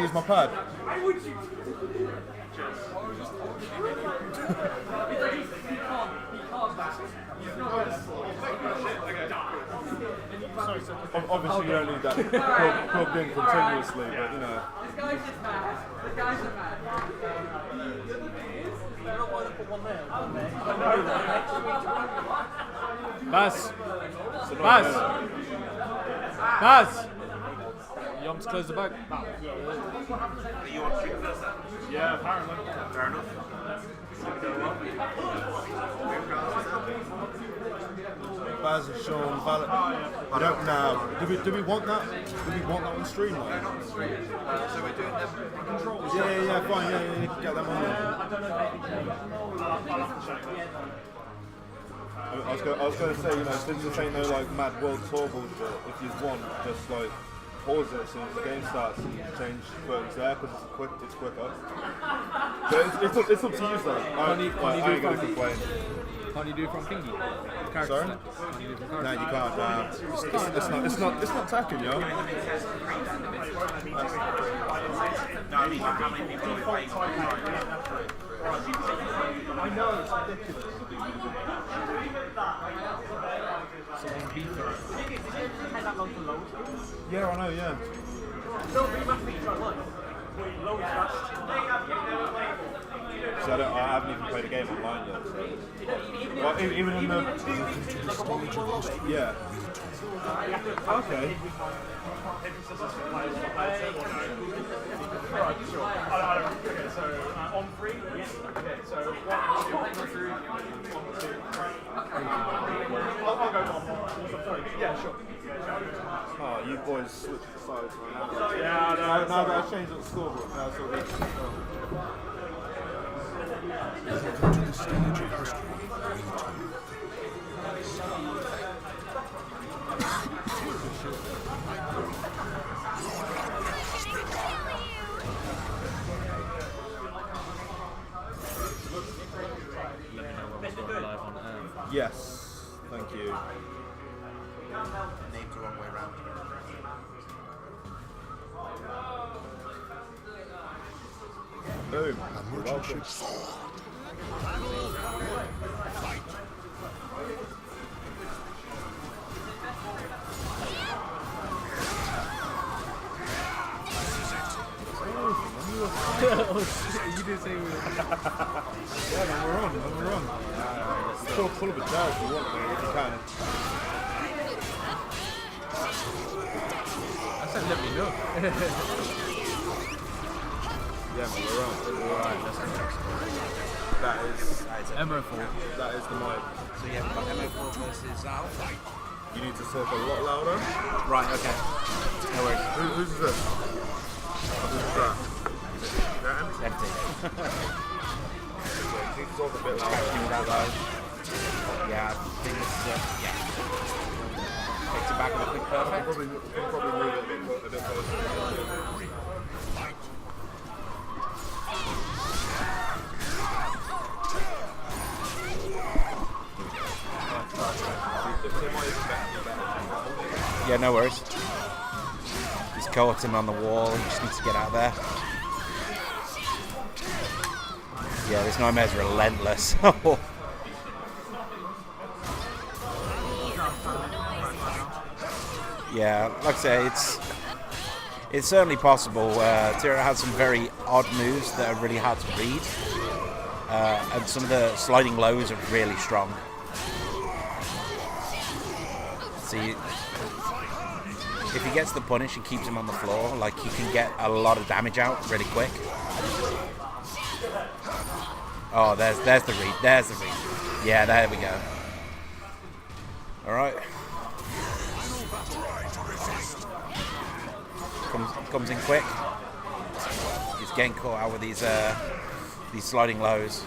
use my pad? Obviously, you don't need that plugged in continuously, but you know. This guy's just mad. This guy's just mad. Baz! Baz! Baz! You want to close the bag? Are you on stream first then? Yeah, apparently. Fair enough. Baz and Sean, Valid. I don't know. Do we want that? Do we want that on stream? Like? So we're doing them controls. Yeah, fine. Yeah, you can get them on there. I was going to say, you know, since this ain't no like mad world tour bullshit, if you want, just like pause it as soon as the game starts and change buttons there because it's quicker. But it's up to you though. I ain't gonna complain. Can't you do it from thingy? Sorry? No, you can't. It's not tacking, yo. No, I mean, how many people are playing? I know it's ridiculous. Yeah, I know, yeah. So I haven't even played a game online yet. So. Well, even in the... Yeah. Okay. Alright, sure. Okay, so on 3? Yes. Okay, so 1, 2, 3, 1, 2, 3. I'll go 1. Sorry. Yeah, sure. Oh, you boys switched the sides right now. Yeah, Now that I changed up the scoreboard, now it's all good. Welcome to the stage of history. Yes, thank you. Names the wrong way around. Boom. A merchant ship fall. Fight. You did say we were. Yeah, man, we're on. Pull up a jar if you want, man, if you can. I said let me know. Yeah, man, we're on. Alright, that's That is MO4. That is the mic. So yeah, we've got MO4 versus Al. You need to talk a lot louder. Right, okay. No worries. Who's this? Who's that? Empty. You need to talk a bit louder. Yeah, I think this is yeah. Takes it back with a quick perfect. Probably move it a bit closer. Yeah, no worries. He's caught him on the wall, he just needs to get out there. Yeah, this nightmare's relentless. Yeah, like I say, it's certainly possible. Tira has some very odd moves that are really hard to read. And some of the sliding lows are really strong. See, if he gets the punish and keeps him on the floor, like he can get a lot of damage out really quick. Oh, there's the read. There's the read. Yeah, there we go. All right. Comes in quick. He's getting caught out with these sliding lows.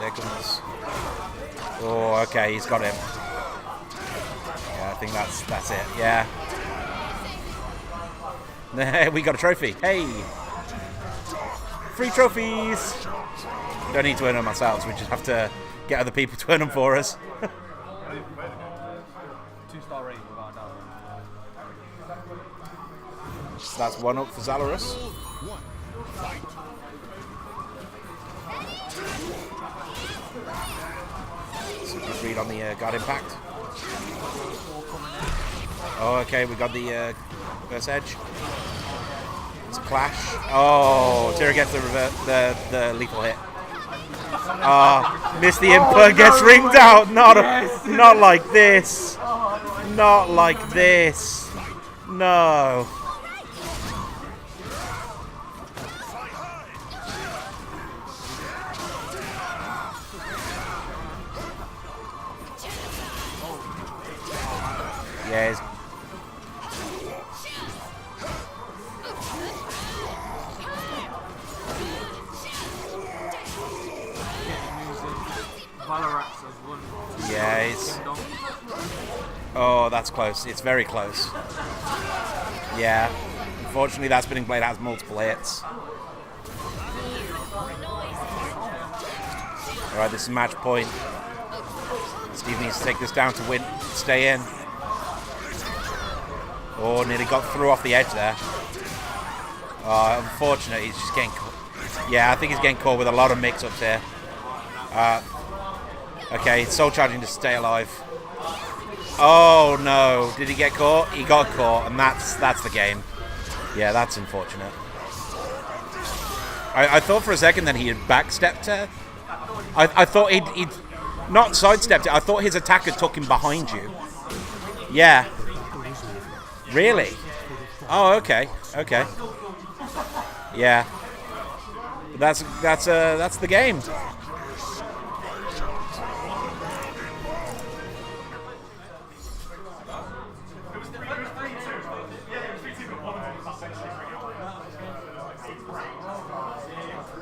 There comes. Oh, okay, he's got him. Yeah, I think that's it. Yeah. We got a trophy. Hey, free trophies. We don't need to earn them ourselves. We just have to get other people to earn them for us. 2-star rating without doubt. that's one up for Zalarus. One. Fight. So good read on the guard impact. Oh, okay, we got the reverse edge. It's a clash. Oh, Tira gets the lethal hit. Missed the input, gets ringed out. Not like this. Not like this. No. Yes. Yeah, it's... Oh, that's close. It's very close. Yeah. Unfortunately, that spinning blade has multiple hits. Alright, this is match point. Steve needs to take this down to win. Stay in. Oh, nearly got through off the edge there. Unfortunate, he's just getting caught. Yeah, I think he's getting caught with a lot of mix-ups here. Okay, it's soul charging to stay alive. Oh no, did he get caught? He got caught, and that's the game. Yeah, that's unfortunate. I thought for a second that he had backstepped her. I thought he'd not sidestepped it. I thought his attacker took him behind you. Yeah. Really? Oh, okay. Okay. Yeah. That's the game.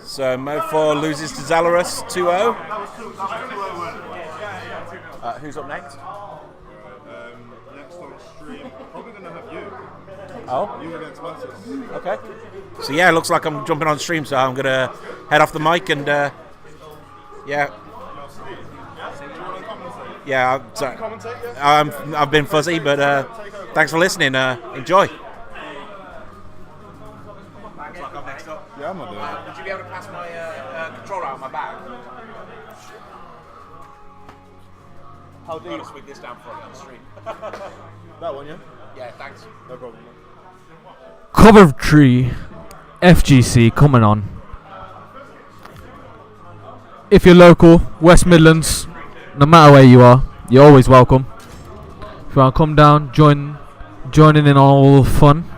So Mo4 loses to Zalarus 2-0. Who's up next? Next on stream, probably going to have you. Oh. You against Mantis. Okay. So yeah, it looks like I'm jumping on stream, so I'm gonna head off the mic and yeah. Yeah, I'm sorry. I've been fuzzy, but thanks for listening. Enjoy. Yeah, I'm not doing it. Would you be able to pass my controller out of my bag? How I'm deep? gonna swing this down for you on the stream. That one, yeah? Yeah, thanks. No problem. Coventry FGC coming on. If you're local, West Midlands, no matter where you are, you're always welcome. If you want to come down, joining in on all the fun,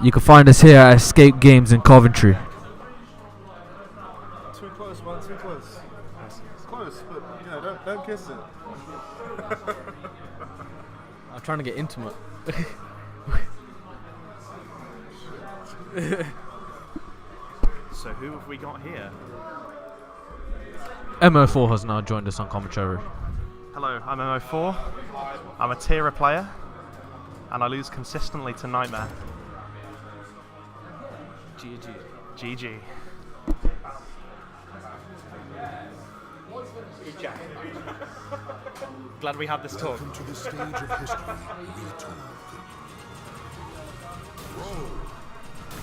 you can find us here at Escape Games in Coventry. Too close, man, too close. It's close, but you know, don't kiss it. I'm trying to get intimate. So who have we got here? MO4 has now joined us on commentary. Hello, I'm MO4. I'm a Tira player, and I lose consistently to Nightmare. GG. GG. Glad we had this talk. Welcome to the stage of history retold.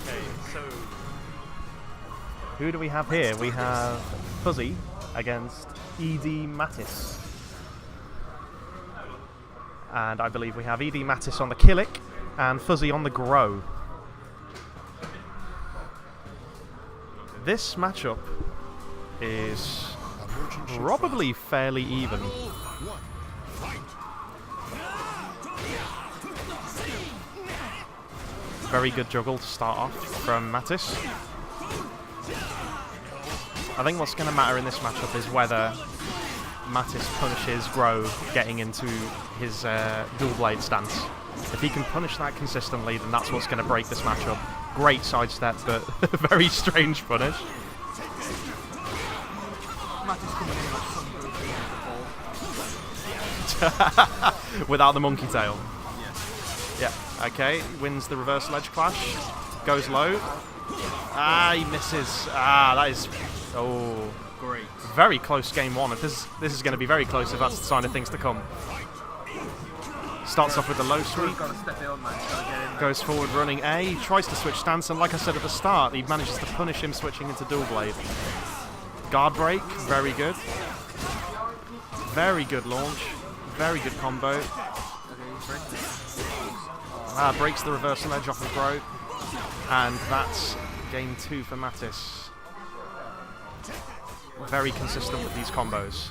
Okay, so who do we have here? We have Fuzzy against ED Mattis. And I believe we have ED Mattis on the Killick and Fuzzy on the Grow. This matchup is probably fairly even. Very good juggle to start off from Mattis. I think what's going to matter in this matchup is whether Mattis punishes Grow getting into his dual blade stance. If he can punish that consistently, then that's what's going to break this matchup. Great sidestep, but very strange punish. Without the monkey tail. Yeah, okay, wins the reverse ledge clash, goes low. He misses. That is, great. Very close game one. If this is going to be very close if that's the sign of things to come. Starts off with the low sweep. Goes forward running A. Tries to switch stance, and like I said at the start, he manages to punish him switching into dual blade. Guard break, very good. Very good launch. Very good combo. Breaks the reversal edge off of Gro. And that's game 2 for Mattis. Very consistent with these combos.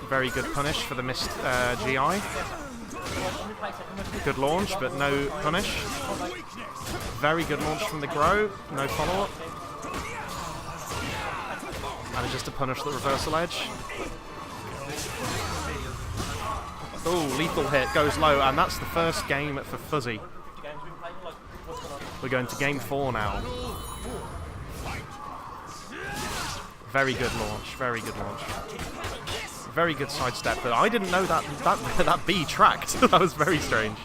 Very good punish for the missed GI. Good launch, but no punish. Very good launch from the Gro, no follow-up. Manages to punish the reversal edge. Oh, lethal hit, goes low, and that's the first game for Fuzzy. We're going to game 4 now. Very good launch, very good launch. Very good sidestep, but I didn't know that B tracked. That was very strange.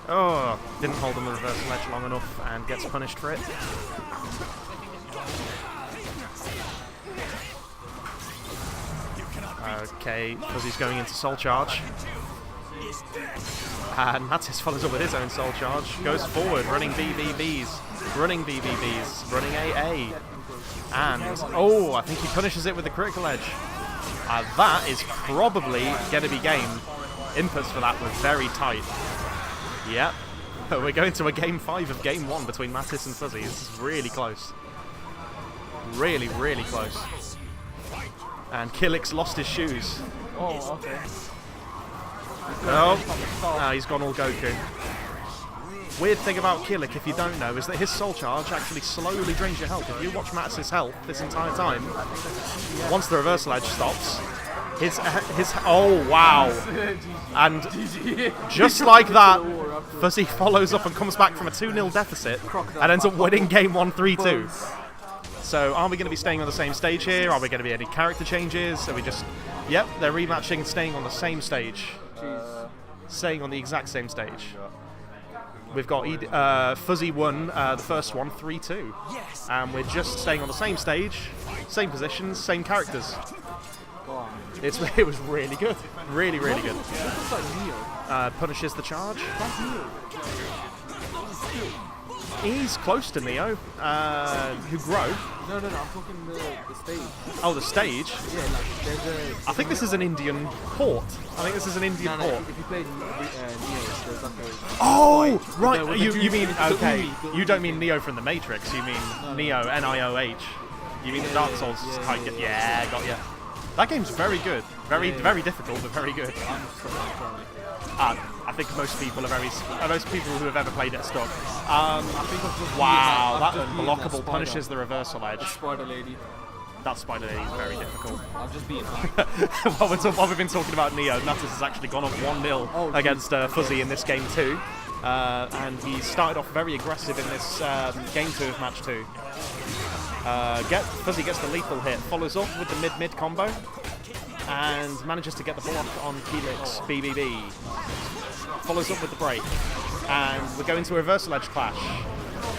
Oh, didn't hold on the reversal edge long enough and gets punished for it. Okay, Fuzzy's going into Soul Charge. And Mattis follows up with his own Soul Charge. Goes forward, running BBBs. Running BBBs. Running AA. And, oh, I think he punishes it with the critical edge. That is probably going to be game. Inputs for that were very tight. Yep. We're going to a game 5 of game 1 between Mattis and Fuzzy. This is really close. Really, really close. And Killick's lost his shoes. Oh, okay. Oh, he's gone all Goku. Weird thing about Killick, if you don't know, is that his Soul Charge actually slowly drains your health. If you watch Mattis' health this entire time, once the reversal edge stops, his oh wow! And just like that, Fuzzy follows up and comes back from a 2-0 deficit and ends up winning game 1 3-2. So are we going to be staying on the same stage here? Are we going to be any character changes? Are we just... Yep, they're rematching, staying on the same stage. Staying on the exact same stage. We've got Fuzzy won the first one, 3-2. And we're just staying on the same stage, same positions, same characters. It was really good. Really, really good. Punishes the charge. He's close to Neo. Who Grow? No, I'm talking the stage. Oh, the stage? Yeah, like there's a... I think this is an Indian port. I think this is an Indian port. If you play Neo, there's like a... Oh, right. with You mean, okay. the You don't mean Neo from the Matrix. You mean Neo, Nioh. You mean the Dark Souls? Yeah, got ya. That game's very good. Very difficult, but very good. I think most people who have ever played it are stuck. Wow, that unblockable punishes the reversal edge. Spider Lady. That Spider Lady is very difficult. I've just beaten While we've been talking about Neo, Mattis has actually gone up 1-0 against Fuzzy in this game 2. And he started off very aggressive in this game 2 of match 2. Fuzzy gets the lethal hit, follows up with the mid-mid combo, and manages to get the block on Keelix's BBB. Follows up with the break, and we're going to a reversal edge clash.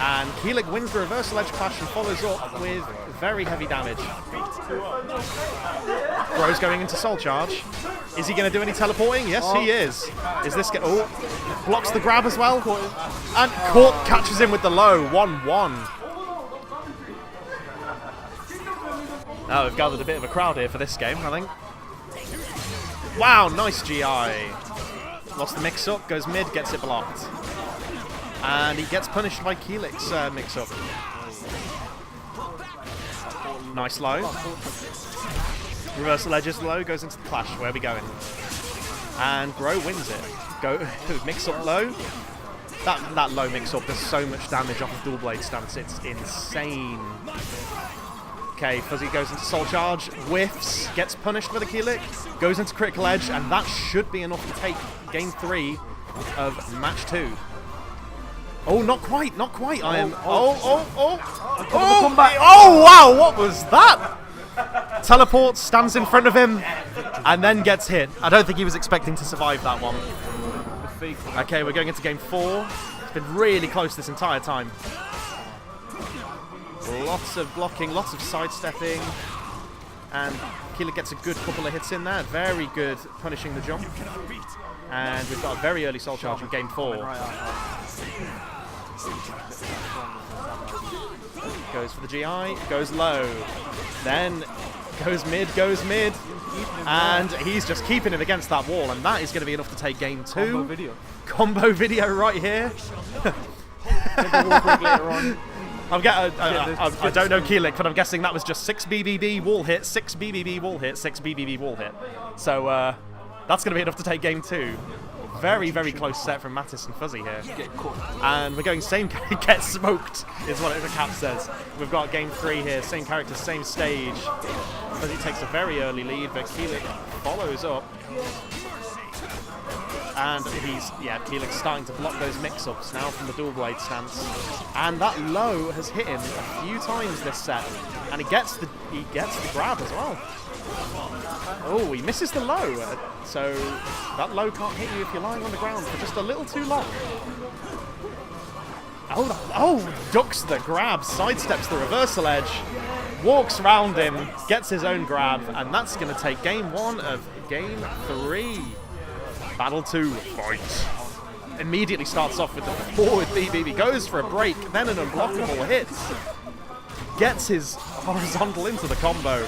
And Keelik wins the reversal edge clash and follows up with very heavy damage. Gro's going into Soul Charge. Is he going to do any teleporting? Yes, he is. Is this blocks the grab as well? And Court catches him with the low. 1-1. Now we've gathered a bit of a crowd here for this game, I think. Wow, nice GI. Lost the mix-up, goes mid, gets it blocked. And he gets punished by Keelix's mix-up. Nice low. Reversal edge is low, goes into the clash. Where are we going? And Gro wins it. Mix-up low. That low mix-up does so much damage off of dual blade stance, it's insane. Okay, Fuzzy goes into Soul Charge, whiffs, gets punished with a Keelik, goes into critical edge, and that should be enough to take game 3 of match 2. Oh, not quite. I am. Oh, wow, what was that? Teleports, stands in front of him, and then gets hit. I don't think he was expecting to survive that one. Okay, we're going into game 4. It's been really close this entire time. Lots of blocking, lots of sidestepping, and Keeler gets a good couple of hits in there. Very good punishing the jump. And we've got a very early soul charge in game 4. Goes for the GI, goes low. Then goes mid. And he's just keeping it against that wall. And that is going to be enough to take game 2. Combo video right here. I don't know Keelik, but I'm guessing that was just 6 BBB wall hit, 6 BBB wall hit, 6 BBB wall hit. So that's going to be enough to take game 2. Very, very close set from Mattis and Fuzzy here. And we're going same get smoked, is what the cap says. We've got game 3 here, same character, same stage. Fuzzy takes a very early lead, but Keelik follows up. And Keelik's starting to block those mix-ups now from the dual blade stance. And that low has hit him a few times this set. And he gets the grab as well. Oh, he misses the low. So that low can't hit you if you're lying on the ground for just a little too long. Oh, ducks the grab, sidesteps the reversal edge, walks round him, gets his own grab, and that's going to take game 1 of game 3. Battle 2, fight. Immediately starts off with the forward BBB, goes for a break, then an unblockable hit. Gets his horizontal into the combo.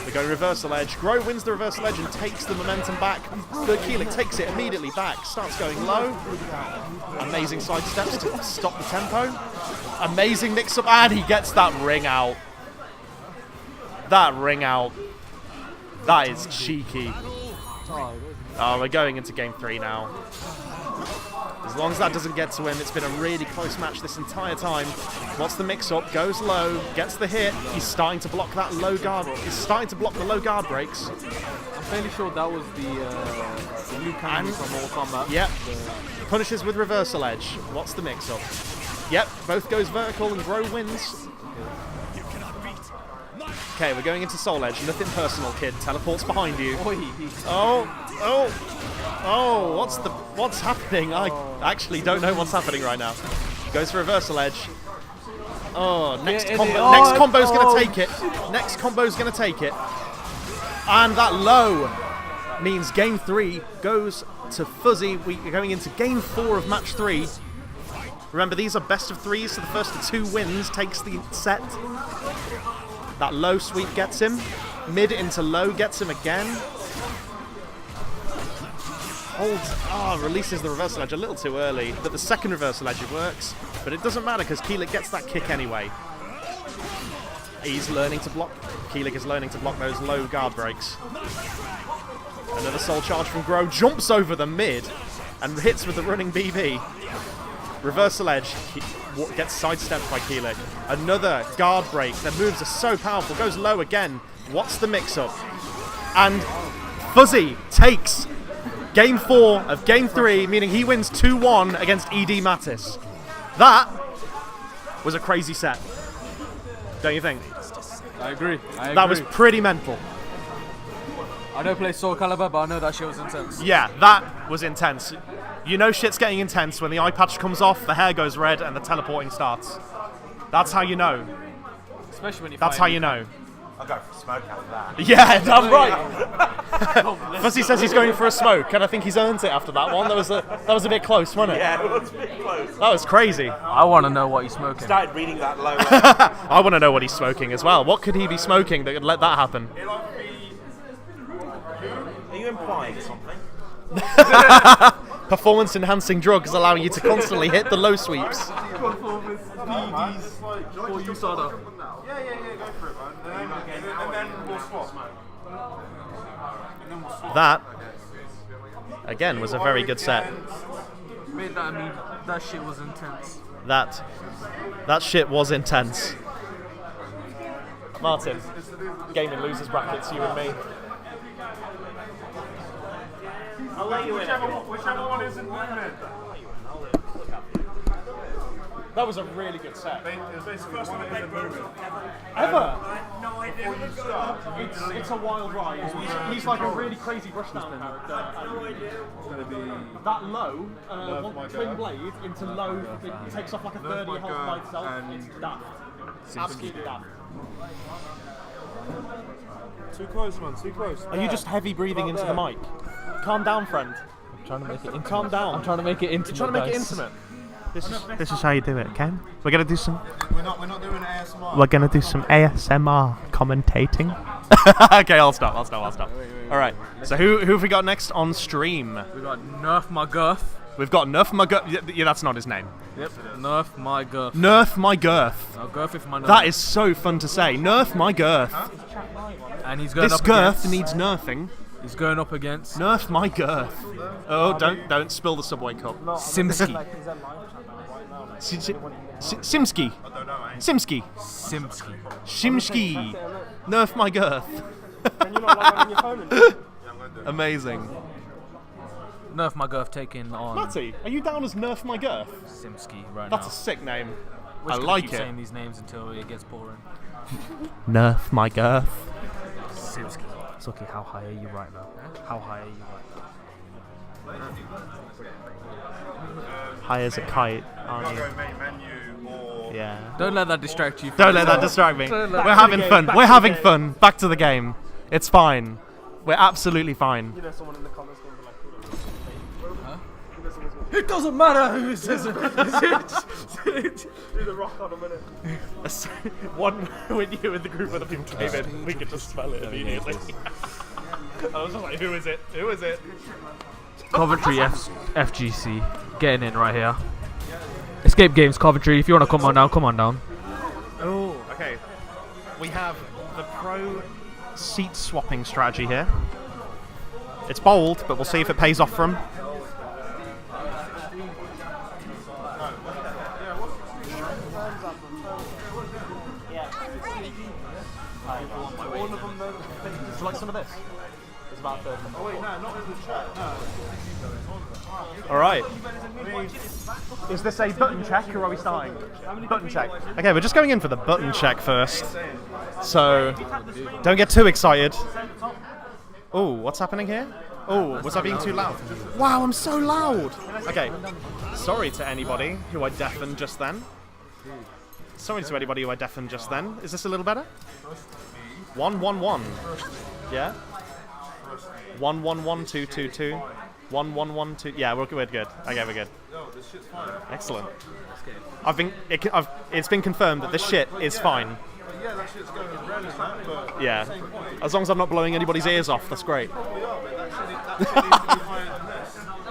They go reversal edge. Gro wins the reversal edge and takes the momentum back. But Keelik takes it immediately back, starts going low. Amazing side steps to stop the tempo. Amazing mix-up, and he gets that ring out. That ring out. That is cheeky. Oh, we're going into game 3 now. As long as that doesn't get to him, it's been a really close match this entire time. What's the mix-up? Goes low, gets the hit. He's starting to block that low guard. He's starting to block the low guard breaks. I'm fairly sure that was the new cannon from Mortal Kombat. Yep. Punishes with reversal edge. What's the mix-up? Yep, both goes vertical and Gro wins. Okay, we're going into Soul Edge. Nothing personal, kid. Teleports behind you. What's happening? I actually don't know what's happening right now. Goes for reversal edge. Oh, next combo's gonna take it. Next combo's gonna take it. And that low means game 3 goes to Fuzzy. We're going into game 4 of match 3. Remember, these are best of 3s, so the first of 2 wins takes the set. That low sweep gets him. Mid into low gets him again. Releases the reversal edge a little too early, but the second reversal edge works. But it doesn't matter because Keelik gets that kick anyway. He's learning to block. Keelik is learning to block those low guard breaks. Another soul charge from Gro, jumps over the mid and hits with the running BB. Reversal edge gets sidestepped by Keelik. Another guard break. Their moves are so powerful. Goes low again. What's the mix-up? And Fuzzy takes game 4 of game 3, meaning he wins 2-1 against ED Mattis. That was a crazy set. Don't you think? I agree. That was pretty mental. I don't play SoulCalibur, but I know that shit was intense. Yeah, that was intense. You know shit's getting intense when the eye patch comes off, the hair goes red, and the teleporting starts. That's how you know. Especially when you That's how you know. I'll go for smoke after that. Yeah, damn right. Fuzzy says he's going for a smoke, and I think he's earned it after that one. That was a bit close, wasn't it? Yeah, it was a bit close. That was crazy. I want to know what he's smoking. Started reading that low. I want to know what he's smoking as well. What could he be smoking that could let that happen? Are you implying something? Performance-enhancing drugs allowing you to constantly hit the low sweeps. Performance PEDs for you soda. Yeah, go for it, man. And then we'll swap. That, again, was a very good set. Mate, that shit was intense. That shit was intense. Martin, gaming losers brackets, you and me. I'll let you in. Whichever one isn't winning. That was a really good set. It's the first time it isn't moving. Ever? Before you start, It's a wild ride. He's like a really crazy brushdown character. it's going to be... That low, my twin girl. blade into low, it takes off like a third of your health by itself. and- It's daft. Absolutely daft. Too close, man. Too close. Are you just heavy breathing into the mic? Calm down, friend. I'm trying to make it intimate. Calm down. I'm trying to make it intimate. You're trying to make it guys. intimate. This is how you do it, okay? We're gonna do some. We're not doing ASMR. We're gonna do some ASMR commentating. Okay, I'll stop. All right. So who have we got next on stream? We got Nerf My Girth. We've got Nerf My Girth. Yeah, that's not his name. Yep. Nerf My Girth. Nerf My Girth. No, Girth is my Nerf. That is so fun to say. Nerf My Girth. And he's going This up girth against, needs nerfing. He's going up against Nerf My Girth. Oh, don't spill the Subway cup. Simski. Simski. Simski. Simski. Shimski. Nerf My Girth. Amazing. Nerf My Girth taking on Matty, are you down as Nerf My Girth? Simski right That's now. a sick name. We're just I gonna like keep it. saying these names until it gets boring. Nerf My Girth. Simski. Suki, how high are you right now? How high are you right now? High as a kite, aren't you? Main menu or Yeah. Don't let that distract you. Don't let that distract me. Don't let- We're having fun. We're having fun. Back to the game. It's fine. We're absolutely fine. It doesn't matter who says it. One when you in the group when the people came in, we could just spell it immediately. I was just like, who is it? Who is it? Coventry FGC getting in right here. Escape Games Coventry. If you want to come on down, come on down. Oh, okay. We have the pro seat swapping strategy here. It's bold, but we'll see if it pays off for him. Would you like some of this? It's about 30 minutes. Oh wait, no, not in the chat. No. Alright. Is this a button check or are we starting? Button check. Okay, we're just going in for the button check first. So, don't get too excited. Oh, what's happening here? Oh, was I being too loud? Wow, I'm so loud! Okay, sorry to anybody who I deafened just then. Sorry to anybody who I deafened just then. Is this a little better? 1 1 1. Yeah? 1 1 1 2 2 2. 1 1 1 2. Yeah, we're good. Okay, we're good. Excellent. It's been confirmed that this shit is fine. Yeah, that shit's going as red as that, but Yeah. As long as I'm not blowing anybody's ears off, that's great.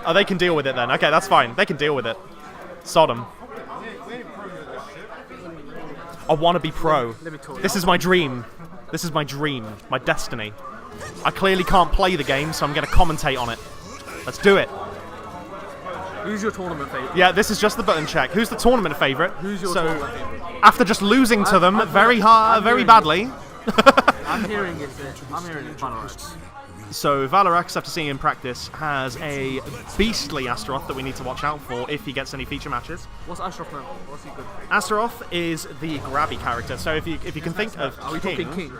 Oh, they can deal with it then. Okay, that's fine. They can deal with it. Sodom. I want to be pro. This is my dream. This is my dream. My destiny. I clearly can't play the game, so I'm going to commentate on it. Let's do it. Who's your tournament favourite? Yeah, this is just the button check. Who's the tournament favourite? Who's your So, tournament favourite? after just losing to them very badly. I'm hearing it's Valorant. So Valarax, after seeing him practice, has a beastly Astaroth that we need to watch out for if he gets any feature matches. What's Ashraf now? What's he good? Astaroth is the grabby character. So if you can think of Are we talking King?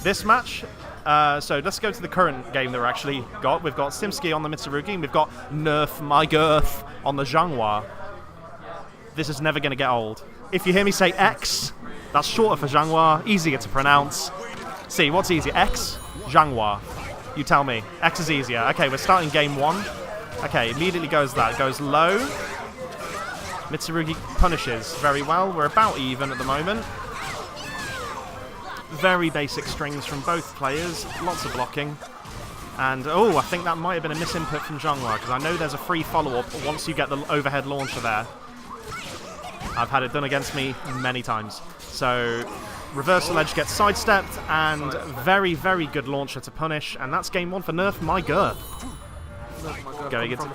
this match, so let's go to the current game that we're actually got. We've got Simski on the Mitsurugi, and we've got Nerf My Girth on the Zhanghua. This is never going to get old. If you hear me say X, that's shorter for Zhanghua, easier to pronounce. See, what's easier, X, Zhanghua? You tell me. X is easier. Okay, we're starting game 1. Okay, immediately goes that. It goes low. Mitsurugi punishes very well. We're about even at the moment. Very basic strings from both players. Lots of blocking. And, oh, I think that might have been a misinput from Zhanghua, because I know there's a free follow-up once you get the overhead launcher there. I've had it done against me many times. So, reversal edge gets sidestepped, and very, very good launcher to punish. And that's game 1 for Nerf My Girth. Going into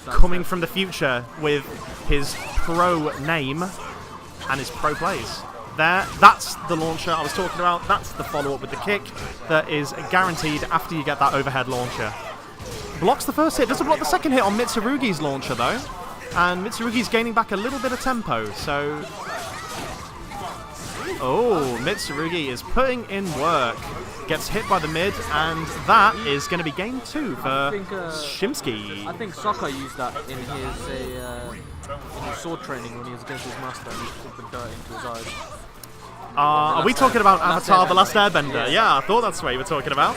coming from the future with his pro name and his pro plays. That's the launcher I was talking about. That's the follow-up with the kick that is guaranteed after you get that overhead launcher. Blocks the first hit, doesn't block the second hit on Mitsurugi's launcher though. And Mitsurugi's gaining back a little bit of tempo, so... Oh, Mitsurugi is putting in work. Gets hit by the mid, and that is going to be game 2 for Shimski. I think Sokka used that in his sword training when he was against his master and he put the dirt into his eyes. Are we talking about Avatar: The Last Airbender? Yeah, I thought that's what you were talking about.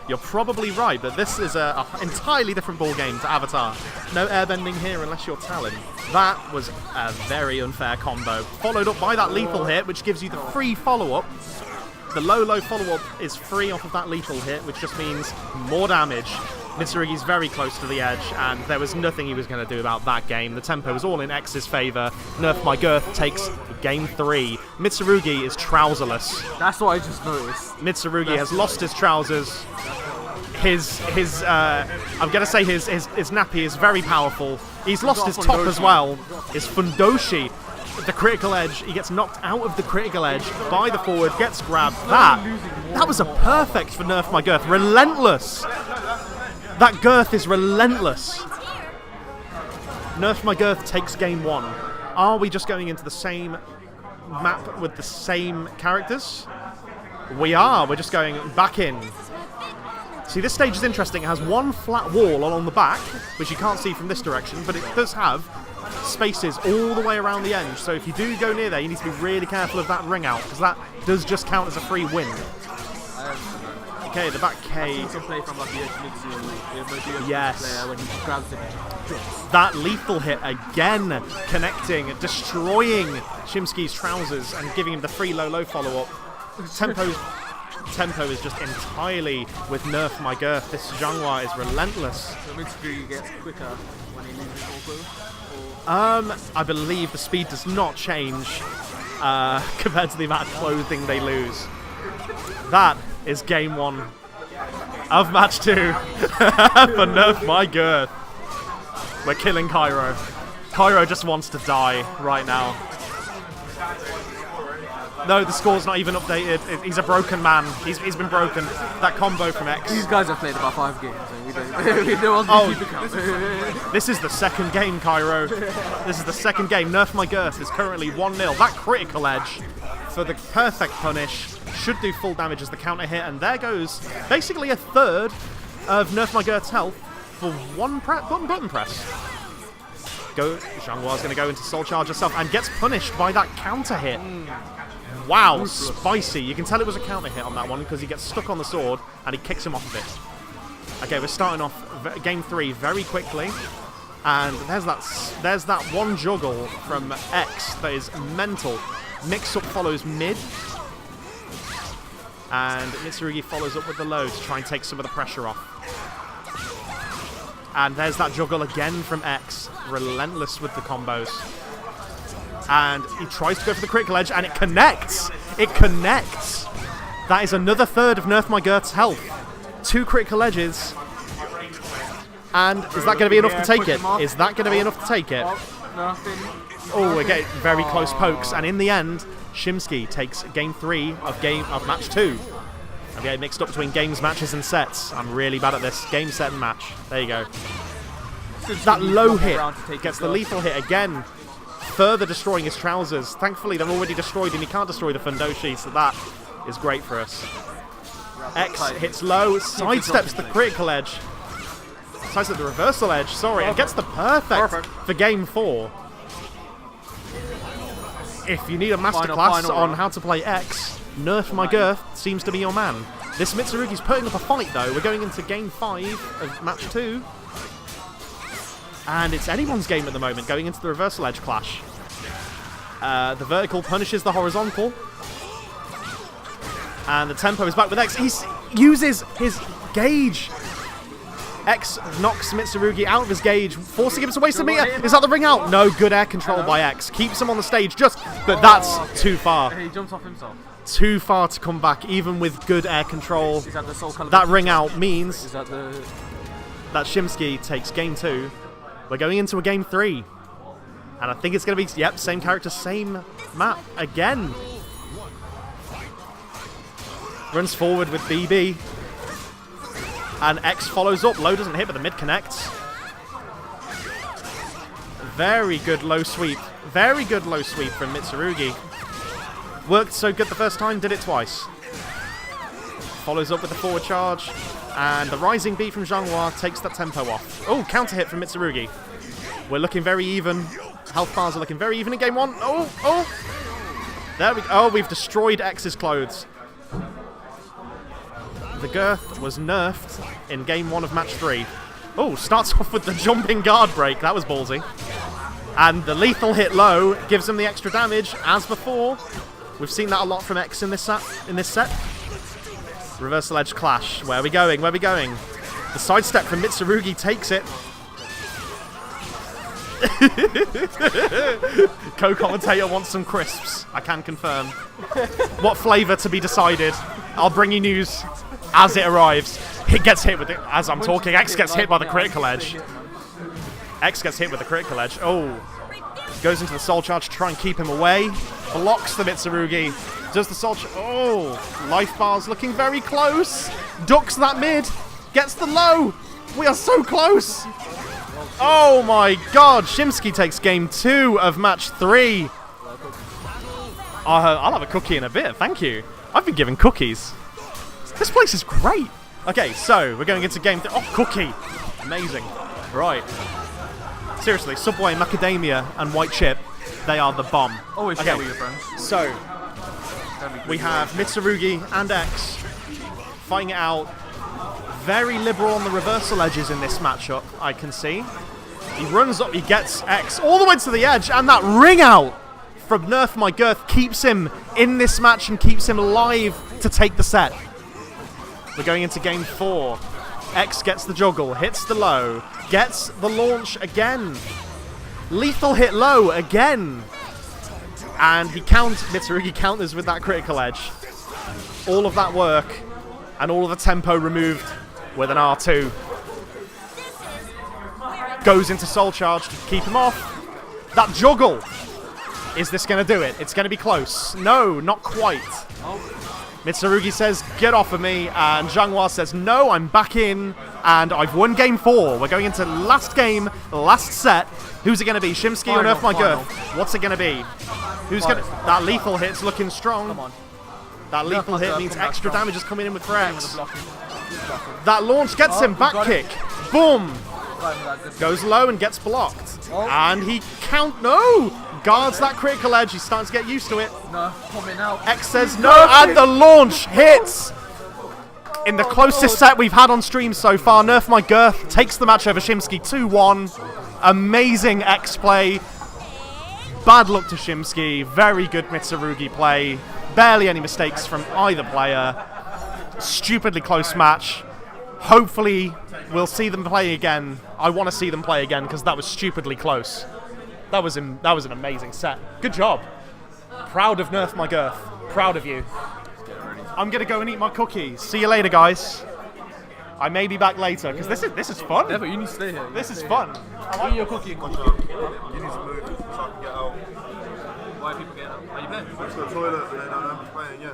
You're probably right, but this is a entirely different ball game to Avatar. No airbending here unless you're Talon. That was a very unfair combo. Followed up by that lethal hit, which gives you the free follow-up. The low follow-up is free off of that lethal hit, which just means more damage. Mitsurugi's very close to the edge, and there was nothing he was going to do about that game. The tempo was all in X's favour. Nerf My Girth takes game 3. Mitsurugi is trouserless. That's what I just noticed. Mitsurugi has lost his trousers. His I'm going to say his nappy is very powerful. He's lost his top as well. His Fundoshi, the critical edge, he gets knocked out of the critical edge by the forward, gets grabbed. That was a perfect for Nerf My Girth. Relentless. That Girth is relentless. Nerf My Girth takes game 1. Are we just going into the same map with the same characters? We are. We're just going back in. See, this stage is interesting. It has one flat wall along the back, which you can't see from this direction, but it does have spaces all the way around the edge. So if you do go near there, you need to be really careful of that ring out, because that does just count as a free win. Okay, the back K. Yes. That lethal hit again, connecting, destroying Shimsky's trousers and giving him the free low follow-up. Tempo is just entirely with Nerf My Girth. This Zhanghua is relentless. So Mitsurugi gets quicker when he loses also? I believe the speed does not change compared to the amount of clothing they lose. That is game 1 of match 2 for Nerf My Girth. We're killing Cairo. Cairo just wants to die right now. No, the score's not even updated. He's a broken man. He's been broken. That combo from X. These guys have played about 5 games, and we don't keep account. This is the second game, Cairo. This is the second game. Nerf My Girth is currently 1-0. That critical edge for the perfect punish should do full damage as the counter hit, and there goes basically a third of Nerf My Girth's health for one button press. Zhanghua's going to go into Soul Charge herself and gets punished by that counter hit. Wow, spicy. You can tell it was a counter hit on that one because he gets stuck on the sword and he kicks him off of it. Okay, we're starting off game 3 very quickly. And there's that one juggle from X that is mental. Mix-up follows mid. And Mitsurugi follows up with the low to try and take some of the pressure off. And there's that juggle again from X. Relentless with the combos. And he tries to go for the critical edge, and it connects! It connects! That is another third of Nerf My Girth's health. 2 critical edges. And is that going to be enough to take it? Is that going to be enough to take it? Oh, we're getting very close pokes, and in the end, Shimsky takes game 3 of match 2. I'm getting mixed up between games, matches, and sets. I'm really bad at this. Game, set, and match. There you go. That low hit gets the lethal hit again, further destroying his trousers. Thankfully, they're already destroyed, and he can't destroy the Fundoshi, so that is great for us. X hits low, sidesteps the critical edge. Sidesteps the reversal edge, sorry, and gets the perfect for game 4. If you need a masterclass on how to play X, Nerf My Girth seems to be your man. This Mitsurugi's putting up a fight, though. We're going into game 5 of match 2. And it's anyone's game at the moment, going into the reversal edge clash. The vertical punishes the horizontal. And the tempo is back with X. He uses his gauge. X knocks Mitsurugi out of his gauge, forcing him to waste a meter. Is that the ring out? No, good air control by X. Keeps him on the stage but that's too far. He jumps off himself. Too far to come back, even with good air control. Is that the SoulCalibur? That ring out means that Shimsky takes game 2. We're going into a game 3. And I think it's going to be, yep, same character, same map again. Runs forward with BB. And X follows up. Low doesn't hit, but the mid connects. Very good low sweep. Very good low sweep from Mitsurugi. Worked so good the first time, did it twice. Follows up with the forward charge. And the rising beat from Zhanghua takes that tempo off. Oh, counter hit from Mitsurugi. We're looking very even. Health bars are looking very even in game 1. Oh! There we go. Oh, we've destroyed X's clothes. The girth was nerfed in game 1 of match 3. Oh, starts off with the jumping guard break. That was ballsy. And the lethal hit low gives him the extra damage, as before. We've seen that a lot from X in this set. Reversal edge clash. Where are we going? Where are we going? The sidestep from Mitsurugi takes it. Co-commentator wants some crisps. I can confirm. What flavour to be decided? I'll bring you news as it arrives. It gets hit with it as I'm talking. X gets hit by the critical edge. X gets hit with the critical edge. Oh. Goes into the soul charge to try and keep him away. Blocks the Mitsurugi. Does the soul charge. Oh. Life bars looking very close. Ducks that mid. Gets the low. We are so close. Oh my god. Shimsky takes game 2 of match 3. I'll have a cookie in a bit. Thank you. I've been given cookies. This place is great. Okay, so we're going into game 3. Oh, cookie. Amazing. Right. Seriously, Subway, Macadamia, and White Chip, they are the bomb. Always share with your friends. So, we have Mitsurugi and X fighting it out. Very liberal on the reversal edges in this matchup, I can see. He runs up, he gets X all the way to the edge, and that ring out from Nerf My Girth keeps him in this match and keeps him alive to take the set. We're going into game 4. X gets the juggle, hits the low, gets the launch again. Lethal hit low again. And Mitsurugi counters with that critical edge. All of that work and all of the tempo removed with an R2. Goes into soul charge to keep him off. That juggle. Is this going to do it? It's going to be close. No, not quite. Mitsurugi says, get off of me, and Zhanghua says, no, I'm back in, and I've won game 4. We're going into last game, last set. Who's it going to be, Shimsky or Nerf My Girth? What's it going to be? Who's going to... That lethal hit's looking strong. Come on. That lethal hit means extra damage is coming in with X. That launch gets him, back kick. Boom! Goes low and gets blocked. And he no! Guards that critical edge. He's starting to get used to it. No, coming out. X says no, and the launch hits! In the closest set we've had on stream so far, Nerf My Girth takes the match over Shimsky 2-1. Amazing X play. Bad luck to Shimsky. Very good Mitsurugi play. Barely any mistakes from either player. Stupidly close match. Hopefully we'll see them play again. I want to see them play again because that was stupidly close. That was an amazing set. Good job. Proud of Nerf My Girth. Proud of you. I'm gonna go and eat my cookies. See you later, guys. I may be back later because this is fun. Yeah, but you need to stay here. This is fun. Eat your cookie and You need to move so I can get out. Why are people getting out? Are you playing? Go to the toilet and then I'm playing, yeah.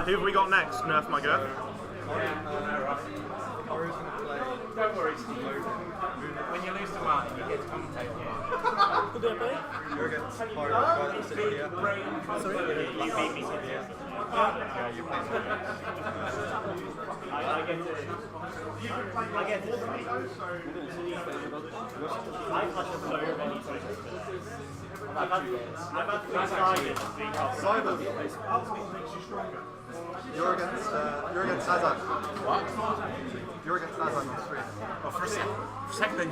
Who have we got next, Nerf My Girth? Don't worry, Steve. When you lose to Martin, you get to commentate. Could it be? You're against Sorry? You beat me. Yeah, you played. I get to. I get to. I've had so many times. I've had 3 Cyber. You're against Sazak. What? You're against Sazak on stream. Oh, for a second.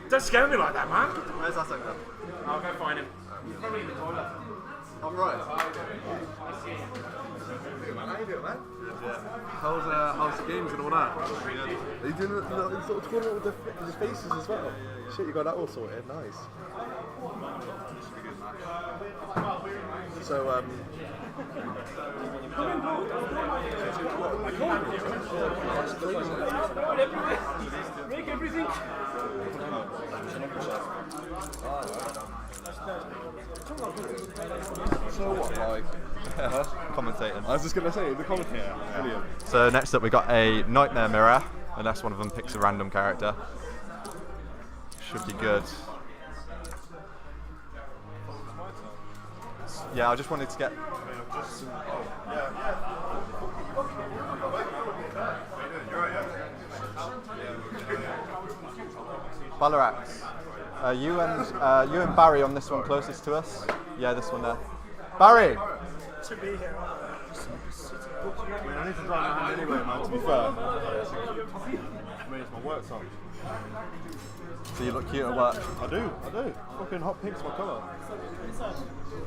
Don't scare me like that, man. Where's Sazak then? I'll go find him. He's probably in the toilet. I'm right. How you doing, man? How's the games and all that? Are you doing a little sort of tournament with the faces as well? Shit, you got that all sorted. Nice. So, Make everything. So what, like? Commentating. I was just gonna say the commentator. Brilliant. So next up we got a Nightmare Mirror, unless one of them picks a random character. Should be good. Yeah, I just wanted to get. Balarax. You and Barry on this one closest to us. Yeah, this one there. Barry. To be here. I need to dry my hand anyway, man, to be fair. I mean, it's my work song. So you look cute at work. I do. Fucking hot pink's my colour.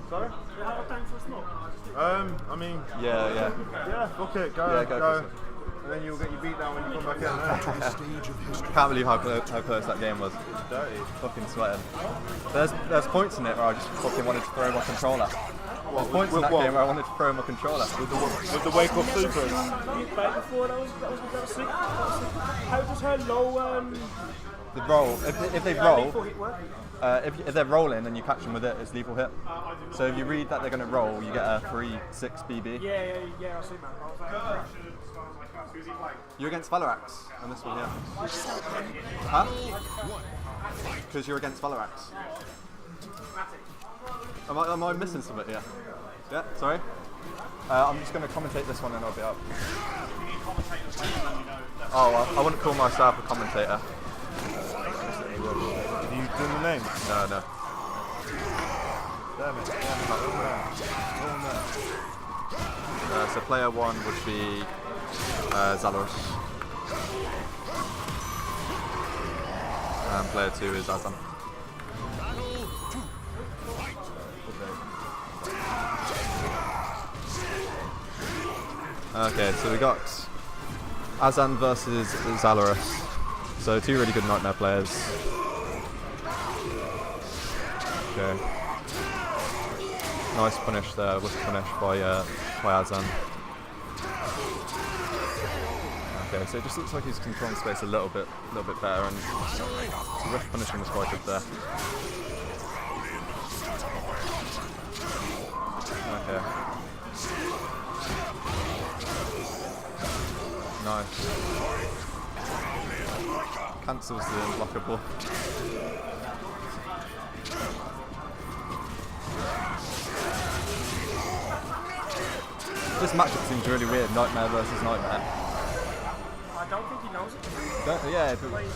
Sorry? I mean... Yeah. Yeah, fuck it, go. Yeah, go. And then you'll get your beat down when you come back in. Can't believe how close that game was. Dirty. Fucking sweating. There's points in it where I just fucking wanted to throw my controller. There's points in that game where I wanted to throw my controller. With the wake up supers. You played before, that was sick. How does her low The roll, if they roll, lethal hit work? if they're rolling and you catch them with it, it's lethal hit. So if you read that they're going to roll, you get a 3/6 BB. Yeah, I see, man. You're against Valarax on this one, yeah. Huh? Because you're against Valarax. Am I missing something here? Yeah, sorry. I'm just going to commentate this one and I'll be up. Oh, well, I wouldn't call myself a commentator. Have you done the name? No. Damn it. So player 1 would be Zalorus. And player 2 is Azan. Okay, so we got Azan versus Zalorus. So 2 really good Nightmare players. Okay. Nice punish there, was punished by Azan. Okay, so it just looks like he's controlling space a little bit better, and the rush punishment was quite good there. Okay. Nice. Cancels the unblockable. This matchup seems really weird, Nightmare versus Nightmare. I don't think he knows it. Yeah,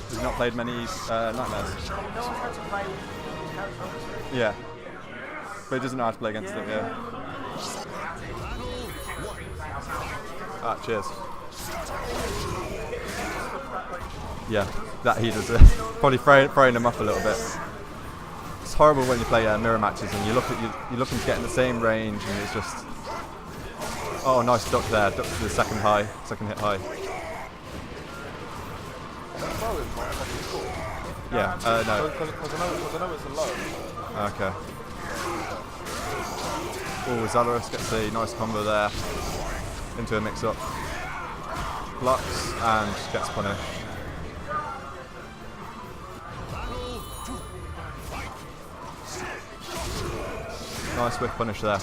he's not played many Nightmares. No one's had to play characters. Yeah. But he doesn't know how to play against it, yeah. Ah, cheers. Yeah, that he does it. Probably throwing him up a little bit. It's horrible when you play mirror matches and you're looking to get in the same range and it's just... Oh, nice duck there. Duck to the second hit high. Yeah, no. Because I know it's a low. Okay. Oh, Zalorus gets a nice combo there. Into a mix-up. Blocks and gets punished. Nice whiff punish there.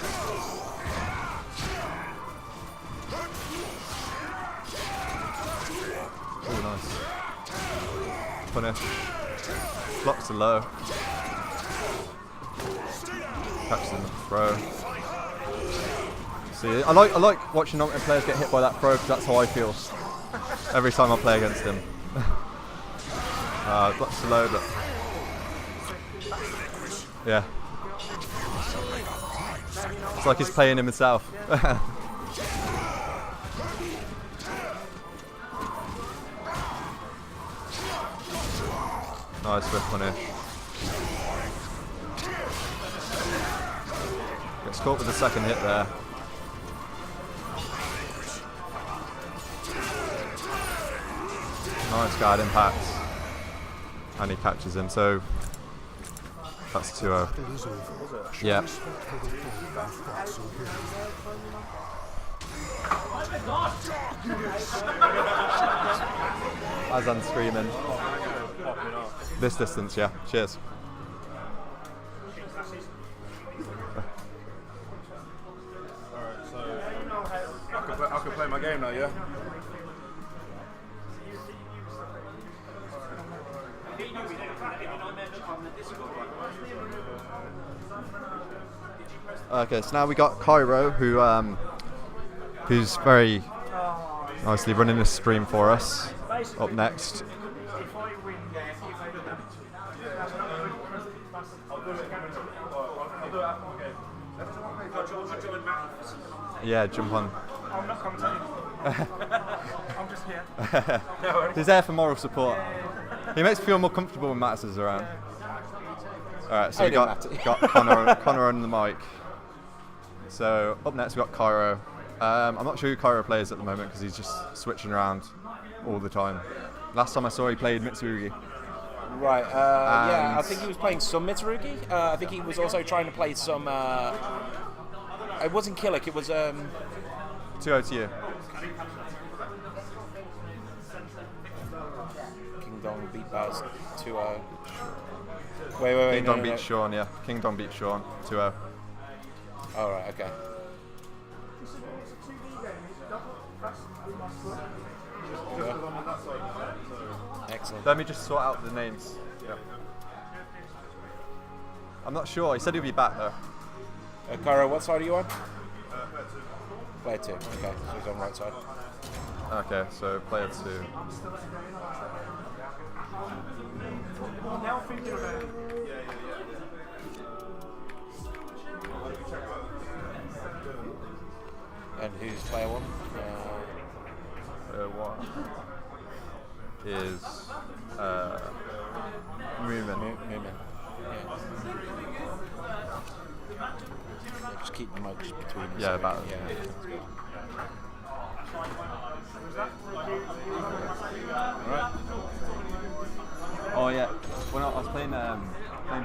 Oh, nice. Punish. Blocks to low. Catches in the throw. See, I like watching Nightmare players get hit by that throw because that's how I feel every time I play against him. Blocks to low, but yeah. It's like he's playing himself. Nice whiff punish. Gets caught with the second hit there. Nice guard impact. And he catches him, so that's 2-0. Yeah. Azan screaming. This distance, yeah. Cheers. can play my game now, yeah? Okay, so now we got Cairo, who's very nicely running the stream for us. Up next. Yeah, jump on. I'm not commentating. I'm just here. He's there for moral support. He makes me feel more comfortable when Mattis is around. Alright, so we got Connor on the mic. So up next we got Cairo. I'm not sure who Cairo plays at the moment because he's just switching around all the time. Last time I saw he played Mitsurugi. Right, yeah, I think he was playing some Mitsurugi. I think he was also trying to play some... it wasn't Killick, it was... 2-0 to you. King Dong beat Baz 2-0. Wait. King Dong beat Sean, yeah. King Dong beat Sean 2-0. Alright, okay. Excellent. Let me just sort out the names. Yeah. I'm not sure. He said he'd be back though. Cairo, what side are you on? Player 2. Okay, so he's on right side. Okay, so player 2. Now thinking about it. And who's player 1? What is Moomin? Moomin. Yeah. Just keep the mic just between us. Yeah, about yeah. Right. Oh yeah. When I was playing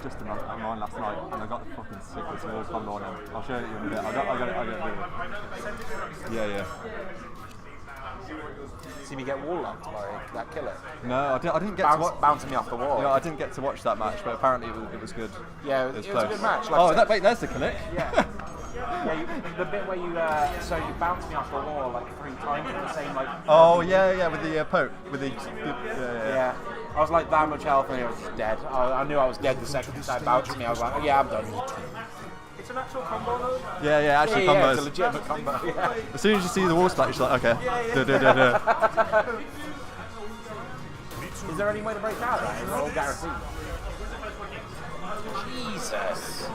Justin online last night, and I got the fucking sickest wall combo on him. I'll show it you in a bit. I got it. Yeah. See me get wall locked by that killer. No, I didn't get to watch. Bouncing me off the wall. Yeah, I didn't get to watch that match, but apparently it was good. Yeah, it was close. a good match. Like Wait, there's the clinic. Yeah. The bit where you so you bounced me off the wall like 3 times with the same like. Oh yeah, with the poke, with the yeah. I was like that much health and I was just dead. I knew I was dead the second time bounced me. I was like, oh, yeah, I'm done. It's an actual combo though? Yeah, actually combos. Yeah, it's a legitimate combo. Yeah. As soon as you see the wall splat, you're like, okay. Do. Is there any way to break out of that? Is it all guaranteed? Jesus.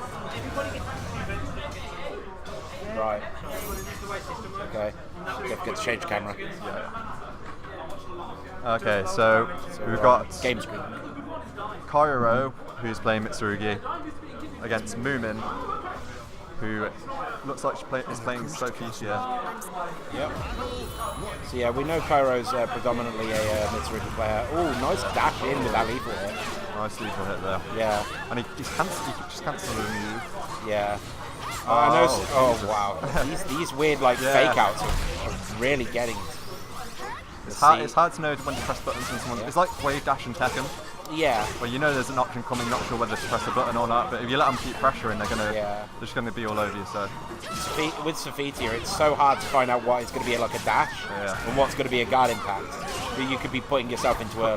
Right. Okay. Good to change camera. Okay, so we've got Game screen. Cairo, who's playing Mitsurugi, against Moomin, who looks like is playing Sophia. Yep. So yeah, we know Cairo's predominantly a Mitsurugi player. Oh, nice dash in with that lethal hit. Nice lethal hit there. Yeah. And he just cancelled the move. Yeah. I know. Oh wow. these weird like fake outs are really getting. It's hard to know when to press buttons when someone. It's like wave dash and Tekken. Yeah. Well, you know there's an option coming, not sure whether to press a button or not, but if you let them keep pressuring, they're just going to be all over you. So with Sophitia, it's so hard to find out what is going to be like a dash and what's going to be a guard impact. But you could be putting yourself into a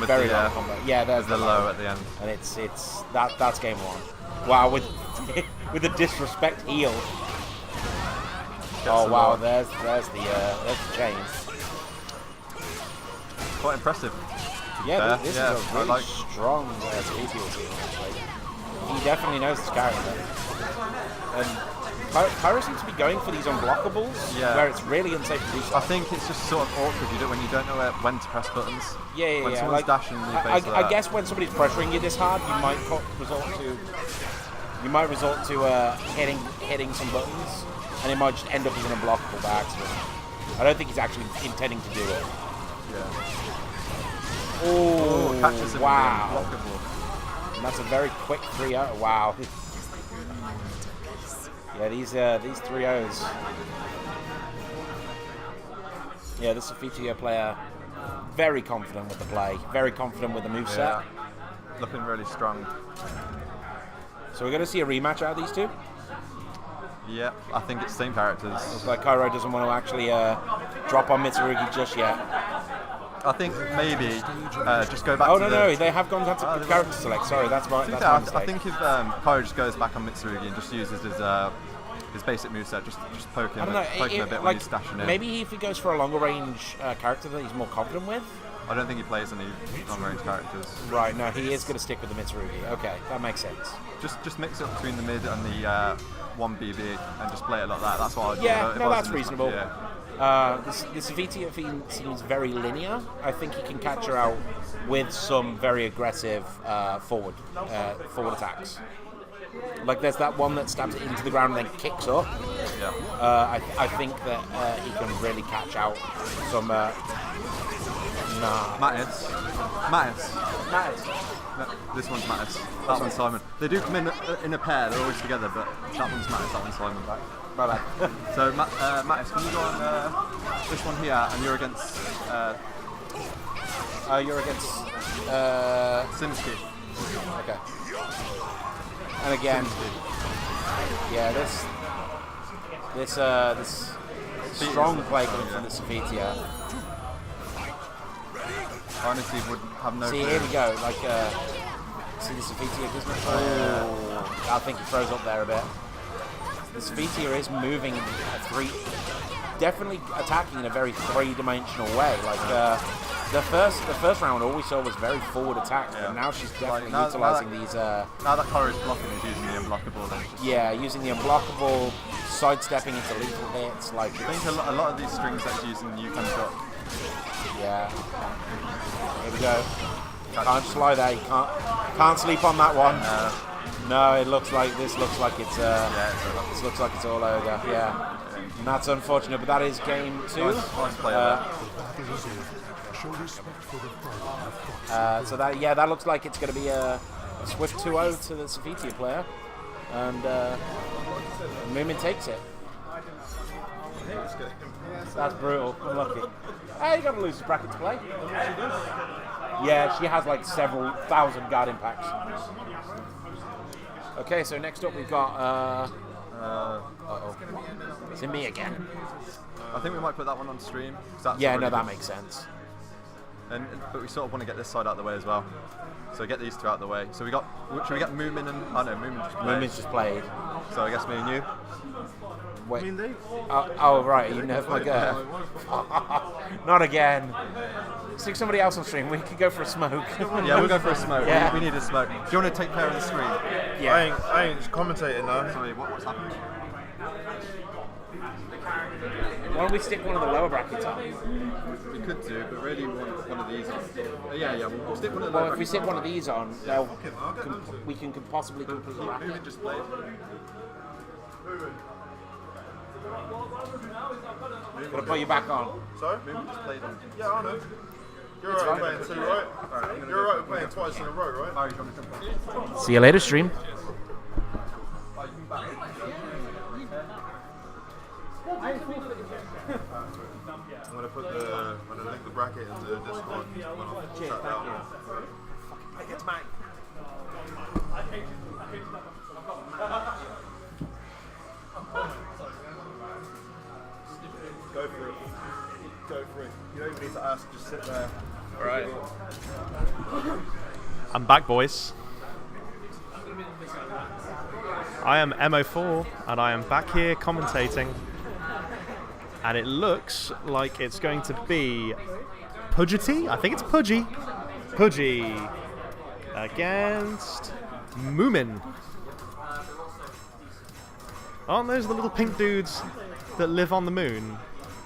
very long combo. Yeah, there's the low at the end, and it's that's game 1. Wow, with with the disrespect heel. Oh wow, there's the chain. Quite impressive. Yeah, this is a really strong speed heel team. Like, he definitely knows his character. And Cairo seems to be going for these unblockables, where it's really unsafe to do stuff. I think it's just sort of awkward when you don't know when to press buttons. Yeah. When someone's dashing in your face I guess when somebody's pressuring you this hard, you might resort to hitting some buttons, and it might just end up as an unblockable by accident. I don't think he's actually intending to do it. Yeah. Oh, catches him wow. And that's a very quick 3-0. Wow. Yeah, these 3-0s. Yeah, this Sophitia player, very confident with the play, very confident with the moveset. Yeah. Looking really strong. So we're going to see a rematch out of these two? Yeah, I think it's same characters. Looks like Cairo doesn't want to actually drop on Mitsurugi just yet. I think maybe just go back Oh, to no, they have gone down to character select. Sorry, that's my mistake. I think if Cairo just goes back on Mitsurugi and just uses his basic moveset, just poke him, I don't know, poke him a bit when he's stashing in. Maybe if he goes for a longer range character that he's more confident with. I don't think he plays any long range characters. Right, no, he is going to stick with the Mitsurugi. Okay, that makes sense. Just mix it up between the mid and the 1BB and just play it like that. That's what I'd do. Yeah, if no, I was that's in this reasonable. match, yeah. The Savitia seems very linear. I think he can catch her out with some very aggressive forward attacks. Like there's that one that stabs it into the ground and then kicks up. Yeah. I think that he can really catch out some. Mattis. No, this one's Mattis. That one's Simon. They do come in a pair. They're always together, but that one's Mattis. That one's Simon. My bad. So Mattis, can you go on this one here, and you're against Simsky. Okay. And again, yeah, this strong play coming from the Savitia. Honestly, would have no. See, clue. here we go. Like, see the Savitia, doesn't it? Oh, I think it throws up there a bit. The Savitia is moving in definitely attacking in a very three-dimensional way. Like the first round, all we saw was very forward attacks, but now she's definitely utilising these. Now that Koro's blocking, is using the unblockable. Yeah, using the unblockable, sidestepping into lethal hits. Like I think a lot of these strings that she's using, you can drop. Yeah. Here we go. Can't slide there. You can't sleep on that one. No, it looks like it's this looks like it's all over. Yeah. And that's unfortunate, but that is game 2. Nice play so that looks like it's going to be a swift 2-0 to the Savitia player, and Moomin takes it. That's brutal. Unlucky. Hey, you got to lose his bracket to play. Yeah, she has like several thousand guard impacts. Okay, so next up we've got. It's in me again. I think we might put that one on stream. That makes sense. But we sort of want to get this side out of the way as well. So get these two out of the way. So we got. Should we get Moomin and? Oh no, Moomin's just played. So I guess me and you. Wait. Oh right, you nerfed my girl. Not again. Stick somebody else on stream. We could go for a smoke. Yeah, we'll go for a smoke. Yeah. We need a smoke. Do you want to take care of the screen? Yeah. I ain't just commentating now. Sorry, what's happened? Why don't we stick one of the lower brackets on? We could do, but really we want one of these on. Yeah, we'll stick one of the Well, lower if we stick one of these on, we can possibly brackets. complete the bracket. Moomin just played. Gonna put you back on. Sorry? Moomin just played on. Yeah, I know. You're right playing 2, right? You're right playing twice in a row, right? Barry, do you want to come back? See you later, stream. I'm gonna link the bracket into Discord when I shut down. It's mine. Go for it. Go for it. You don't even need to ask, just sit there. Alright. I'm back, boys. I am MO4 and I am back here commentating. And it looks like it's going to be Pudgety? I think it's Pudgy. Pudgy against Moomin. Aren't those the little pink dudes that live on the moon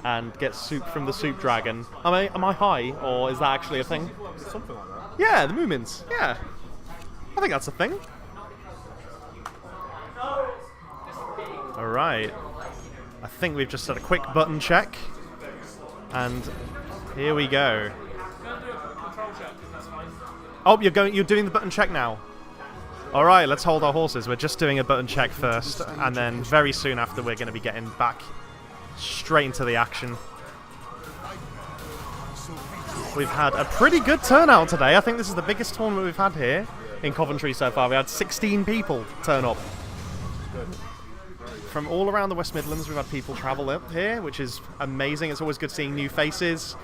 and get soup from the soup dragon? Am I high, or is that actually a thing? Something like that. Yeah, the Moomins. Yeah. I think that's a thing. Alright. I think we've just had a quick button check. And here we go. Oh, you're doing the button check now. Alright, let's hold our horses. We're just doing a button check first, and then very soon after we're going to be getting back straight into the action. We've had a pretty good turnout today. I think this is the biggest tournament we've had here in Coventry so far. We had 16 people turn up. from all around the West Midlands. We've had people travel up here, which is amazing. It's always good seeing new faces,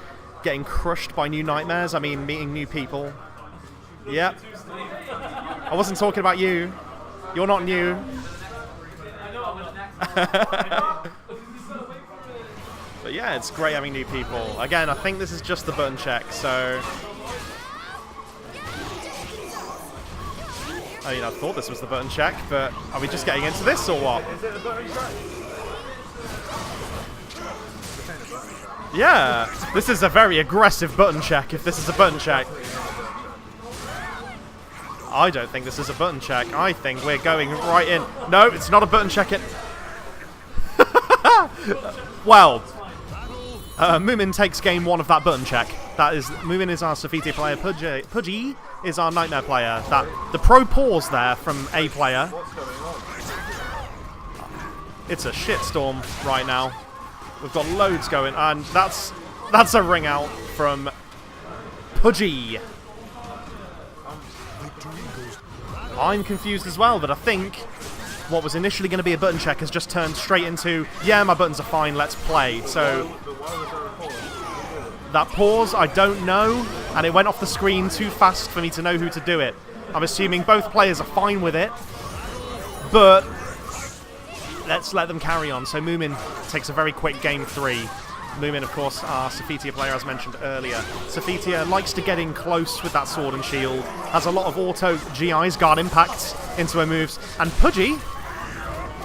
getting crushed by new nightmares. I mean, meeting new people. Yep. I wasn't talking about you. You're not new. But yeah, it's great having new people. Again, I think this is just the button check, so... I mean, I thought this was the button check, but are we just getting into this or what? Is it a button check? Yeah, this is a very aggressive button check if this is a button check. I don't think this is a button check. I think we're going right in. No, it's not a button check. Well, Moomin takes game 1 of that button check. That is, Moomin is our Safiti player. Pudgy is our Nightmare player. The pro pause there from A player. It's a shitstorm right now. We've got loads going, and that's a ring out from Pudgy. I'm confused as well, but I think what was initially going to be a button check has just turned straight into, yeah, my buttons are fine, let's play. So that pause, I don't know, and it went off the screen too fast for me to know who to do it. I'm assuming both players are fine with it, but let's let them carry on. So Moomin takes a very quick game 3. Moomin, of course, our Sophitia player, as mentioned earlier. Sophitia likes to get in close with that sword and shield, has a lot of auto GIs, guard impacts, into her moves, and Pudgy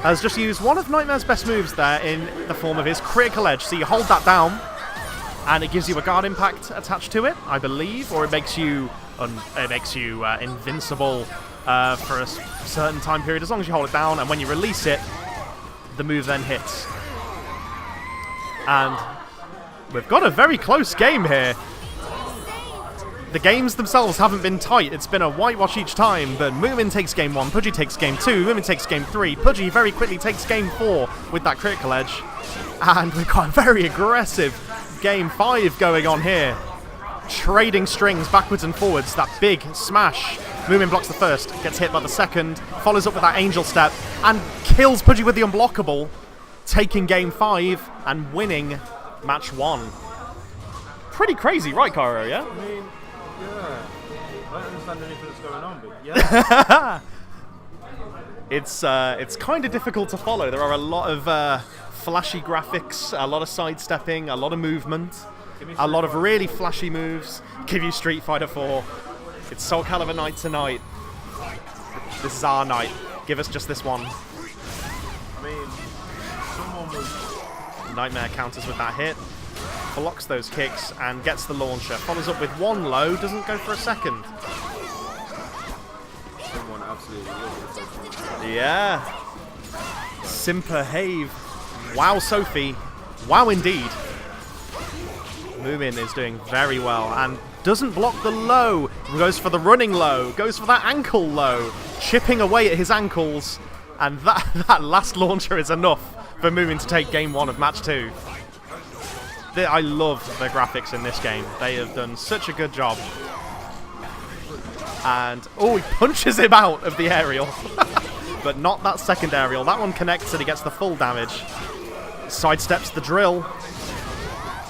has just used one of Nightmare's best moves there in the form of his critical edge. So you hold that down, and it gives you a guard impact attached to it, I believe, or it makes you invincible for a certain time period, as long as you hold it down, and when you release it, the move then hits. And we've got a very close game here. The games themselves haven't been tight. It's been a whitewash each time, but Moomin takes game 1, Pudgy takes game 2, Moomin takes game 3, Pudgy very quickly takes game 4 with that critical edge. And we've got a very aggressive game 5 going on here. Trading strings backwards and forwards, that big smash. Moomin blocks the first, gets hit by the second, follows up with that angel step, and kills Pudgy with the unblockable, taking game 5 and winning match 1. Pretty crazy, right, Cairo, yeah? I mean, yeah. I don't understand anything that's going on, but yeah. It's kind of difficult to follow. There are a lot of flashy graphics, a lot of sidestepping, a lot of movement, a lot of really flashy moves. Give you Street Fighter 4. It's SoulCalibur night tonight. This is our night. Give us just this one. I mean, someone was... Nightmare counters with that hit, blocks those kicks, and gets the launcher. Follows up with one low, doesn't go for a second. Someone absolutely loves it. Yeah. Simpahave. Wow, Sophie. Wow, indeed. Moomin is doing very well and doesn't block the low. Goes for the running low. Goes for that ankle low. Chipping away at his ankles. And that last launcher is enough for Moomin to take game 1 of match 2. I love the graphics in this game. They have done such a good job. And, oh, he punches him out of the aerial. But not that second aerial. That one connects and he gets the full damage. Sidesteps the drill.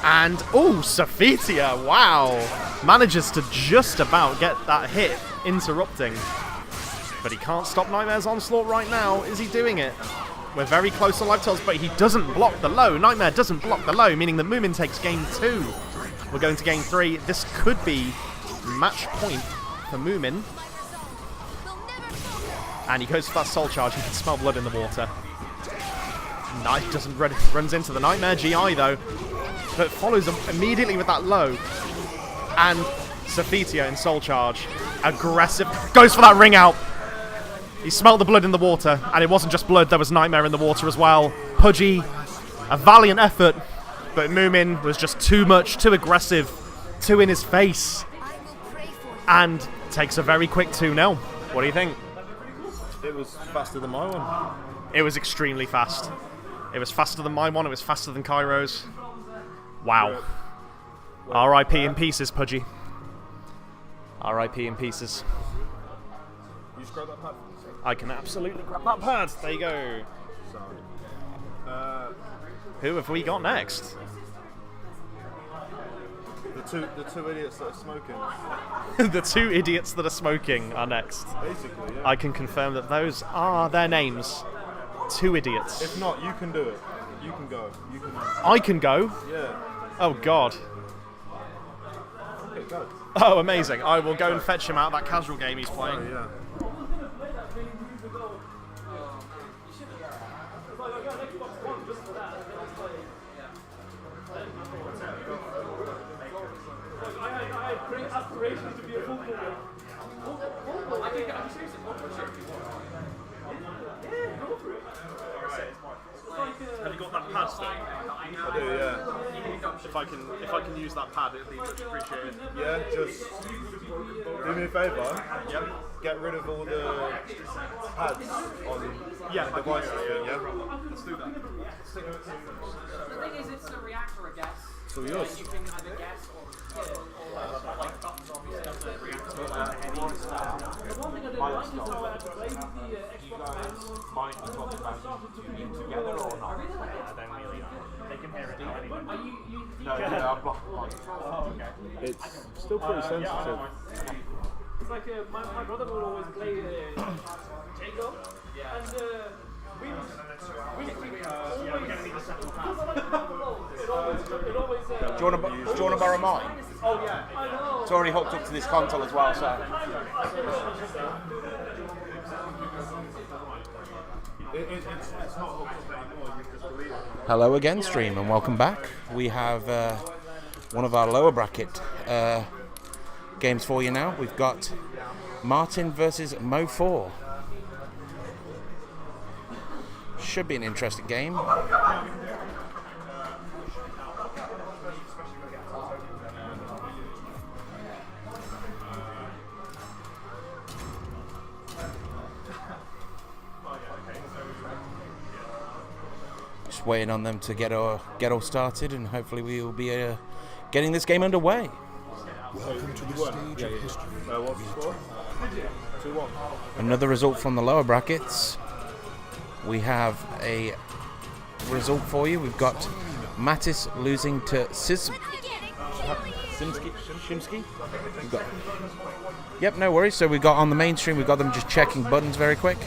And, oh, Sophitia, wow. Manages to just about get that hit, interrupting. But he can't stop Nightmare's onslaught right now. Is he doing it? We're very close on life totals, but he doesn't block the low. Nightmare doesn't block the low, meaning that Moomin takes game 2. We're going to game 3. This could be match point for Moomin. And he goes for that soul charge. He can smell blood in the water. Knife doesn't runs into the Nightmare GI though, but follows him immediately with that low. And Sophitia in soul charge, aggressive, goes for that ring out. He smelled the blood in the water, and it wasn't just blood, there was Nightmare in the water as well. Pudgy, a valiant effort, but Moomin was just too much, too aggressive, too in his face, and takes a very quick 2-0. What do you think? It was faster than my one. It was extremely fast. It was faster than my one, it was faster than Cairo's. Wow. R.I.P. in pieces, Pudgy. R.I.P. in pieces. You just grab that pad? I can absolutely grab that pad. There you go. Sorry. Who have we got next? The two idiots that are smoking. The two idiots that are smoking are next. Basically, yeah. I can confirm that those are their names. Two idiots. If not, you can do it. You can go. You can. I can go. Yeah. Oh God. Okay, go. Oh, amazing. I will go and fetch him out of that casual game he's playing. Oh, yeah. Have you got that pad still? I do, yeah. If I can use that pad, it'd be much appreciated. Yeah, just do me a favour. Yep. Get rid of all the pads on Yeah, the devices thing, yeah? Let's do that. The thing is, it's a reactor, I guess. So yours. You can either guess or like buttons obviously have the reactor. The one thing I didn't like is how I had to play the Xbox together or not? I don't really. They can hear it now anyway. No, I blocked the mic. Oh, okay. It's still pretty sensitive. It's like my brother would always play Django, and we We're going to need a second pad. it always Do you want to borrow mine? oh yeah, I know. It's already hooked up to this console as well, so. It's not hooked up anymore, you just delete it. Hello again, stream, and welcome back. We have one of our lower bracket games for you now. We've got Martin versus Mo4. Should be an interesting game. Just waiting on them to get all started, and hopefully we will be getting this game underway. Welcome to the stage of history. What's the score? 2-1. Another result from the lower brackets. We have a result for you. We've got Mattis losing to Shimsky. Yep, no worries. So we've got on the main stream, we've got them just checking buttons very quick.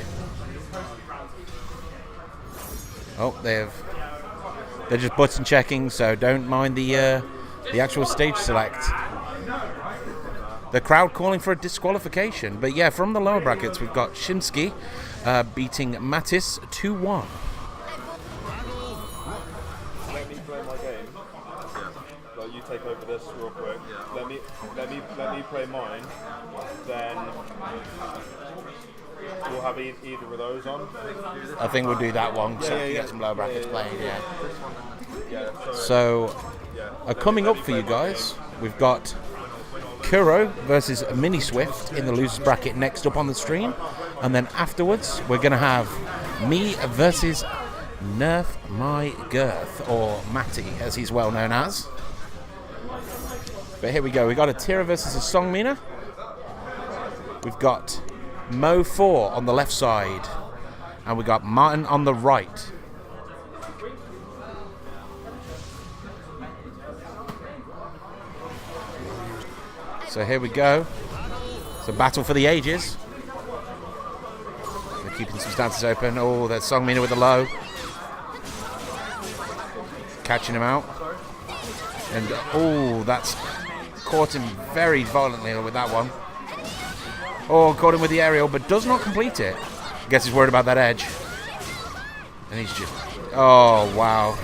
Oh, they're just button checking, so don't mind the actual stage select. The crowd calling for a disqualification, but yeah, from the lower brackets we've got Shimsky beating Mattis 2-1. Let me play my game. Like, you take over this real quick. Let me play mine. Then we'll have either of those on. I think we'll do that one, so we can get some lower brackets playing, yeah. So, coming up for you guys, we've got Kuro versus Mini Swift in the losers bracket next up on the stream, and then afterwards we're going to have me versus Nerf My Girth, or Matty as he's well known as. But here we go, we've got a Tira versus a Songmina. We've got Mo4 on the left side, and we've got Martin on the right. So here we go. It's a battle for the ages. They're keeping some stances open. Oh, there's Songmina with the low. Catching him out. And oh, that's caught him very violently with that one. Oh, caught him with the aerial, but does not complete it. I guess he's worried about that edge. And he's just... Oh, wow.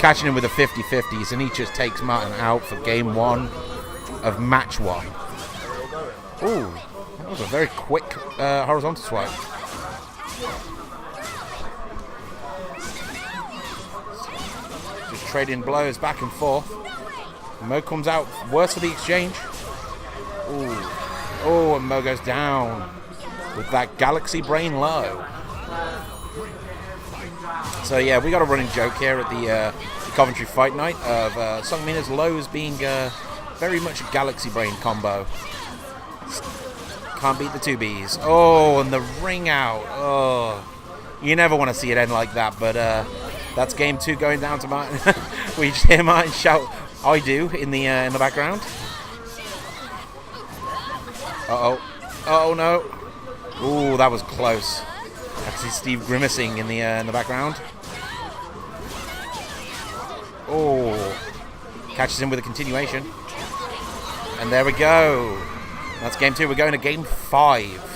Catching him with the 50-50s, and he just takes Martin out for game one of match one. Ooh, that was a very quick horizontal swipe. Just trading blows back and forth. Mo comes out worse for the exchange. Ooh. Oh, and Mo goes down with that Galaxy Brain low. So yeah, we got a running joke here at the Coventry Fight Night of Songmina's lows being very much a Galaxy Brain combo. Can't beat the 2Bs. Oh, and the ring out. Oh, you never want to see it end like that, but That's game 2 going down to Martin. We just hear Martin shout, "I do," in the background. Oh no. Ooh, that was close. I can see Steve grimacing in the background. Oh, catches him with a continuation. And there we go. That's game 2. We're going to game 5.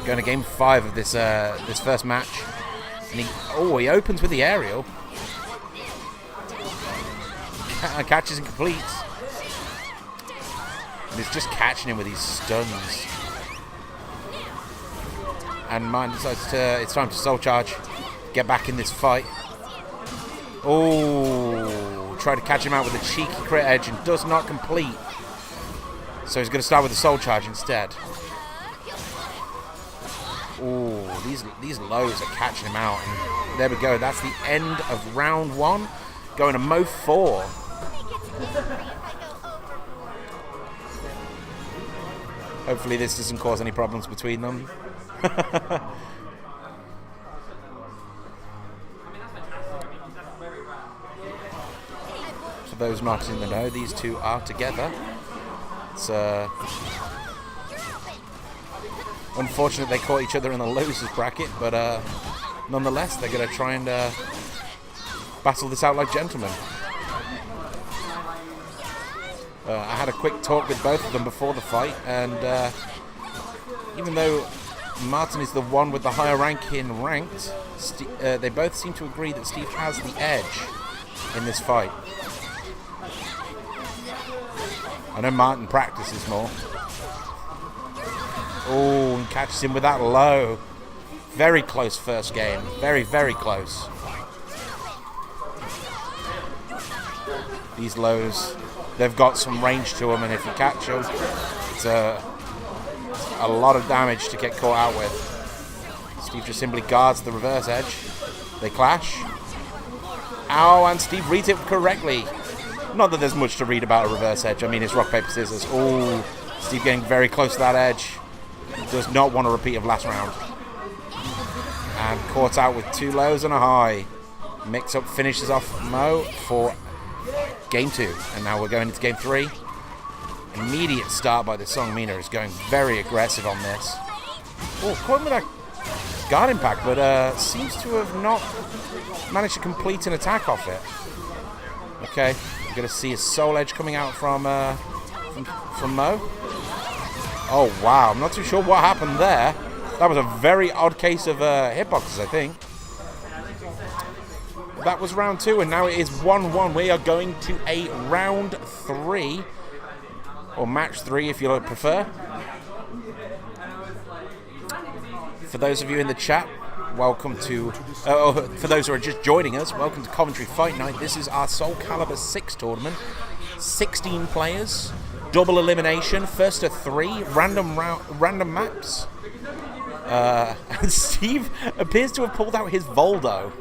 Going to game 5 of this this first match. And he opens with the aerial. Catches and completes. And he's just catching him with these stuns. And Martin decides it's time to soul charge. Get back in this fight. Oh, try to catch him out with a cheeky crit edge and does not complete. So he's going to start with the soul charge instead. Oh, these lows are catching him out. And there we go. That's the end of round 1. Going to Mo 4. Hopefully this doesn't cause any problems between them. For those not in the know, these two are together. It's unfortunate they caught each other in the losers bracket, but nonetheless they're going to try and battle this out like gentlemen. I had a quick talk with both of them before the fight, and even though Martin is the one with the higher rank in ranked, they both seem to agree that Steve has the edge in this fight. I know Martin practices more. Oh, and catches him with that low. Very close first game. Very, very close. These lows, they've got some range to them, and if you catch them, it's a lot of damage to get caught out with. Steve just simply guards the reverse edge. They clash. Ow, and Steve reads it correctly. Not that there's much to read about a reverse edge. I mean, it's rock, paper, scissors. Oh, Steve getting very close to that edge. Does not want a repeat of last round. And caught out with 2 lows and a high. Mix-up finishes off Mo for game 2. And now we're going into game 3. Immediate start by the Song Mina is going very aggressive on this. Oh, caught him with that guard impact, but seems to have not managed to complete an attack off it. Okay, we're going to see a soul edge coming out from Mo. Oh wow, I'm not too sure what happened there. That was a very odd case of hitboxes, I think. That was round 2, and now it is 1-1. We are going to a round 3, or match 3 if you prefer. For those of you in the chat, welcome to, for those who are just joining us, welcome to Coventry Fight Night. This is our SoulCalibur 6 tournament. 16 players, double elimination, first to 3, random maps. And Steve appears to have pulled out his Voldo.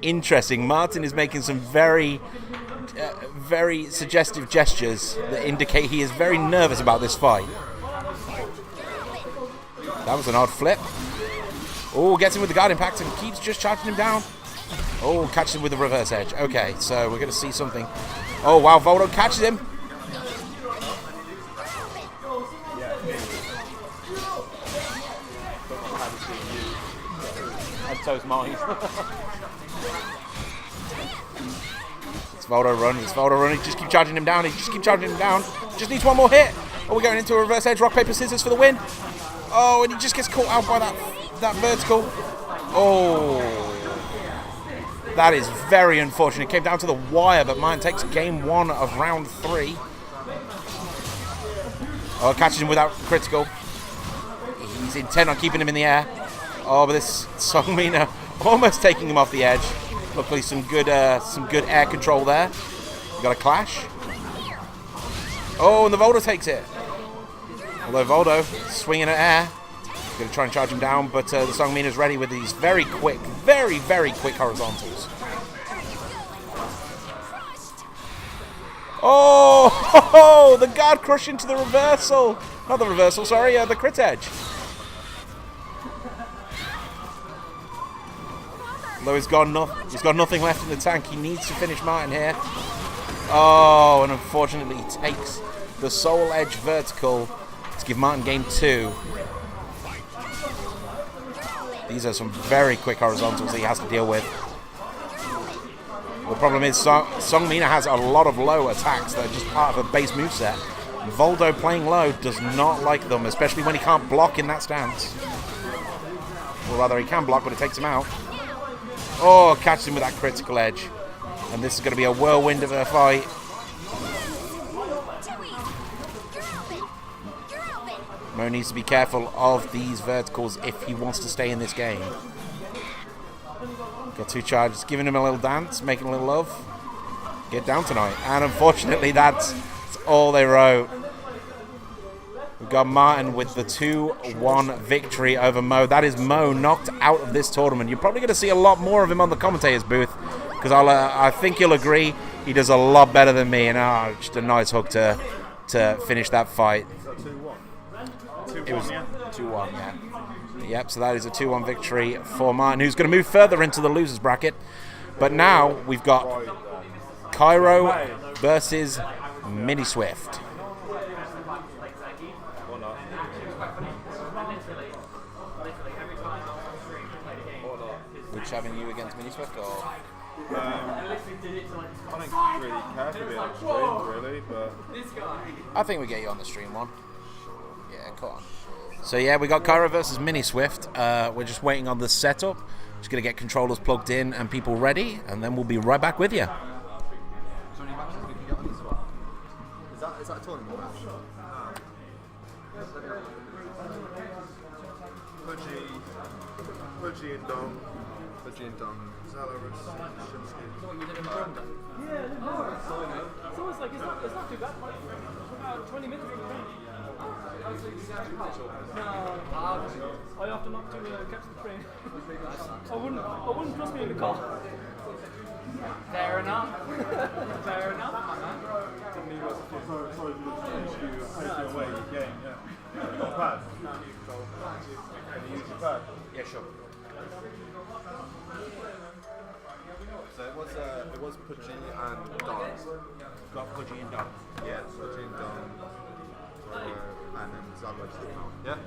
Interesting. Martin is making some very suggestive gestures that indicate he is very nervous about this fight. That was an odd flip. Oh, gets him with the guard impact and keeps just charging him down. Oh, catches him with the reverse edge. Okay, so we're going to see something. Oh, wow, Voldo catches him. And so's mine. It's Voldo run. It's Voldo run. He just keeps charging him down. He just keeps charging him down. Just needs one more hit. Oh, we're going into a reverse edge. Rock, paper, scissors for the win. Oh, and he just gets caught out by that vertical. Oh, that is very unfortunate. It came down to the wire, but Martin takes game 1 of round 3. Oh, catches him without critical. He's intent on keeping him in the air. Oh, but this Song Mina almost taking him off the edge. Luckily, some good air control there. We got a clash. Oh, and the Voldo takes it. Although Voldo swinging at air. Going to try and charge him down, but the Song Mina's ready with these very quick horizontals. Oh, the guard crush into the reversal. Not the reversal, sorry, the crit edge. Although he's got nothing left in the tank. He needs to finish Martin here. Oh, and unfortunately he takes the Soul Edge vertical to give Martin game 2. These are some very quick horizontals he has to deal with. The problem is Song Mina has a lot of low attacks that are just part of a base moveset. Voldo playing low does not like them, especially when he can't block in that stance. Or rather, he can block, but it takes him out. Oh, catches him with that critical edge. And this is going to be a whirlwind of a fight. Mo needs to be careful of these verticals if he wants to stay in this game. Got 2 charges, giving him a little dance, making a little love. Get down tonight. And unfortunately, that's all they wrote. We've got Martin with the 2-1 victory over Mo. That is Mo knocked out of this tournament. You're probably going to see a lot more of him on the commentator's booth, because I think you'll agree he does a lot better than me. And just a nice hook to finish that fight. It was 2-1, yeah. Yep, so that is a 2-1 victory for Martin, who's going to move further into the losers bracket. But now we've got Cairo versus Mini Swift. Which having you against Mini Swift, or? I don't really care to be on stream, really, but I think we get you on the stream one. Yeah, come on. So yeah, we got Cairo versus Mini Swift. We're just waiting on the setup. Just going to get controllers plugged in and people ready, and then we'll be right back with you. Is there any matches we can get on this one? Is that a tournament match? Pudgy and Dom, Zalaris, Yeah, no. It's almost like it's not too bad. About 20 minutes from the train. No, I often not to catch the train. I wouldn't trust me in the car. Fair enough. Fair enough, my man. sorry, you away your game, yeah. You got a pad? Can you use your pad? Yeah, sure. So it was Pudgy and Don. Got Pudgy and Don. Yeah, Pudgy and Don. And then Zalwich. Yeah?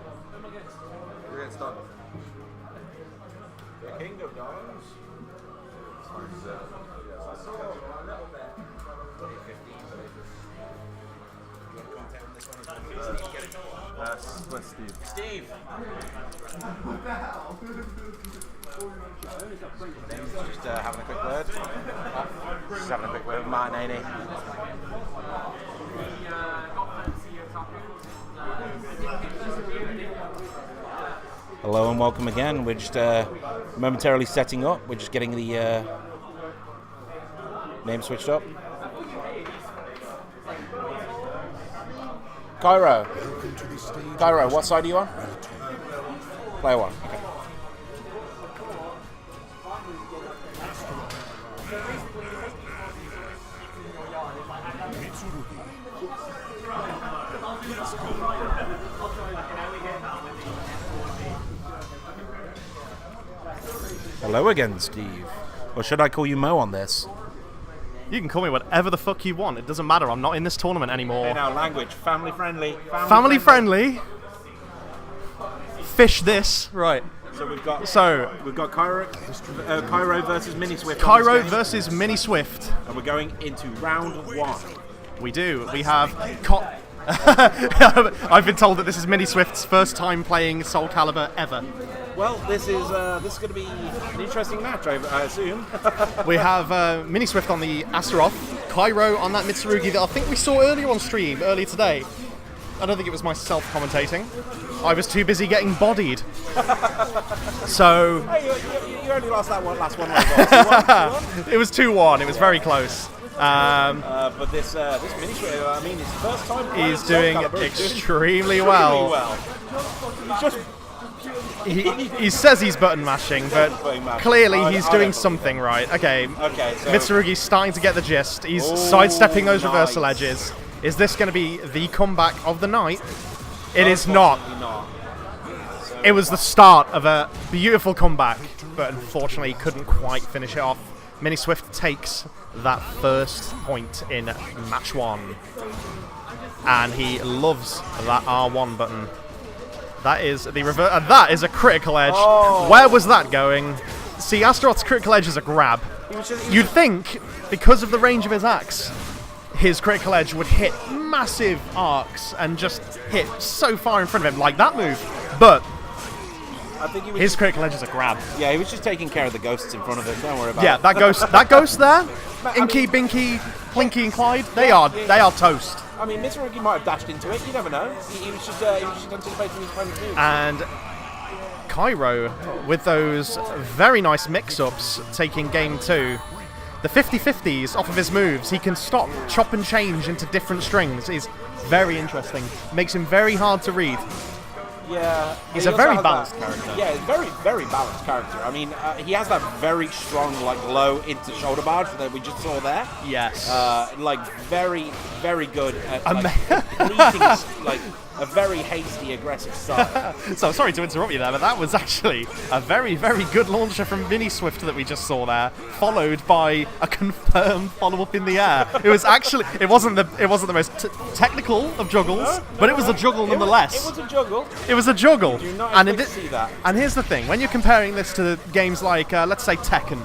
We're against Don. The King of Dons. Where's Steve? Steve. Just having a quick word. Just having a quick word with Martin, ain't he? Hello and welcome again. We're just momentarily setting up. We're just getting the name switched up. Cairo, what side are you on? Player 1. Okay. Hello again, Steve. Or should I call you Mo on this? You can call me whatever the fuck you want. It doesn't matter. I'm not in this tournament anymore. Hey now, language. Family friendly. Family friendly. Fish this. Right. So we've got Cairo versus Mini Swift. Cairo versus Mini Swift. And we're going into round 1. We do. We have... I've been told that this is Mini Swift's first time playing SoulCalibur ever. Well, this is going to be an interesting match, I assume. We have Mini Swift on the Astaroth, Cairo on that Mitsurugi that I think we saw earlier on stream, earlier today. I don't think it was myself commentating. I was too busy getting bodied. So... Hey, you only lost that last one. You won? It was 2-1, it was very close. But this Mini Swift, I mean, his first time playing He's doing extremely well. He's just... He says he's button mashing, but clearly he's doing something right. Okay, so Mitsurugi's starting to get the gist. He's sidestepping those reversal edges. Is this going to be the comeback of the night? It is not. So It was the start of a beautiful comeback, but unfortunately couldn't quite finish it off. Mini Swift takes that first point in match 1. And he loves that R1 button. That is the reverse, and that is a critical edge. Oh. Where was that going? See, Astaroth's critical edge is a grab. You'd think, because of the range of his axe, his critical edge would hit massive arcs and just hit so far in front of him, like that move. But I think he was his critical edge is a grab. Yeah, he was just taking care of the ghosts in front of him. Don't worry about Yeah, it. that ghost there, Inky, Binky, Plinky, and Clyde, they are toast. I mean, Mitsurugi might have dashed into it. You never know. He was just anticipating his opponent's move. And Cairo, with those very nice mix-ups, taking game 2. The 50-50s off of his moves, he can stop, chop and change into different strings, is very interesting. Makes him very hard to read. Yeah, He's he a also very has balanced that- character. Yeah, very, very balanced character. I mean, he has that very strong, like, low into shoulder barge that we just saw there. Yes. Like, very, very good at, Ama- like, completing, like, a very hasty, aggressive start. So sorry to interrupt you there, but that was actually a very, very good launcher from Mini Swift that we just saw there, followed by a confirmed follow-up in the air. It was actually, it wasn't the most technical of juggles, but it was a juggle nonetheless. It was a juggle. It was a juggle. Do not And expect to see that. And here's the thing: when you're comparing this to games like, let's say Tekken,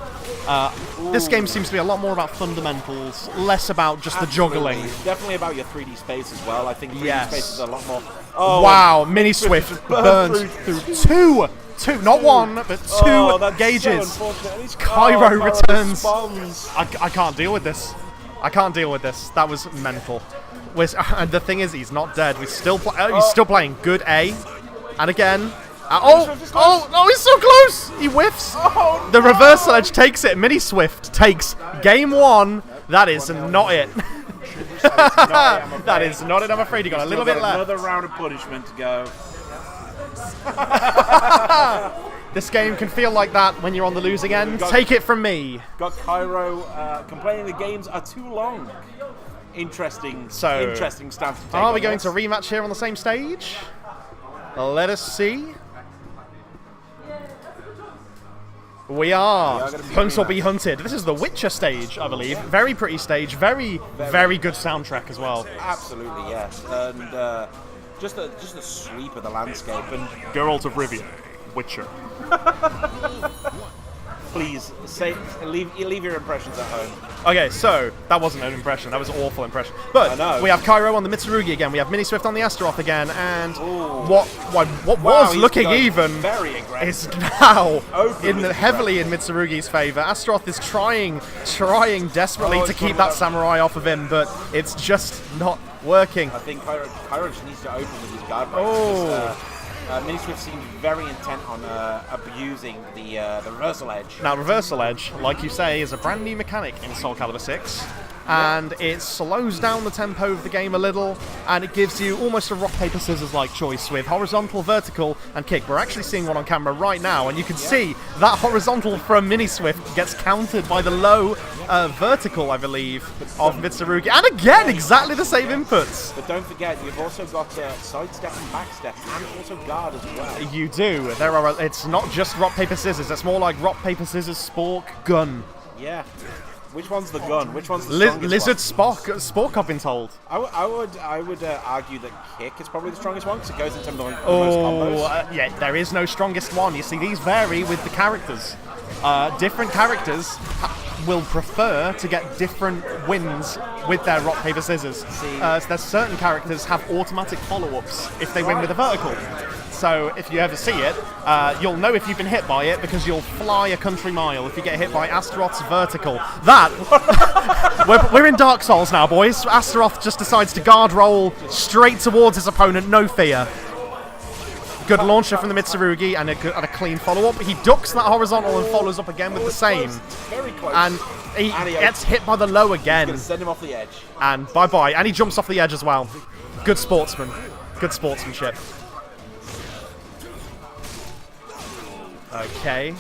this game seems to be a lot more about fundamentals, less about just the juggling. Definitely about your 3D space as well. I think 3D Yes. space is a lot more. Oh, Wow, Mini Swift burns through two, not one, but two that's gauges. So unfortunate. And he's- Cairo returns. responds. I can't deal with this. I can't deal with this. That was mental. And the thing is, he's not dead. He's still playing good A. And again. No, he's so close! He whiffs. The reversal edge takes it. Mini Swift takes game 1. That is not it. That is not it, I'm afraid. You got a little bit left. Another round of punishment to go. This game can feel like that when you're on the losing end. Take it from me. Got Cairo complaining the games are too long. Interesting stance to take. Are we on going this. to rematch here on the same stage? Let us see. We are. Hunt or be hunted. This is the Witcher stage, I believe. Very pretty stage. Very, very good soundtrack as well. Absolutely, yes. And just a sweep of the landscape. And Geralt of Rivia, Witcher. please leave your impressions at home. Okay, so that wasn't an impression. That was an awful impression. I But know. we have Cairo on the Mitsurugi again. We have Mini Swift on the Astaroth again, and what Wow, was he's looking going even very aggressive. is now Openly heavily in Mitsurugi's favour. Astaroth is trying desperately to it's keep not that enough. samurai off of him, but it's just not working. I think Cairo just needs to open with his guard break. Oh. Mini Swift seems very intent on abusing the reversal edge. Now, reversal edge, like you say, is a brand new mechanic in SoulCalibur 6, and it slows down the tempo of the game a little, and it gives you almost a rock paper scissors like choice with horizontal, vertical, and kick. We're actually seeing one on camera right now, and you can see that horizontal from Mini Swift gets countered by the low vertical, I believe, of Mitsurugi, and again, exactly the same inputs. But don't forget, you've also got sidestep and backstep, and also guard as well. You do. It's not just rock paper scissors. It's more like rock paper scissors, spork, gun. Yeah. Which one's the gun? Which one's the strongest Lizard one? spork. I've been told. I would argue that kick is probably the strongest one because it goes into the most combos. Yeah, there is no strongest one. You see, these vary with the characters. Different characters will prefer to get different wins with their rock, paper, scissors. There's certain characters have automatic follow-ups if they win with a vertical. So if you ever see it, you'll know if you've been hit by it because you'll fly a country mile if you get hit by Astaroth's vertical. That! we're in Dark Souls now, boys. Astaroth just decides to guard roll straight towards his opponent, no fear. Good launcher from the Mitsurugi and a clean follow-up. He ducks that horizontal and follows up again with the same. Very close. And he gets hit by the low again. Gonna send him off the edge. And bye-bye. And he jumps off the edge as well. Good sportsman. Good sportsmanship. Okay.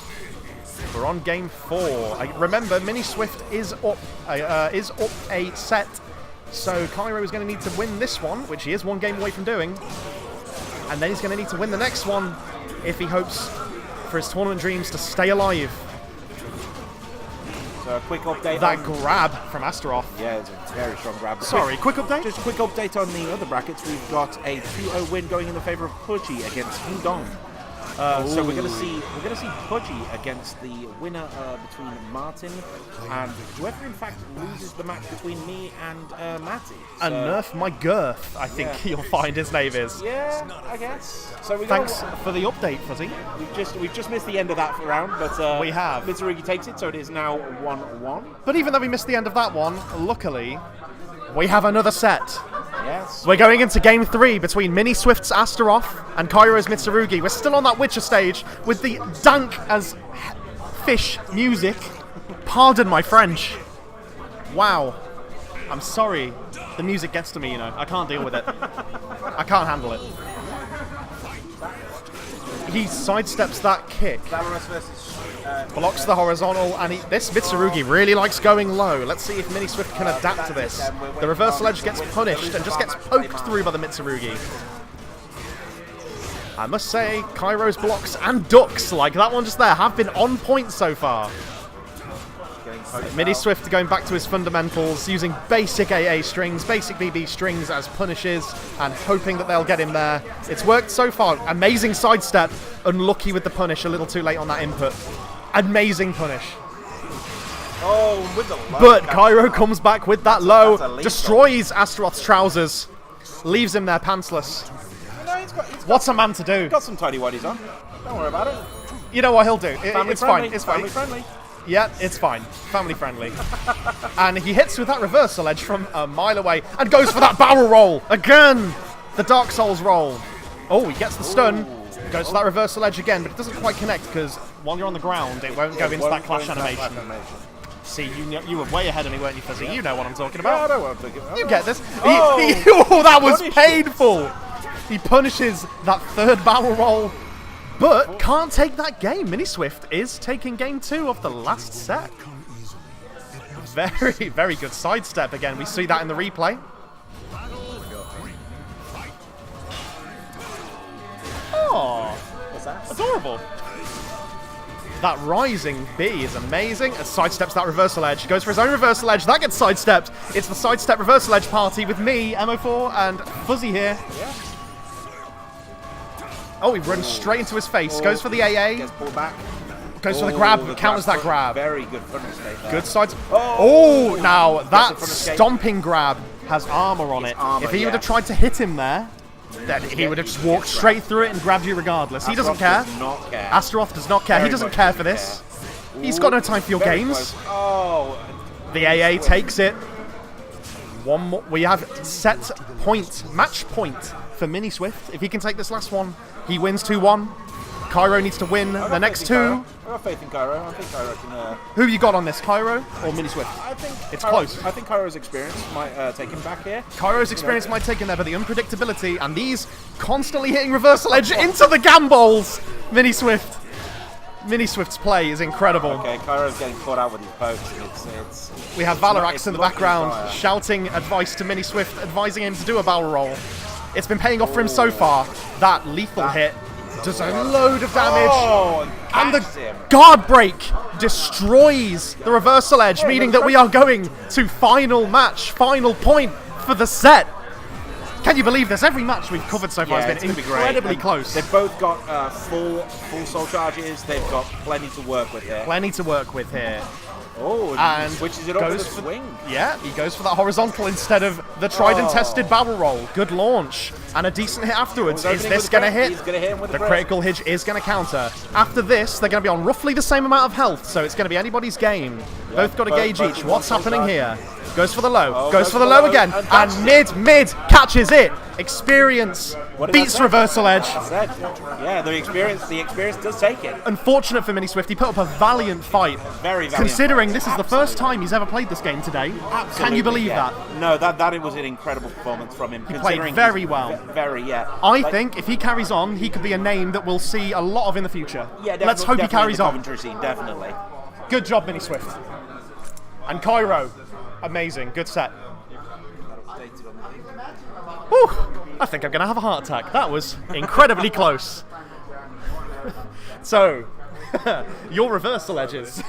We're on game 4. Remember, Mini Swift is up a set. So Cairo is going to need to win this one, which he is one game away from doing. And then he's going to need to win the next one. if he hopes for his tournament dreams to stay alive. So a quick update. That grab from Astaroth. Yeah, it's a very strong grab. Sorry, quick update? Just a quick update on the other brackets. We've got a 2-0 win going in the favour of Pudgy against Hindong. So we're going to see Pudgy against the winner between Martin and whoever in fact loses the match between me and Matty. And Nerf my girth, I think you'll find his name is. Yeah, I guess. So Thanks for the update, Fuzzy. We've just missed the end of that round, but we have. Mitsurugi takes it, so it is now 1-1. But even though we missed the end of that one, luckily we have another set. Yes. We're going into game 3 between Mini Swift's Astaroth and Kairo's Mitsurugi. We're still on that Witcher stage with the dank as fish music. Pardon my French. Wow. I'm sorry. The music gets to me, you know. I can't deal with it. I can't handle it. He sidesteps that kick. Blocks the horizontal, and this Mitsurugi really likes going low. Let's see if Mini Swift can adapt to this. The reversal edge gets punished and just gets poked through by the Mitsurugi. I must say, Kairo's blocks and ducks, like that one just there, have been on point so far. Mini Swift going back to his fundamentals, using basic AA strings, basic BB strings as punishes, and hoping that they'll get him there. It's worked so far. Amazing sidestep. Unlucky with the punish, a little too late on that input. Amazing punish. Oh, with the low. But Cairo comes back with that low, destroys Astaroth's trousers, leaves him there pantsless. No, he's got What's a man to do? got some tidy whities on. Don't worry about it. You know what he'll do. Family It's friendly. fine. It's fine. Family friendly. Yeah, it's fine. Family friendly. And he hits with that reversal edge from a mile away and goes for that barrel roll. Again, the Dark Souls roll. Oh, he gets the stun. Goes for that reversal edge again, but it doesn't quite connect because while you're on the ground, it won't go into that clash animation. See, you were way ahead of me, weren't you, Fuzzy? You know what I'm talking about. I know what I'm talking about. You get this. Oh, Oh, that was punished. painful. He punishes that third barrel roll, but can't take that game. Mini Swift is taking game 2 of the last set. Very, very good sidestep again. We see that in the replay. Oh, What's that? adorable. That rising B is amazing. It sidesteps that reversal edge. Goes for his own reversal edge. That gets sidestepped. It's the sidestep reversal edge party with me, MO4, and Fuzzy here. Yeah. Oh, he runs straight into his face. Goes for the AA. Gets pulled back. Goes for the grab. the Counters that grab. Very good front escape there. Good sides. Oh. Oh, now that the front escape. stomping grab has armor on it. armor, If he would have yeah. tried to hit him there, then he would have just walked straight through it and grabbed you regardless. He doesn't care. Does not care. Astaroth does not care. He Very doesn't much care for doesn't this. care. He's got no time for your Very games. close. Oh. The AA takes it. One more. We have set point, match point for Mini Swift. If he can take this last one, he wins 2-1. Cairo needs to win the next two. I got faith in Cairo. I think Cairo can. Who you got on this, Cairo or Mini Swift? I think It's Cairo, close. I think Cairo's experience might take him back here. Cairo's experience might take him there, but the unpredictability and these constantly hitting reversal edge into the gambols. Mini Swift. Mini Swift's play is incredible. Okay, Cairo's getting caught out with his pokes. It's We have Valorax in the background shouting advice to Mini Swift, advising him to do a barrel roll. It's been paying off for him so far. That lethal hit does a load of damage. Oh, And the catches him. guard break destroys the reversal edge, meaning that we are going to final match, final point for the set. Can you believe this? Every match we've covered so far Yeah, has it's been gonna be great. incredibly And close. They've both got full soul charges. They've got plenty to work with there. Plenty to work with here. Oh, And switches it up with goes a for- swing. Yeah, he goes for that horizontal instead of the tried and tested barrel roll. Good launch. And a decent hit afterwards. He's Is opening this with going to the crit. hit? He's gonna hit him with The the crit. critical hit is going to counter. After this, they're going to be on roughly the same amount of health, so it's going to be anybody's game. Both got a both- gauge both each. in What's one happening shot. here? Goes for the low. Oh, goes for the low again. and catches And mid catches it. Experience What did I beats say? reversal edge. I said, yeah, the experience does take it. Unfortunate for Mini Swift, he put up a valiant fight. Very valiant. Considering this is the first time he's ever played this game today. Can you believe yeah. that? No, that was an incredible performance from him. played considering very he's well. Very, yeah. I Like, think if he carries on, he could be a name that we'll see a lot of in the future. Yeah, Let's hope he definitely carries in the on. Coventry scene, definitely. Good job, Mini Swift. And Cairo, amazing, good set. Whew, I think I'm going to have a heart attack. That was incredibly close. So, your reversal edges.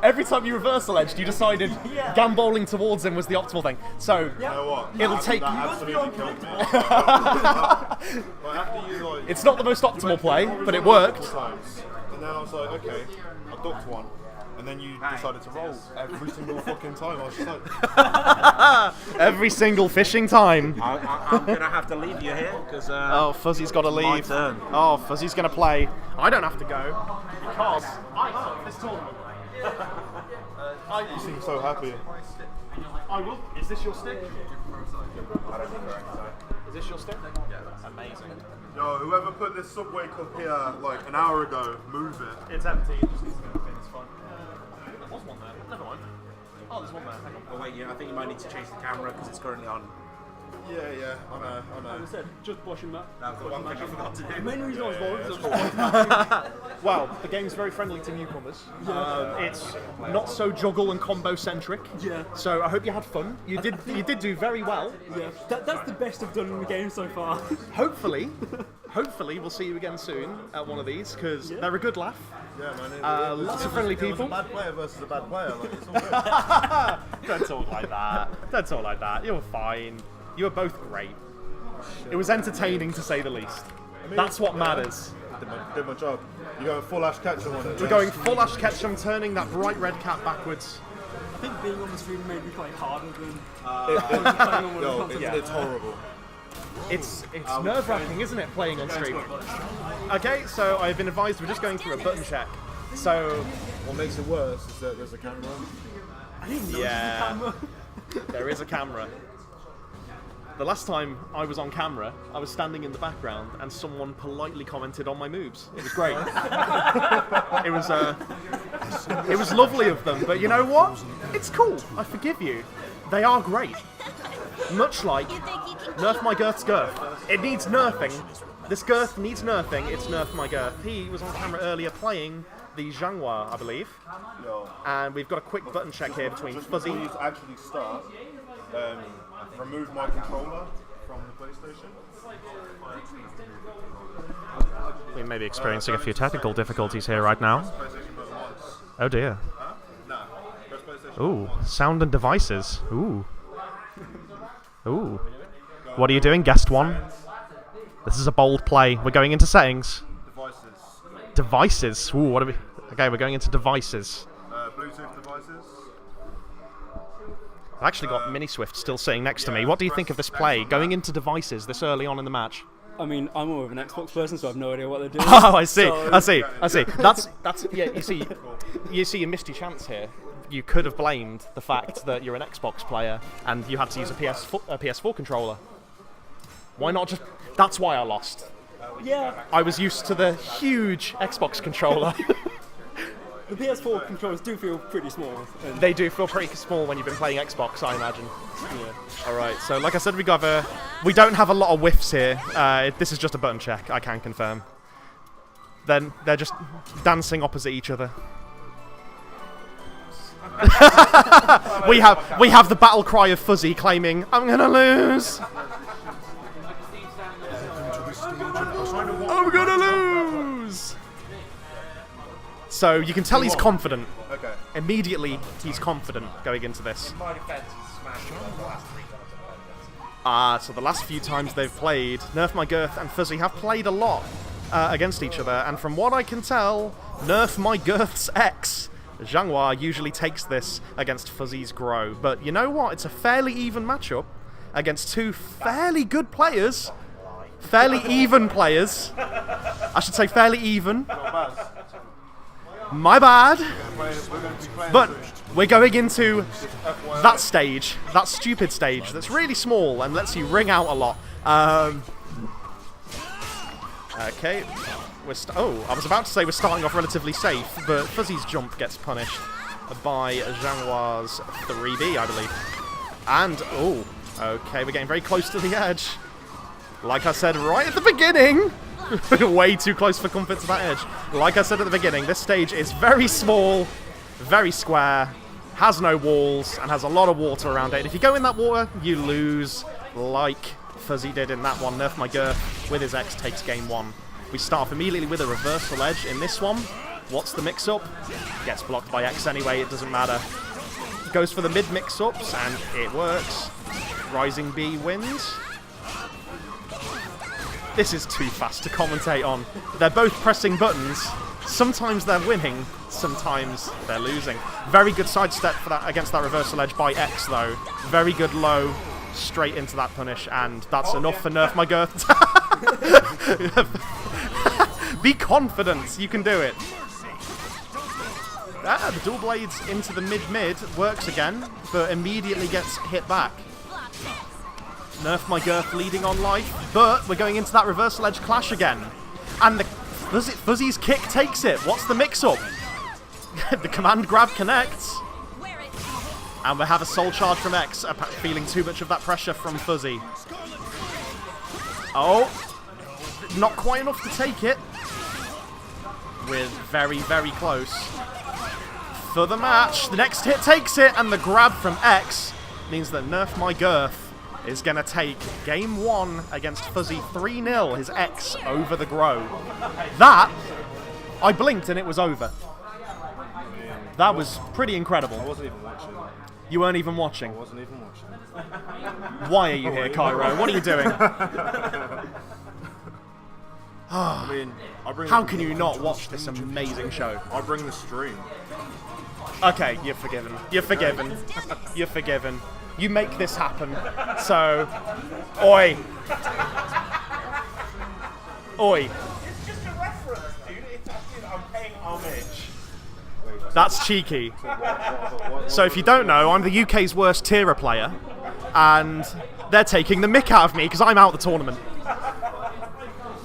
Every time you reversal edged, you decided gambolling towards him was the optimal thing. So, You know what? it'll take. That absolutely killed me. Like, after you, like, It's not the most optimal play, but it worked. times, and then I was like, okay, I ducked one, and then you decided to roll every single fucking time. I was just like, Every single fishing time. I'm gonna have to leave you here because Oh, Fuzzy's got to my leave. turn. Oh, Fuzzy's going to play. I don't have to go because I took this tournament. you seem so happy. I will. Is this your stick? Is this your stick? Yeah. Amazing. Yo, whoever put this Subway cup here like an hour ago, move it. It's empty. It just needs to go in the bin. It's fine. There was one there. Never mind. Oh, there's one there. Hang on. Oh wait, yeah, I think you might need to change the camera because it's currently on. Yeah, I know. As I said, just watching that. That was the one thing I forgot to do. The main reason I was bored is I was Well, the game's very friendly to newcomers. It's not so juggle and combo centric. Yeah. So I hope you had fun. You did do very well. yeah. That's the best I've done in the game so far. Hopefully we'll see you again soon at one of these because they're a good laugh. Yeah, man. Lots of friendly It was people. a bad player versus a bad player. Like, it's all good. Don't talk like that. Don't talk like that. You were fine. You were both great. It was entertaining to say the least. That's what matters. Did my job. You're going full Ash Ketchum on it. We're going full Ash Ketchum, turning that bright red cap backwards. I think being on the stream made me play harder than It's horrible. It's nerve-wracking, isn't it, playing on stream? Okay, so I've been advised we're just going through a button check. So, What makes it worse is that there's a camera. yeah, there is a camera. The last time I was on camera, I was standing in the background and someone politely commented on my moves. It was great. It was lovely of them, but you know what? It's cool. I forgive you. They are great. Much like Nerf My Girth's girth. It needs nerfing. This girth needs nerfing. It's Nerf My Girth. He was on camera earlier playing the Zhanghua, I believe. Yo, And we've got a quick button check here between just Fuzzy. before you actually start, remove my controller from the PlayStation. We may be experiencing a few technical difficulties here right now. PlayStation button once. Oh dear. Nah, press PlayStation. Ooh, sound and devices. Ooh. Ooh. What are you doing, guest one? This is a bold play. We're going into settings. Devices. Devices. Ooh, what are we? Okay, we're going into devices. Bluetooth devices. I've actually got Mini Swift still sitting next to me. What do you think of this play? Going into devices this early on in the match. I mean, I'm more of an Xbox person, so I have no idea what they're doing. Oh, I see. So- I see. That's yeah. You see, you missed your chance here. You could have blamed the fact that you're an Xbox player and you had to use a PS4 controller. Why not just? That's why I lost. Yeah, I was used to the huge Xbox controller. the PS4 controllers do feel pretty small. And They do feel pretty small when you've been playing Xbox, I imagine. All right. So, like I said, we don't have a lot of whiffs here. This is just a button check. I can confirm. Then they're just dancing opposite each other. we have the battle cry of Fuzzy claiming, "I'm gonna lose. I'm gonna lose." So you can tell he's confident. Okay. Immediately, he's confident going into this. My defense, he's smashed the last 3 times. So the last few times they've played, Nerf My Girth and Fuzzy have played a lot against each other, and from what I can tell, Nerf My Girth's ex, Zhanghua, usually takes this against Fuzzy's Grow. But you know what? It's a fairly even matchup against two fairly good players. Fairly even players. I should say fairly even. My bad. But we're going into that stage, that stupid stage that's really small and lets you ring out a lot. Okay. I was about to say we're starting off relatively safe, but Fuzzy's jump gets punished by Zhanghua's 3B, I believe. And, okay, we're getting very close to the edge. Like I said right at the beginning, way too close for comfort to that edge. Like I said at the beginning, this stage is very small, very square, has no walls, and has a lot of water around it. And if you go in that water, you lose, like Fuzzy did in that one. Nerf My Girth with his ex takes game 1. We start off immediately with a reversal edge in this one. What's the mix-up? Gets blocked by X anyway, it doesn't matter. Goes for the mid mix-ups, and it works. Rising B wins. This is too fast to commentate on. They're both pressing buttons. Sometimes they're winning, sometimes they're losing. Very good sidestep for that against that reversal edge by X, though. Very good low, straight into that punish, and that's enough for Nerf My Girth. Be confident, you can do it. The dual blades into the mid-mid works again, but immediately gets hit back. Nerf My Girth leading on life, but we're going into that reversal edge clash again. And the Fuzzy's kick takes it. What's the mix-up? The command grab connects. And we have a soul charge from X, feeling too much of that pressure from Fuzzy. Oh, not quite enough to take it. We're very, very close. For the match, the next hit takes it, and the grab from X means that Nerf My Girth is going to take game 1 against Fuzzy 3-0, his X over the Grow. That, I blinked and it was over. That was pretty incredible. I wasn't even watching. You weren't even watching? I wasn't even watching. Why are you here, Cairo? What are you doing? I mean, How can you not watch this amazing show? I bring the stream. Okay, you're forgiven. You're forgiven. You're forgiven. You make this happen. So, oi. Oi. It's just a reference, dude. It's actually, I'm paying homage. That's cheeky. So if you don't know, I'm the UK's worst Tira player, and they're taking the mick out of me because I'm out the tournament.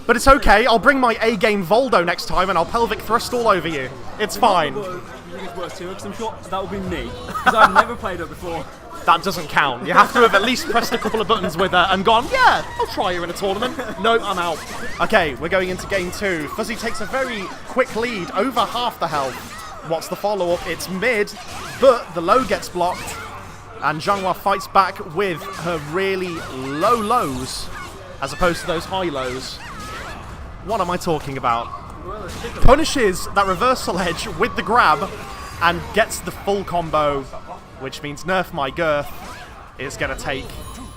But it's okay, I'll bring my A-game Voldo next time and I'll pelvic thrust all over you. It's fine. Because I'm sure that would be me, because I've never played it before. That doesn't count. You have to have at least pressed a couple of buttons with her and gone, yeah, I'll try you in a tournament. No, I'm out. Okay, we're going into game 2. Fuzzy takes a very quick lead, over half the health. What's the follow-up? It's mid, but the low gets blocked, and Zhanghua fights back with her really low lows, as opposed to those high lows. What am I talking about? Punishes that reversal edge with the grab, and gets the full combo, which means Nerf My Girth is going to take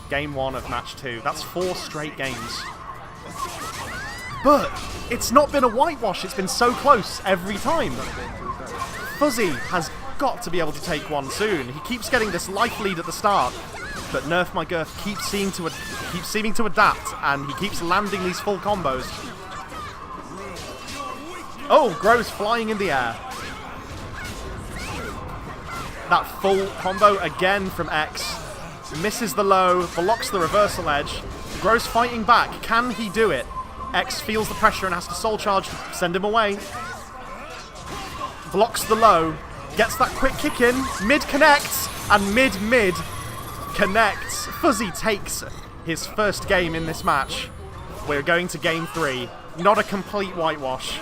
game 1 of match 2. That's 4 straight games. But it's not been a whitewash, it's been so close every time. Fuzzy has got to be able to take one soon. He keeps getting this life lead at the start, but Nerf My Girth keeps seeming to adapt, and he keeps landing these full combos. Oh, Grow's flying in the air. That full combo again from X. Misses the low, blocks the reversal edge. Grow's fighting back. Can he do it? X feels the pressure and has to soul charge to send him away. Blocks the low. Gets that quick kick in. Mid connects. And mid connects. Fuzzy takes his first game in this match. We're going to game 3. Not a complete whitewash.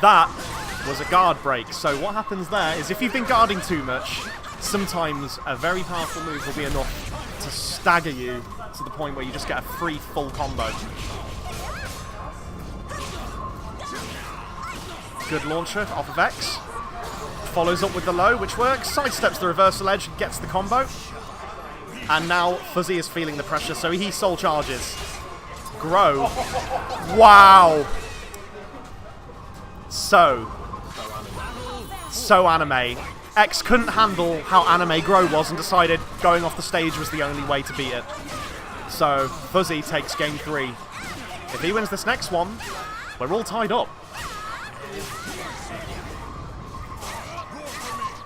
That was a guard break. So what happens there is if you've been guarding too much, sometimes a very powerful move will be enough to stagger you to the point where you just get a free full combo. Good launcher off of X. Follows up with the low, which works. Sidesteps the reversal edge, gets the combo. And now Fuzzy is feeling the pressure, so he soul charges. Grow. Wow. So anime. X couldn't handle how anime Grow was and decided going off the stage was the only way to beat it. So Fuzzy takes game 3. If he wins this next one, we're all tied up.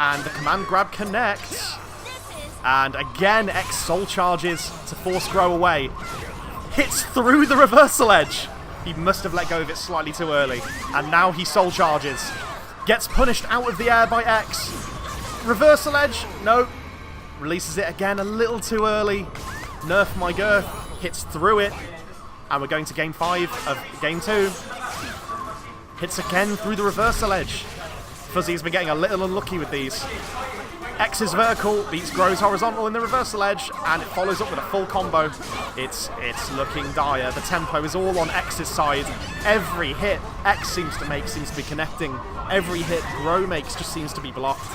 And the command grab connects. And again, X soul charges to force Grow away. Hits through the reversal edge. He must have let go of it slightly too early. And now he soul charges. Gets punished out of the air by X. Reversal edge. No. Releases it again a little too early. Nerf My Girth hits through it. And we're going to game 5 of game 2. Hits again through the reversal edge. Fuzzy has been getting a little unlucky with these. X's vertical beats Gro's horizontal in the reversal edge, and it follows up with a full combo. It's looking dire. The tempo is all on X's side. Every hit X seems to make seems to be connecting. Every hit Gro makes just seems to be blocked.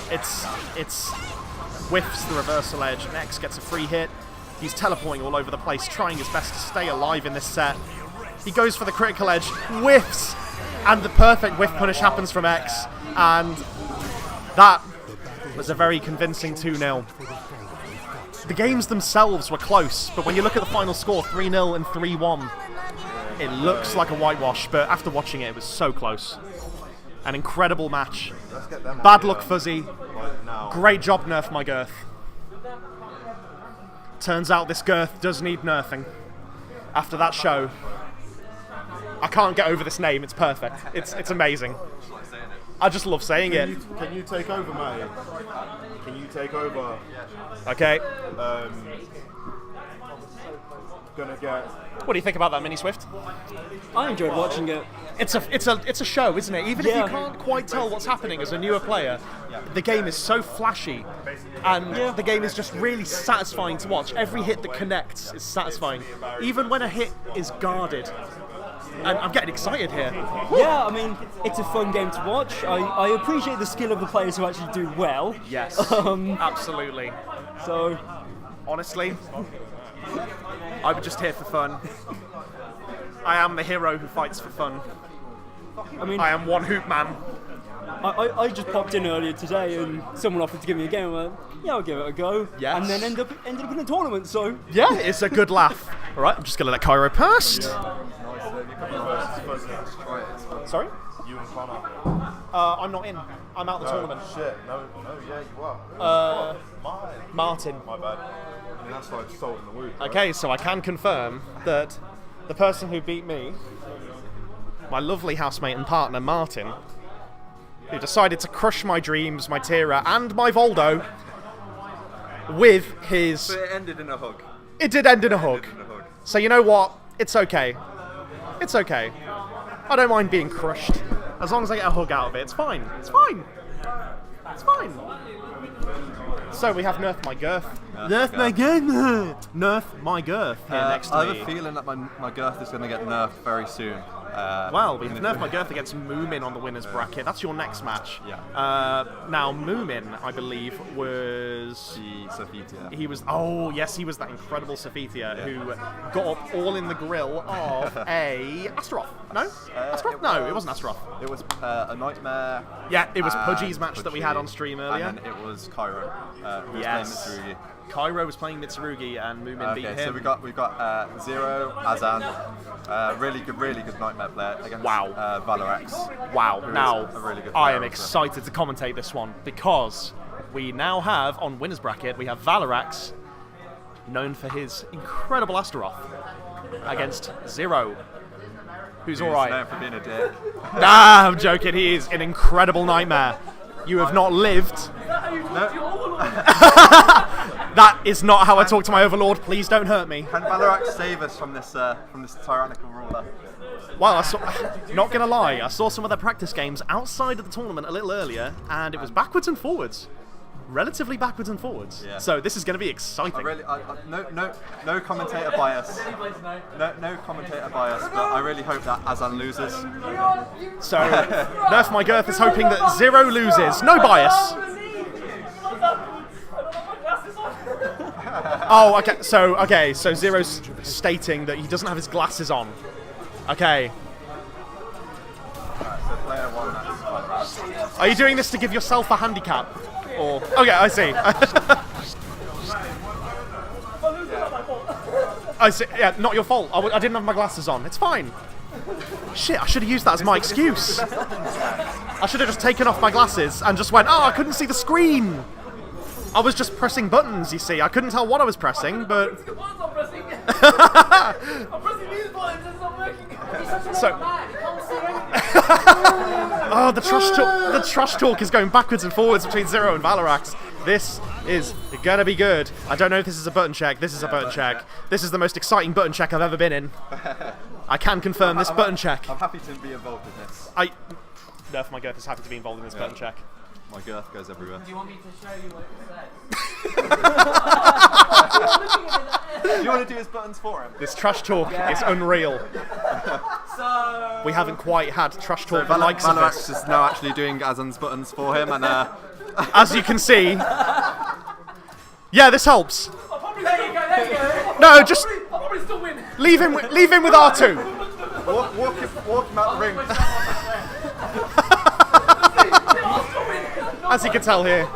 It's whiffs the reversal edge, and X gets a free hit. He's teleporting all over the place, trying his best to stay alive in this set. He goes for the critical edge, whiffs, and the perfect whiff punish happens from X, and that was a very convincing 2-0. The games themselves were close, but when you look at the final score, 3-0 and 3-1, it looks like a whitewash, but after watching it, it was so close. An incredible match. Bad luck, Fuzzy. Great job, Nerf my girth. Turns out this girth does need nerfing. After that show, I can't get over this name. It's perfect. It's amazing. I just love saying it. Can you take over, mate? Can you take over? Okay. Gonna get. What do you think about that, Mini Swift? I enjoyed watching it. It's a show, isn't it? Even if you can't quite tell what's happening as a newer player, the game is so flashy, and the game is just really satisfying to watch. Every hit that connects is satisfying, even when a hit is guarded. And I'm getting excited here. Yeah, I mean, it's a fun game to watch. I appreciate the skill of the players who actually do well. Yes, absolutely. So, honestly, I'm just here for fun. I am the hero who fights for fun. I mean, I am one hoop man. I just popped in earlier today and someone offered to give me a game. I went, yeah, I'll give it a go. Yes. And then ended up in a tournament, so... Yeah, it's a good laugh. All right, I'm just going to let Cairo pass. Sorry? You and Connor. I'm not in. I'm out the tournament. Shit. No, yeah, you are. Martin. My bad. I mean, that's like salt in the wound. Right? Okay, so I can confirm that the person who beat me, my lovely housemate and partner, Martin, who decided to crush my dreams, my Tira, and my Voldo with his... But it ended in a hug. It did end in a hug. So you know what? It's okay. It's okay. I don't mind being crushed. As long as I get a hug out of it, it's fine. It's fine. It's fine. So we have Nerf my girth. Nerf my girth. Nerf my girth here next to I me. have a feeling that my girth is going to get nerfed very soon. Well, we have Nerf my girth against Moomin on the winners bracket. That's your next match. Yeah. Now Moomin, I believe, was Sophitia. he was he was that incredible Sophitia who got up all in the grill of a Astaroth. No? Astaroth? No, it wasn't Astaroth. It was a Nightmare. Yeah, it was Pudgy's match that we had on stream earlier. And then it was Cairo, who was playing Mitsurugi. Cairo was playing Mitsurugi and Moomin beat him. Okay, so we've got Zero, Azan, really good Nightmare player against Valorex. Wow. Now, a really good I am player excited to commentate this one because we now have, on winners bracket, we have Valorex, known for his incredible Astaroth, against Zero, who's alright. Known for being a dick. Nah, I'm joking, he is an incredible Nightmare. You have not lived. That is not how I talk to my overlord. Please don't hurt me. Can Valorex save us from this tyrannical ruler? Well, not gonna lie, I saw some of their practice games outside of the tournament a little earlier, and it was backwards and forwards. Relatively backwards and forwards. Yeah. So this is going to be exciting. No commentator bias. No commentator bias, but I really hope that Azan loses. So Nerf my girth is hoping that Zero loses. No bias. Oh, okay. So Zero's stating that he doesn't have his glasses on. Okay. Alright, so player one. That's Are you doing this to give yourself a handicap? Or okay, I see. I see. Yeah, not your fault. I didn't have my glasses on. It's fine. Shit, I should have used that as my excuse. I should have just taken off my glasses and just went, I couldn't see the screen. I was just pressing buttons, you see. I couldn't tell what I was pressing, but... I'm pressing these buttons and it's not working. He's such a So- man, he can't see anything. Oh, the trash talk is going backwards and forwards between Zero and Valorex. This is gonna be good. I don't know if this is a button check. This is a button check. This is the most exciting button check I've ever been in. I can confirm this button check. I'm happy to be involved in this. Nerf my girth is happy to be involved in this button check. My girth goes everywhere. Do you want me to show you what it says? Do you want to do his buttons for him? This trash talk is unreal. So We haven't quite had trash talk the likes of Valarax this. is now actually doing Azan's buttons for him, and As you can see. Yeah, this helps. there you go. No, just I'll probably still win. leave him with R2. walk him out the ring. As you can tell here,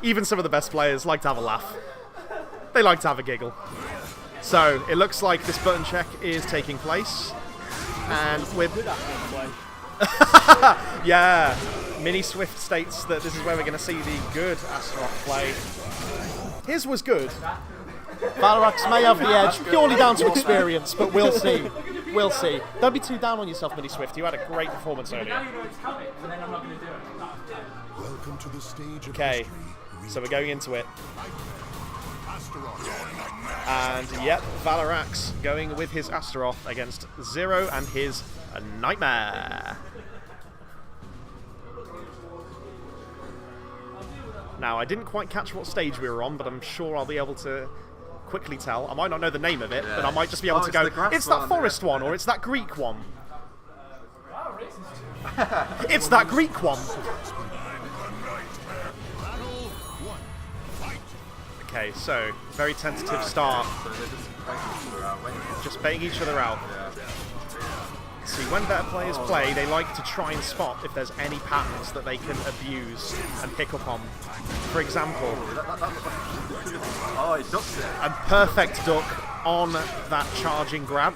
even some of the best players like to have a laugh. They like to have a giggle. So, it looks like this button check is taking place. And with... yeah, Mini Swift states that this is where we're going to see the good Astaroth play. His was good. Valarax may have the edge, purely down to experience, but we'll see. We'll see. Don't be too down on yourself, Mini Swift. You had a great performance Now earlier. you know it's coming, and then I'm not going to do it. Welcome to the stage of Okay, history. so we're going into it. Astaroth. And yep, Valarax going with his Astaroth against Zero and his Nightmare. Now, I didn't quite catch what stage we were on, but I'm sure I'll be able to quickly tell. I might not know the name of it, but I might just be able to it's go, the grass it's that one, forest one, or it's that Greek one. It's that Greek one. Okay, so, very tentative start. Just baiting each other out. See, when better players play, they like to try and spot if there's any patterns that they can abuse and pick up on. For example, Oh, he ducks it. a perfect duck on that charging grab.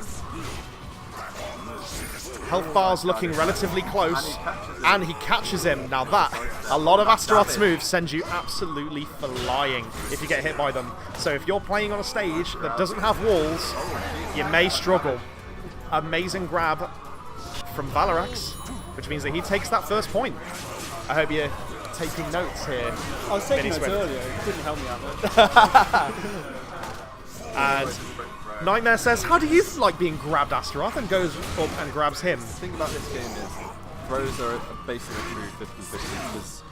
Health bar's looking relatively close, and he catches him. Now that, a lot of Astaroth's moves send you absolutely flying if you get hit by them. So if you're playing on a stage that doesn't have walls, you may struggle. Amazing grab from Valarax, which means that he takes that first point. I hope you're taking notes here. I was taking Mini notes Swift. earlier. It didn't help me out much. And Nightmare says, how do you like being grabbed, Astaroth? And goes up and grabs him. The thing about this game is throws are basically true 50-50 because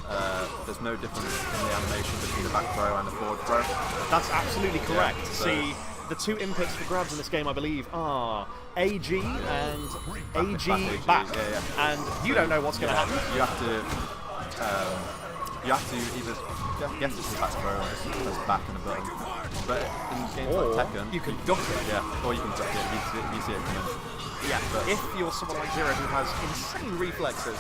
there's no difference in the animation between the back throw and the forward throw. That's absolutely correct. Yeah, so- See, the two inputs for grabs in this game, I believe, are AG and AG back. Yeah. And you don't know what's going to happen. You have to either guess it's the back throw or just press back in the button. But in games Or like Tekken, you can duck it. yeah, or you can duck it. You see it coming. Yeah, if you're someone like Zero who has insane reflexes,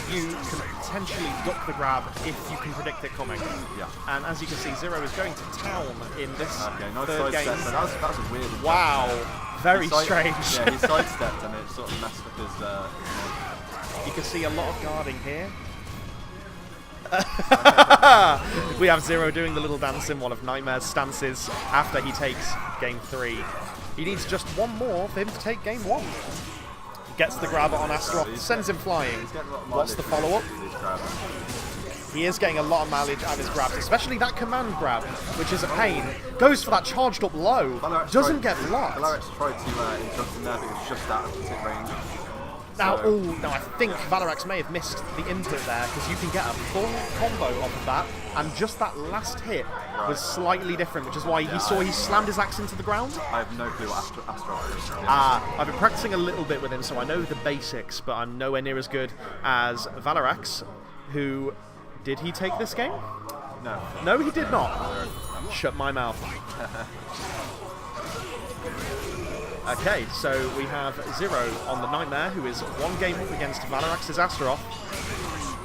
you can potentially duck the grab if you can predict it coming. Yeah. And as you can see, Zero is going to town in this Okay, nice third sidestep. game. But that was a weird. Wow, very strange. Yeah, he sidestepped and it sort of messed with his. You can see a lot of guarding here. We have Zero doing the little dance in one of Nightmare's stances after he takes game 3. He needs just one more for him to take game 1. Gets the grab on Astaroth, sends him flying. What's the follow-up? He is getting a lot of mileage out of his grabs, especially that command grab, which is a pain. Goes for that charged up low, doesn't get blocked. Valarax tried to interrupt him there, but it was just out of hit range. Now, So- now I think Valarax may have missed the input there because you can get a full combo off of that, and just that last hit was slightly different, which is why he saw he slammed his axe into the ground. I have no clue what Astaroth is. I've been practicing a little bit with him, so I know the basics, but I'm nowhere near as good as Valarax, who... Did he take this game? No. No, he did not. Shut my mouth. Okay, so we have Zero on the Nightmare, who is one game up against Valarax's Astaroth.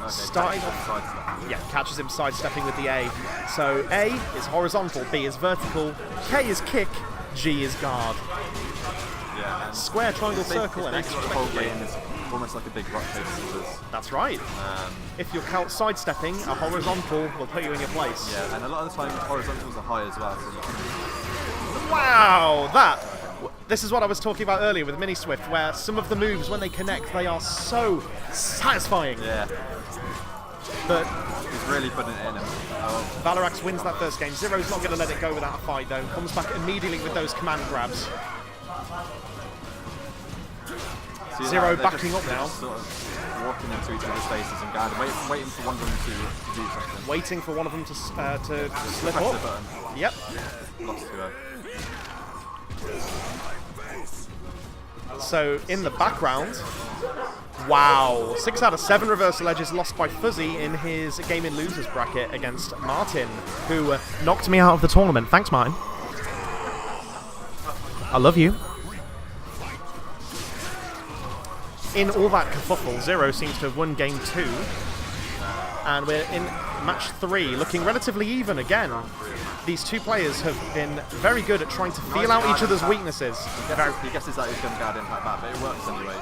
Starting off, yeah, catches him sidestepping with the A. So A is horizontal, B is vertical, K is kick, G is guard. Yeah. And Square, triangle, circle, and X. the whole game is almost like a big rock paper scissors. That's right. If you're sidestepping, a horizontal will put you in your place. Yeah, and a lot of the time horizontals are high as well. So you can, Wow, this is what I was talking about earlier with Mini Swift, where some of the moves, when they connect, they are so satisfying. yeah, But he's really putting it in. Valarax wins that first game. Zero's not going to let it go without a fight, though. Comes back immediately with those command grabs. See Zero that? backing They're up now. just sort of walking into each other's faces and guarding, waiting for one of them to do something. Waiting for one of them to slip Press up. the button. Yep. Lost to her. So in the background, wow, 6 out of 7 reversal edges lost by Fuzzy in his game in losers bracket against Martin, who knocked me out of the tournament. Thanks, Martin. I love you. In all that kerfuffle, Zero seems to have won game 2, and we're in match 3, looking relatively even again. These two players have been very good at trying to feel out each other's weaknesses. He guesses that he's going to guard impact back, but it works anyway.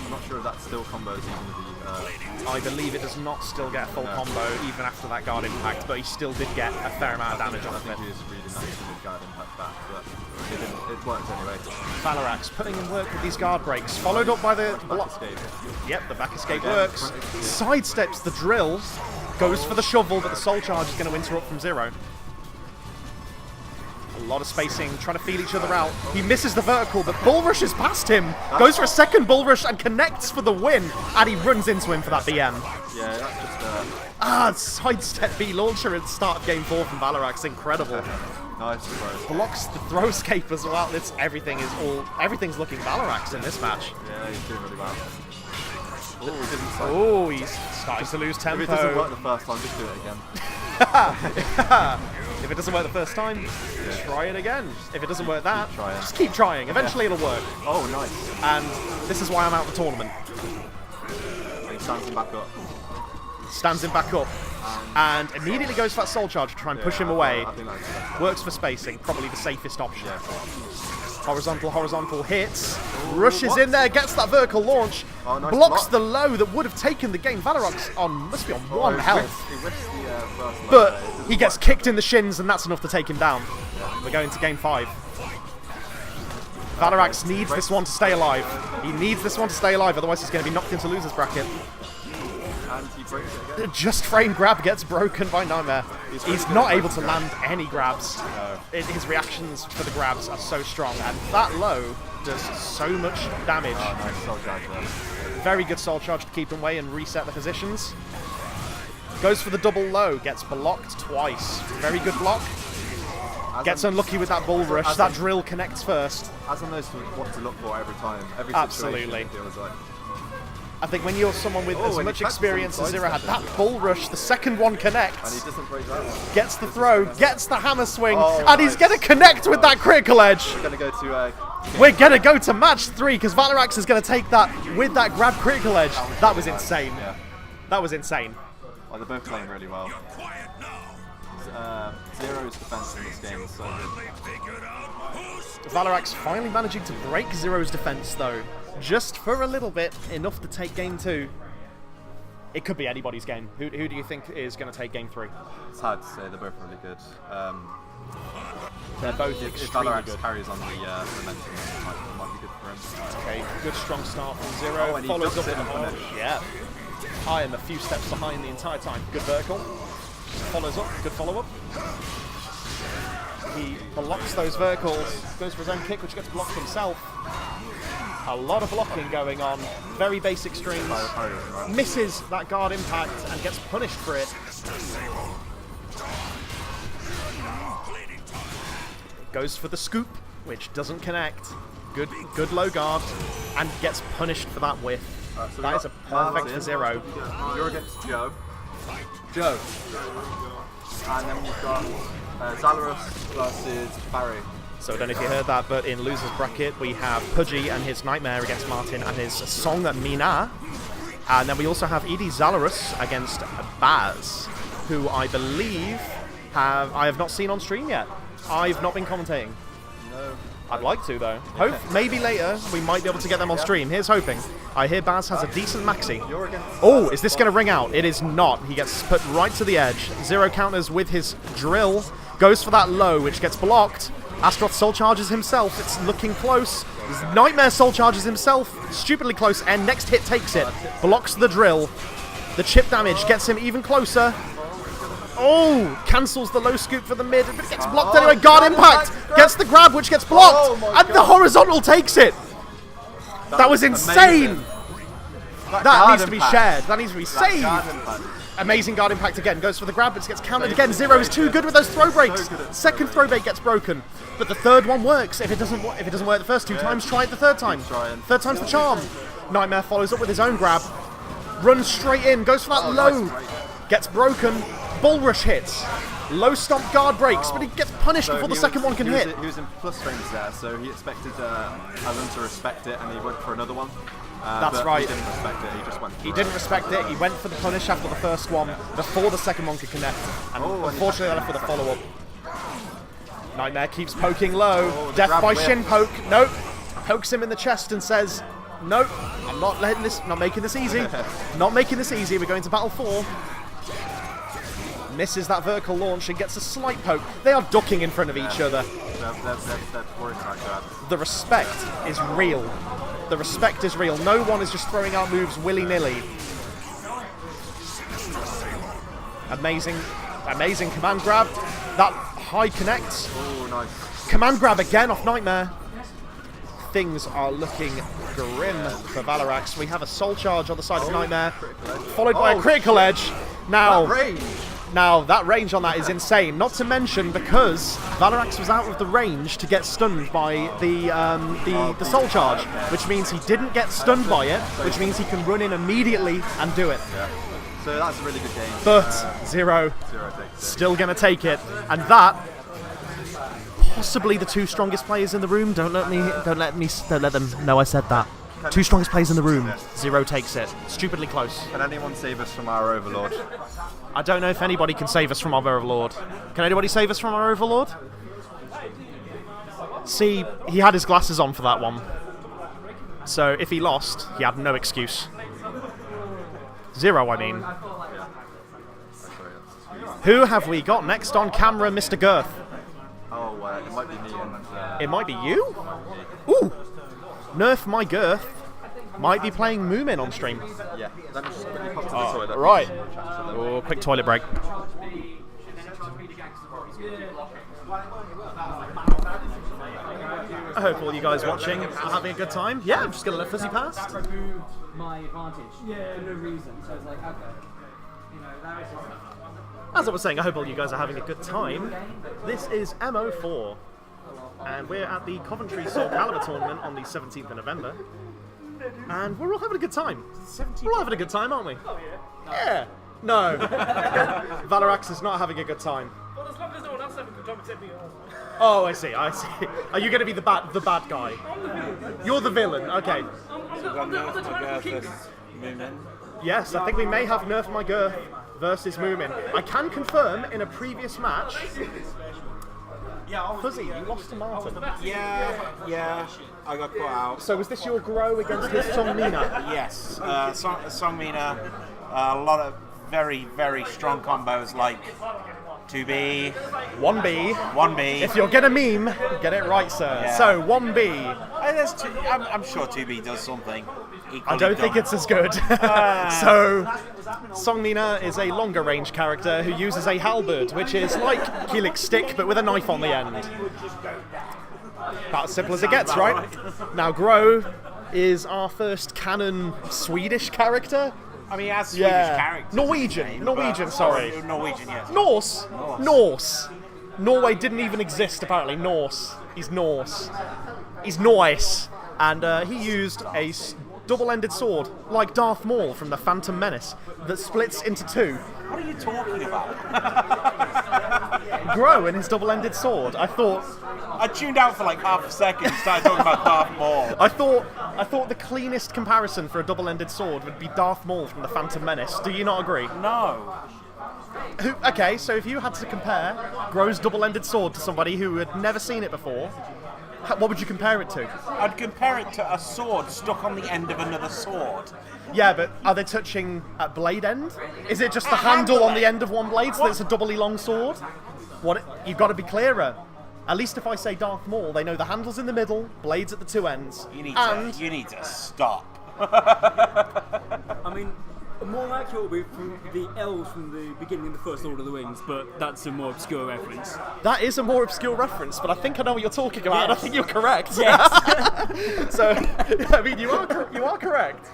I'm not sure if that still combos even with the... I believe it does not still get a full combo even after that guard impact, but he still did get a fair amount of damage I off think it. he was reading that he would guard impact back, but it worked anyway. Valarax putting in work with these guard breaks, followed up by the Back escape. Yep, the back escape works. Sidesteps the drill, goes for the shovel, but the soul charge is going to interrupt from Zero. A lot of spacing, trying to feel each other out. He misses the vertical, but bull rushes past him. Goes for a second bull rush and connects for the win. And he runs into him for that BM. Yeah, that's just... Sidestep B launcher at the start of game 4 from Valarax. Incredible. nice throw. Blocks the throw escape as well. Everything's looking Valarax in this match. Yeah, he's doing really well. Oh, he's starting to lose tempo. If it doesn't work the first time, just do it again. If it doesn't work the first time, try it again. If it doesn't work that, trying. just keep trying. Eventually it'll work. Oh, nice. And this is why I'm out of the tournament. And he stands him back up. Stands him back up. And immediately goes for that soul charge to try and push him away. I think that's the best. Works for spacing, probably the safest option. Horizontal hits. Rushes in there, gets that vertical launch. Oh, nice blocks block. the low that would have taken the game. Valarax must be on 1 health. He whiffs the first low But there. It doesn't he gets work. kicked in the shins, and that's enough to take him down. We're going to game 5. Valarax needs this one to stay alive. He needs this one to stay alive, otherwise he's going to be knocked into losers bracket. And he breaks it again. Just frame grab gets broken by Nightmare. He's not able to land any grabs. His reactions for the grabs are so strong, and that low does so much damage. Oh, nice soul charge there. Very good soul charge to keep him away and reset the positions. Goes for the double low, gets blocked twice. Very good block. Gets unlucky with that bull rush. That drill connects first. As I knows what to look for every time. Every Absolutely. situation, it feels like. I think when you're someone with as and much he tracks experience on as the Zero had, side that bull rush, the second one And connects. he doesn't break that one. Gets the throw, gets the hammer swing, Oh, and he's nice. going to connect with that critical edge. We're going to go to... We're going to go to match 3 because Valarax is going to take that with that grab critical edge. That was insane. Yeah. That was insane. Well, they're both playing really well. Zero's defense in this game is so good. Valarax finally managing to break Zero's defense though. Just for a little bit, enough to take game 2. It could be anybody's game. Who do you think is going to take game 3? It's hard to say, they're both really good. They're both If extremely Valarax good. carries on the momentum, it might be good for him. Okay, good strong start from Zero. Oh, and he Follows up ducks with it a and hold. finish. Yeah. I am a few steps behind the entire time. Good vertical. Follows up. Good follow up. He blocks those verticals. Goes for his own kick, which gets blocked himself. A lot of blocking going on. Very basic strings. Misses that guard impact and gets punished for it. Goes for the scoop, which doesn't connect. Good low guard, and gets punished for that whiff. So That is a perfect for Zero. You're against Joe. Joe. And then we've got Zalarus versus Barry. So I don't know if you heard that, but in losers bracket we have Pudgy and his Nightmare against Martin and his Song Mina. And then we also have Edie Zalarus against Baz, who I believe I have not seen on stream yet. I've not been commentating. No. I'd like to though. Hope maybe later we might be able to get them on stream. Here's hoping. I hear Baz has a decent maxi. You're against... Oh, is this going to ring out? It is not. He gets put right to the edge. Zero counters with his drill. Goes for that low, which gets blocked. Astroth soul charges himself. It's looking close. Nightmare soul charges himself. Stupidly close, and next hit takes it. Blocks the drill. The chip damage gets him even closer. Oh, cancels the low scoop for the mid, but it gets blocked anyway. Guard impact gets the grab, which gets blocked, and the horizontal takes it. That was insane. guard needs to be impact. shared. That needs to be saved. Guard impact. Amazing guard impact again. Goes for the grab, but gets countered again. Zero is too good with those throw breaks. Second throw break gets broken, but the third one works. If it doesn't work the first 2 times, try it the third time. Third time's the charm. Nightmare follows up with his own grab. Runs straight in. Goes for that low. Gets broken. Bull rush hits. Low stomp guard breaks, but he gets punished before the second one can hit. He was in plus range there, so he expected Alan to respect it, and he went for another one. That's but right. He didn't respect it. He just went. He didn't respect it. He went for the punish after the first one before the second one could connect, and unfortunately left with a follow-up. Nightmare keeps poking low. Death by shin poke. Nope. Pokes him in the chest and says, "Nope, I'm not letting this. Not making this easy. Not making this easy. We're going to battle 4." Misses that vertical launch and gets a slight poke. They are ducking in front of each other. They're worried about that. The respect is real. The respect is real. No one is just throwing out moves willy-nilly. Amazing command grab. That high connects. Oh, nice. Command grab again off Nightmare. Things are looking grim for Valarax. We have a soul charge on the side of Nightmare, followed by a critical edge. Now that range on that is insane. Not to mention because Valarax was out of the range to get stunned by the soul charge, which means he didn't get stunned by it, which means he can run in immediately and do it. Yeah. So that's a really good game. But Zero takes it. still gonna take it, and that possibly the 2 strongest players in the room. Don't let them know I said that. 2 strongest players in the room. Zero takes it. Stupidly close. Can anyone save us from our overlord? I don't know if anybody can save us from our overlord. Can anybody save us from our overlord? See, he had his glasses on for that one. So if he lost, he had no excuse. Zero, I mean. Who have we got next on camera, Mr. Girth? Oh, it might be me and... It might be you? Ooh! Nerf my Girth might be playing Moomin on stream. Yeah. Let me just quickly pop to the toilet. Right. Oh, quick toilet break. I hope all you guys watching are having a good time. Yeah, I'm just going to let Fuzzy past. My advantage. Yeah, no reason. So it's like, okay. You know, that is As I was saying, I hope all you guys are having a good time. This is MO4, and we're at the Coventry SoulCalibur tournament on the 17th of November. And we're all having a good time. We're all having a good time, aren't we? Oh, yeah. Yeah. No. Valarax is not having a good time. Well, as long as no one else having a good time, except me. Oh, I see. Are you going to be the bad guy? I'm the villain. You're the villain. Okay. I'm the tyrannical kingdom. Yes, I think we may have Nerf My Girth versus Moomin. I can confirm in a previous match, Fuzzy, you lost to Martin. Yeah, I got caught out. So was this your grow against his Songmina? Yes, Songmina, a lot of very, very strong combos like 2B, 1B. 1B. If you're gonna meme, get it right, sir. Yeah. So 1B. I'm sure 2B does something. I don't think it's as good. So Songmina is a longer range character who uses a halberd, which is like Helix Stick but with a knife on the end. About as simple as it gets, right? Now Grow is our first canon Swedish character. I mean, as Swedish character. Norwegian, sorry. Norwegian, yes. Norse. Norway didn't even exist, apparently. Norse. He's Norse. He's Norse. And he used a double-ended sword, like Darth Maul from the Phantom Menace, that splits into 2. What are you talking about? Grow and his double-ended sword. I tuned out for like half a second and started talking about Darth Maul. I thought the cleanest comparison for a double-ended sword would be Darth Maul from the Phantom Menace. Do you not agree? No. Okay, so if you had to compare Grow's double-ended sword to somebody who had never seen it before, what would you compare it to? I'd compare it to a sword stuck on the end of another sword. Yeah, but are they touching at blade end? Is it just the handle on the end of one blade so that it's a doubly long sword? You've got to be clearer. At least if I say Darth Maul, they know the handle's in the middle, blades at the 2 ends. You need to stop. I mean, more accurate would be from the elves from the beginning of the First Lord of the Rings, but that's a more obscure reference. That is a more obscure reference, but I think I know what you're talking about, and I think you're correct. Yes. So, I mean, you are correct.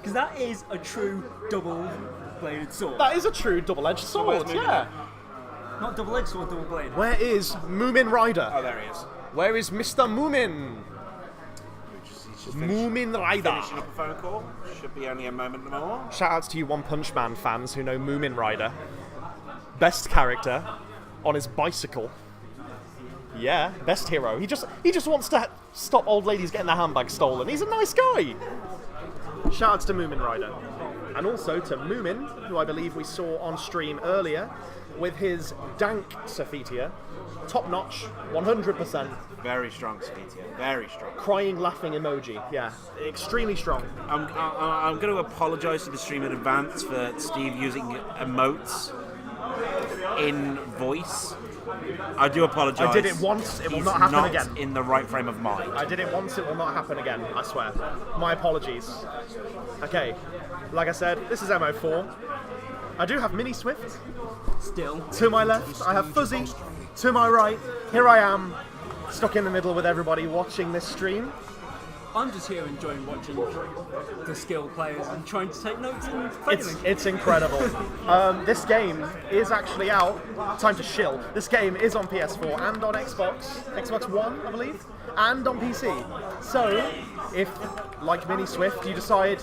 Because that is a true double-bladed sword. That is a true double-edged sword, yeah. Not double-edged sword, double-bladed. Where is Moomin Rider? Oh, there he is. Where is Mr. Moomin? Moomin Rider. Finishing up a phone call. Should be only a moment more. Shout outs to you One Punch Man fans who know Moomin Rider. Best character on his bicycle. Yeah, best hero. He just wants to stop old ladies getting their handbags stolen. He's a nice guy. Shout outs to Moomin Rider. And also to Moomin, who I believe we saw on stream earlier, with his dank Sophitia. Top notch, 100%. Very strong, Sweetia. Very strong. Crying, laughing emoji. Yeah, extremely strong. I'm going to apologise to the stream in advance for Steve using emotes in voice. I do apologise. I did it once, it will not happen again. In the right frame of mind. I did it once, it will not happen again, I swear. My apologies. Okay, like I said, this is MO4. I do have Mini Swift. Still. To my left, I have Fuzzy. To my right, here I am, stuck in the middle with everybody watching this stream. I'm just here enjoying watching the skilled players and trying to take notes and failing. It's incredible. This game is actually out. Time to shill. This game is on PS4 and on Xbox One, I believe, and on PC. So, if, like Mini Swift, you decide,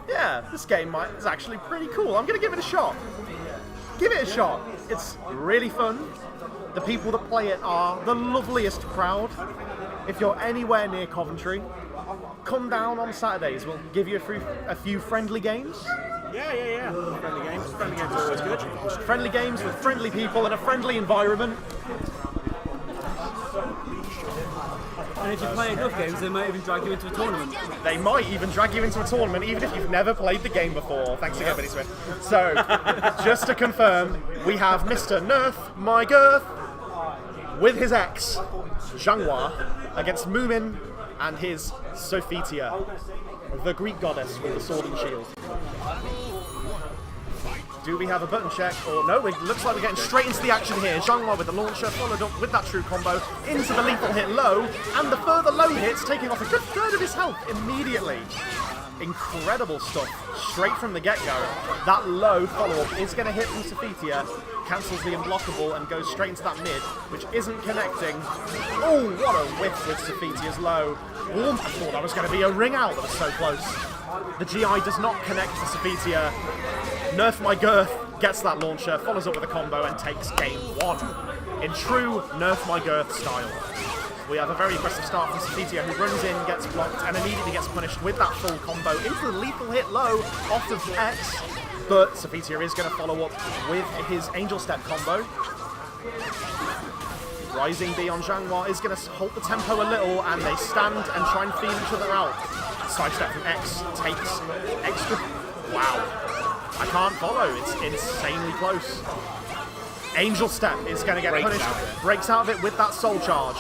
yeah, this game is actually pretty cool, I'm going to give it a shot. Give it a shot. It's really fun. The people that play it are the loveliest crowd. If you're anywhere near Coventry, come down on Saturdays. We'll give you a few friendly games. Yeah. Friendly games. Friendly games are always good. Friendly games with friendly people in a friendly environment. And if you play enough games, they might even drag you into a tournament. They might even drag you into a tournament, even if you've never played the game before. Thanks again, Benny Swift. So, just to confirm, we have Mr. Nerf My Girth with his ex, Zhanghua, against Moomin and his Sophitia, the Greek goddess with the sword and shield. Do we have a button check? Or no, it looks like we're getting straight into the action here. Zhanghua with the launcher, followed up with that true combo into the lethal hit low, and the further low hits taking off a good third of his health immediately. Incredible stuff, straight from the get-go. That low follow-up is going to hit from Sophitia, cancels the unblockable and goes straight into that mid, which isn't connecting. Oh, what a whiff with Sophitia's low. Ooh, I thought that was going to be a ring out, that was so close. The GI does not connect to Sophitia. Nerf My Girth gets that launcher, follows up with a combo and takes game one. In true Nerf My Girth style. We have a very aggressive start from Sophitia, who runs in, gets blocked, and immediately gets punished with that full combo into the lethal hit low off of X. But Sophitia is going to follow up with his Angel Step combo. Rising B on Zhanghua is going to halt the tempo a little, and they stand and try and feel each other out. Sidestep from X takes extra. Wow. I can't follow, it's insanely close. Angel Step is going to get punished, breaks out of it with that Soul Charge.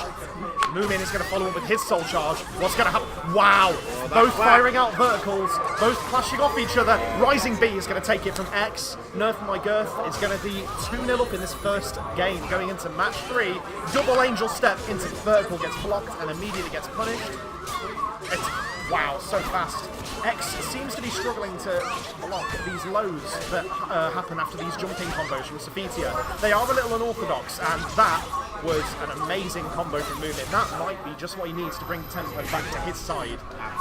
Moomin is going to follow up with his Soul Charge. What's going to happen? Wow! Both firing out verticals, both clashing off each other. Rising B is going to take it from X. Nerf My Girth is going to be 2-0 up in this first game. Going into match 3, double Angel Step into vertical, gets blocked and immediately gets punished. Wow, so fast. X seems to be struggling to block these lows that happen after these jumping combos from Sophitia. They are a little unorthodox, and that was an amazing combo from Moomin. That might be just what he needs to bring the tempo back to his side.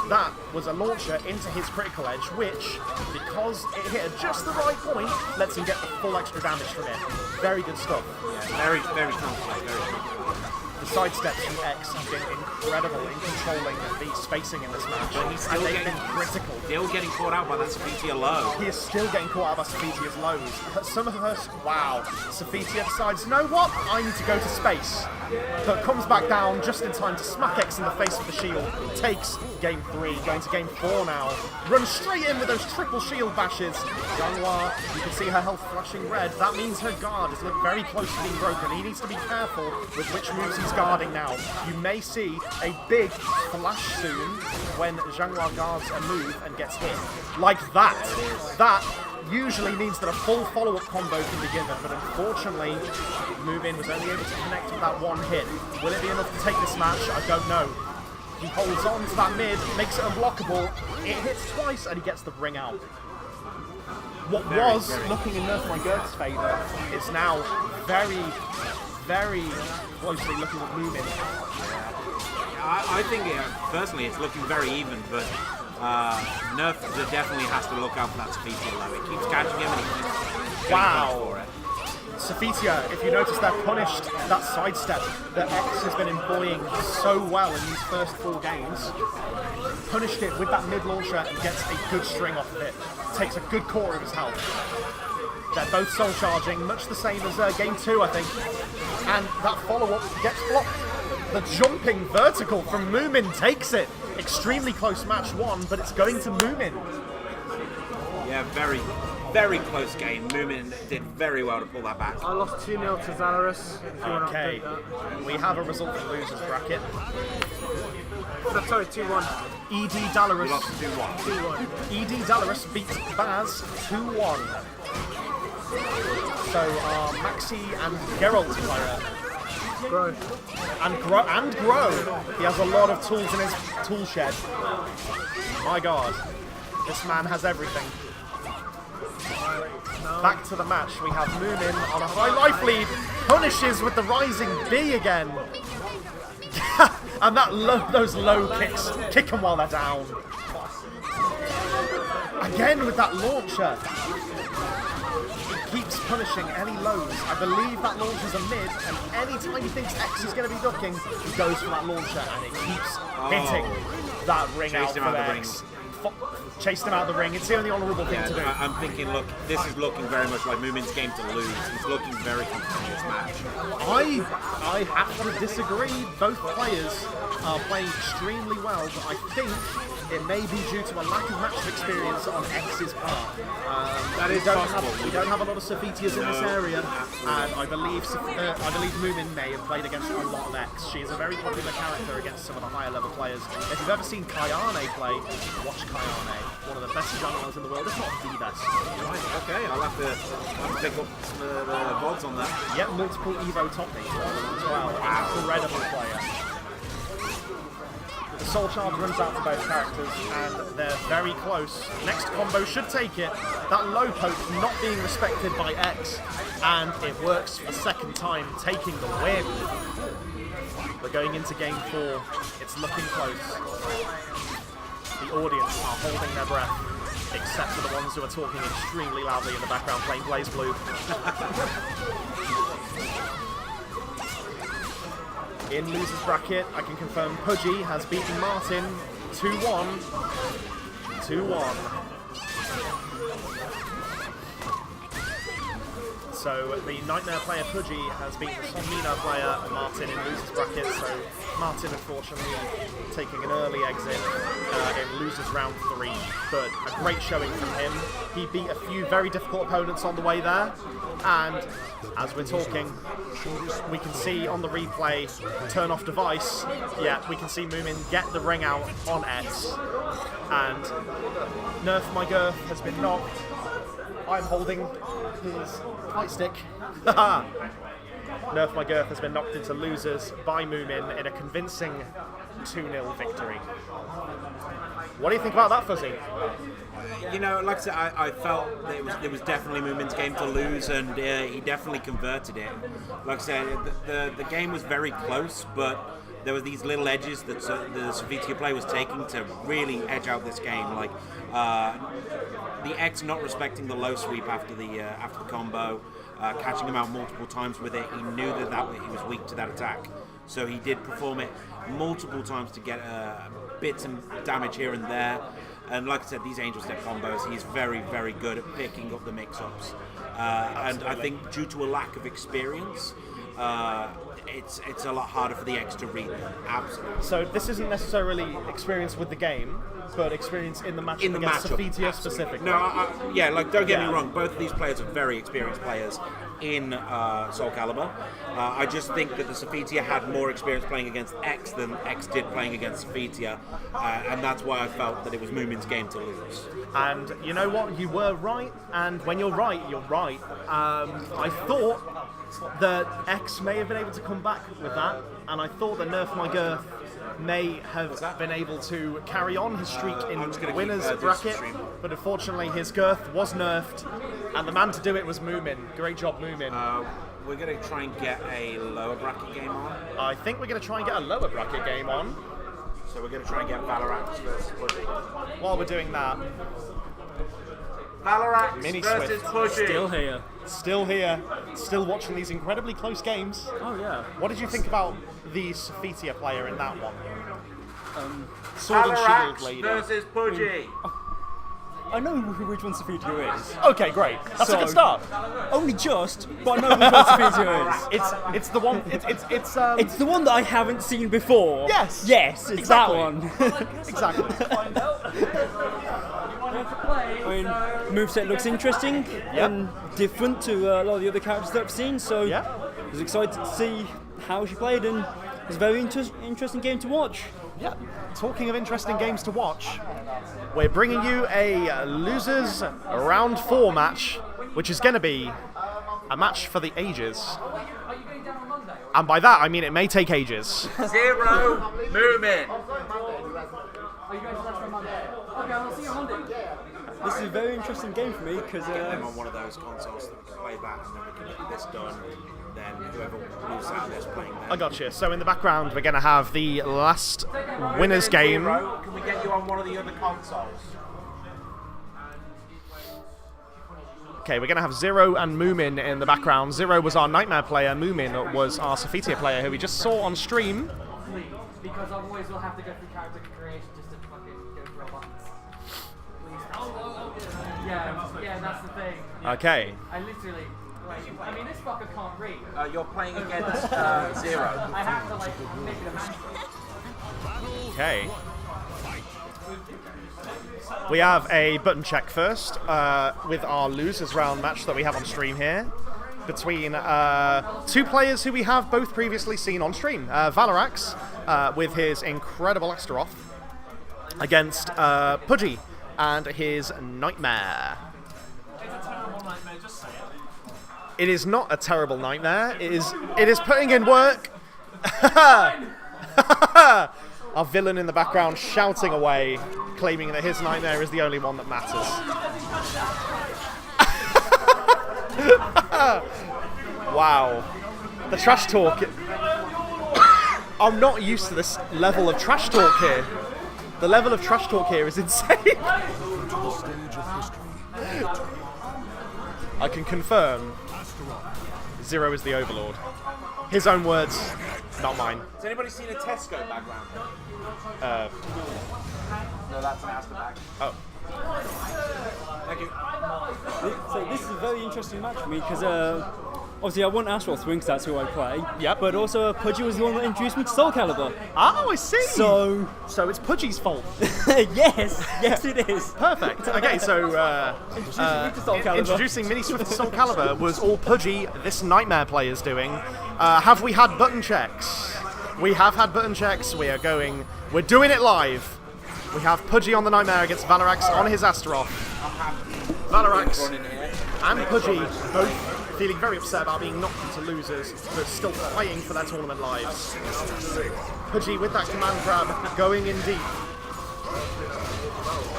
That was a launcher into his critical edge, which, because it hit at just the right point, lets him get the full extra damage from it. Very good stuff. Yeah, very strong play, very strong. The sidesteps from X have been incredible in controlling the spacing in this match. But he's still they've been critical. Still getting caught out by that Sophitia low. He is still getting caught out by Sophitia's lows. But some of her... Wow. Sophitia decides, you know what? I need to go to space. But comes back down just in time to smack X in the face with the shield. Takes game 3, going to game 4 now. Runs straight in with those triple shield bashes. Zhanghua, you can see her health flashing red. That means her guard is very close to being broken. He needs to be careful with which moves he's guarding now. You may see a big flash soon when Zhanghua guards a move and gets hit. Like that. That usually means that a full follow-up combo can be given, but unfortunately, Moomin was only able to connect with that one hit. Will it be enough to take this match? I don't know. He holds on to that mid, makes it unblockable. It hits twice, and he gets the ring out. What was looking in Nerf My Girth's favour is now very, very closely looking at Moomin. I think, personally, it's looking very even, but Nerf definitely has to look out for that Sophia low. It keeps catching him and he keeps getting for it. Sophia, if you notice, they're punished that sidestep that X has been employing so well in these first 4 games. Punished it with that mid launcher and gets a good string off of it. Takes a good quarter of his health. They're both soul charging, much the same as game 2, I think. And that follow-up gets blocked. The jumping vertical from Moomin takes it. Extremely close match 1, but it's going to Moomin. Yeah, very, very close game. Moomin did very well to pull that back. I lost 2-0 to Zalaris. Okay, we have a result for losers bracket. Sorry, 2-1. ED Dalaris. We lost 2-1. ED Dalaris beats Baz 2-1. So Maxi and Geralt player. Grow. And Grow. He has a lot of tools in his tool shed. My god. This man has everything. Back to the match. We have Moomin on a high life lead. Punishes with the rising B again. And those low kicks. Kick them while they're down. Again with that launcher. He keeps punishing any lows. I believe that launcher's a mid, and any time he thinks X is going to be ducking, he goes for that launcher, and it keeps hitting that ring out for X. Chased him out of the ring. It's the only honourable thing to do. I'm thinking, look, this is looking very much like Moomin's game to lose. He's looking very confident in this match. I have to disagree. Both players are playing extremely well, but I think it may be due to a lack of match experience on X's part. That is possible. We don't have a lot of Sophitias in this area, and I believe Moomin may have played against a lot of X. She is a very popular character against some of the higher level players. If you've ever seen Kayane play, watch Kayane. One of the best junglers in the world, if not the best. Right, okay, I'll have to pick up some of the VODs on that. Yep, multiple Evo top eight as well. Incredible player. The Soul Charge runs out for both characters, and they're very close. Next combo should take it. That low poke not being respected by X, and it works for the second time, taking the win. We're going into game 4. It's looking close. The audience are holding their breath, except for the ones who are talking extremely loudly in the background playing Blaze Blue. In losers bracket, I can confirm Pudgy has beaten Martin 2-1. 2-1. So the Nightmare player Pudgy has beaten the Somnina player Martin in losers bracket. So Martin, unfortunately, taking an early exit in losers round 3. But a great showing from him. He beat a few very difficult opponents on the way there. And as we're talking, we can see on the replay, turn off device. Yeah, we can see Moomin get the ring out on X. And Nerf My Girth has been knocked. I'm holding his fight stick. Nerf My Girth has been knocked into losers by Moomin in a convincing 2-0 victory. What do you think about that, Fuzzy? You know, like I said, I felt that it was definitely Moomin's game to lose, and he definitely converted it. Like I said, the game was very close, but there were these little edges that the Sophia play was taking to really edge out this game. Like the X not respecting the low sweep after the combo, catching him out multiple times with it. He knew that he was weak to that attack, so he did perform it multiple times to get bits and damage here and there. And like I said, these Angel Step combos, he's very, very good at picking up the mix-ups. And I think due to a lack of experience, it's a lot harder for the X to read them. Absolutely. So this isn't necessarily experience with the game, but experience in the match against Sophia specifically. No, don't get me wrong. Both of these players are very experienced players in SoulCalibur. I just think that the Sophia had more experience playing against X than X did playing against Sophia, and that's why I felt that it was Moomin's game to lose. And you know what? You were right, and when you're right, you're right. I thought that X may have been able to come back with that, and I thought that Nerf My Girth may have been able to carry on his streak in I'm just gonna winners keep, bracket, stream. but unfortunately his girth was nerfed, and the man to do it was Moomin. Great job, Moomin. We're going to try and get a lower bracket game on. I think we're going to try and get a lower bracket game on. So we're going to try and get Valorant versus Pudgy. While we're doing that, Valorant Mini versus Swift. Pudgy. Still here. still here, still watching these incredibly close games. Oh yeah. What did you think about the Sophitia player in that one? Sword and Valorant Shield lady. versus Pudgy. I know which one Sophia is. Okay, great. That's a good start. Only just, but I know which one Sophia is. It's the one. It's the one that I haven't seen before. Yes. Yes, it's Exactly. that one. Exactly. I mean, moveset looks interesting and different to a lot of the other characters that I've seen, so I was excited to see how she played, and it was a very interesting game to watch. Yeah. Talking of interesting games to watch, we're bringing you a losers round 4 match, which is going to be a match for the ages. And by that, I mean it may take ages. Zero movement. This is a very interesting game for me because Them on one of those consoles that we can play back, and then we can get this done. Then whoever loses out there's playing them. I got you. So in the background, we're going to have the last winners game. Zero, can we get you on one of the other consoles? Okay, we're going to have Zero and Moomin in the background. Zero was our Nightmare player. Moomin was our Sophitia player, who we just saw on stream. Because otherwise we'll have to go through character creation just to fucking go through our buttons. Yeah, that's the thing. Okay. I literally, I mean, this fucker can't read. You're playing against Zero. I have to, make it a match. Okay. We have a button check first with our losers round match that we have on stream here between 2 players who we have both previously seen on stream. Valorax with his incredible Astaroth against Pudgy and his Nightmare. It is not a terrible nightmare. It is putting in work. Our villain in the background shouting away, claiming that his nightmare is the only one that matters. Wow. The trash talk. I'm not used to this level of trash talk here. The level of trash talk here is insane. I can confirm Zero is the Overlord. His own words, not mine. Has anybody seen a Tesco bag round here? No, that's an Asda bag. Oh. Thank you. So this is a very interesting match for me because obviously I want Astaroth Wing, that's who I play. Yep. But also Pudgy was the one that introduced me to SoulCalibur. Oh, I see. So it's Pudgy's fault. yes it is. Perfect. Okay, so Introducing Mini Swift to SoulCalibur was all Pudgy, this Nightmare player's doing. Have we had button checks? We have had button checks. We're doing it live. We have Pudgy on the Nightmare against Valorax on his Astaroth. Valorax and Pudgy both feeling very upset about being knocked into losers, but still playing for their tournament lives. Pudgy with that command grab going in deep.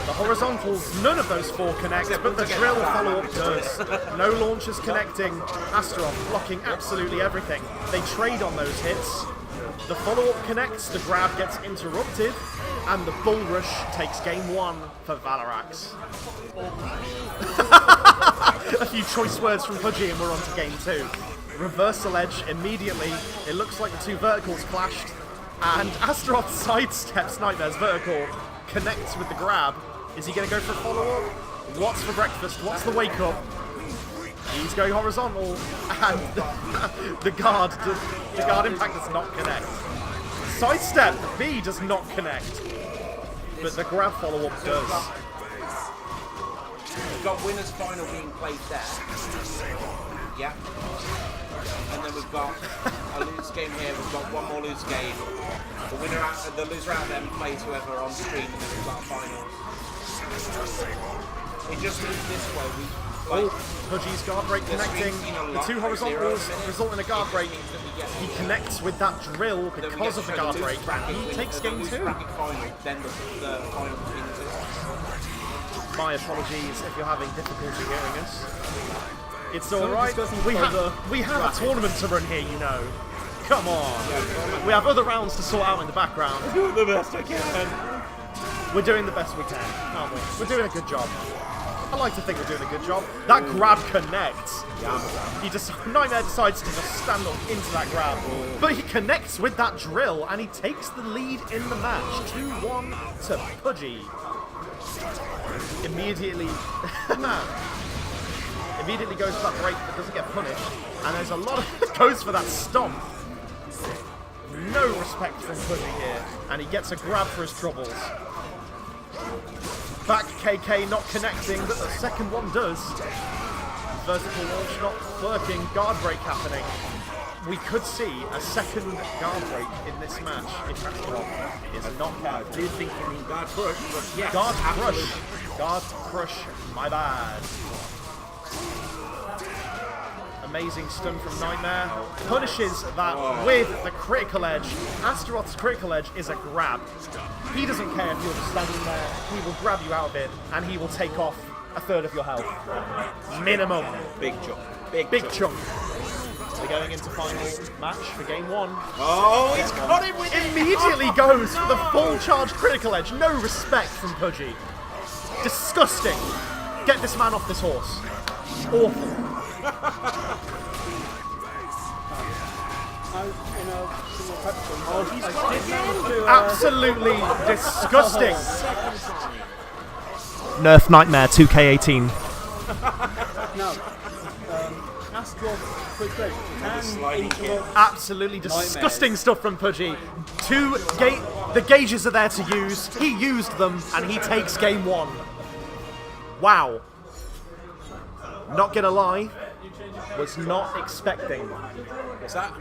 The horizontals, none of those 4 connect, but the drill follow-up does. No launchers connecting. Astaroth blocking absolutely everything. They trade on those hits. The follow-up connects, the grab gets interrupted, and the bull rush takes game 1 for Valorax. A few choice words from Pudgy and we're on to game 2. Reversal edge immediately. It looks like the 2 verticals clashed, and Astaroth sidesteps Nightmare's vertical, connects with the grab. Is he going to go for a follow-up? What's for breakfast? What's the wake-up? He's going horizontal, and the guard impact does not connect. Sidestep, the B does not connect, but the grab follow-up does. We've got winners final being played there. Yeah. And then we've got a loose game here. We've got one more loose game. The loser out there plays whoever on stream, and then we've got a final. It just means this way Oh, Pudgy's guard break connecting. The two horizontals result in a guard break. He connects with that drill because of the guard break, and he takes game 2. My apologies if you're having difficulty hearing us. It's alright. We have a tournament to run here, you know. Come on. We have other rounds to sort out in the background. I'm doing the best I can. We're doing the best we can, aren't we? We're doing a good job. I like to think we're doing a good job. That grab connects. Nightmare decides to just stand up into that grab. But he connects with that drill and he takes the lead in the match. 2-1 to Pudgy. Immediately goes for that break but doesn't get punished. And there's a lot of goes for that stomp. No respect from Pudgy here. And he gets a grab for his troubles. Back KK not connecting, but the second one does. Vertical launch not working, guard break happening. We could see a second guard break in this match if Astrolog is not careful. I did think you mean guard crush, but yes, guard absolutely. crush. Guard crush, my bad. Amazing stun from Nightmare. Punishes that with the critical edge. Astaroth's critical edge is a grab. He doesn't care if you're just standing there. He will grab you out of it, and he will take off a third of your health. Minimum. Big chunk. Big chunk. We're going into final match for game 1. Oh, he's got him with it! Immediately goes for the full charge critical edge. No respect from Pudgy. Disgusting. Get this man off this horse. Awful. Absolutely disgusting. Nerf Nightmare 2K18. Absolutely disgusting stuff from Pudgy. The gauges are there to use. He used them and he takes game 1. Wow. Not gonna lie, was not expecting. What's that?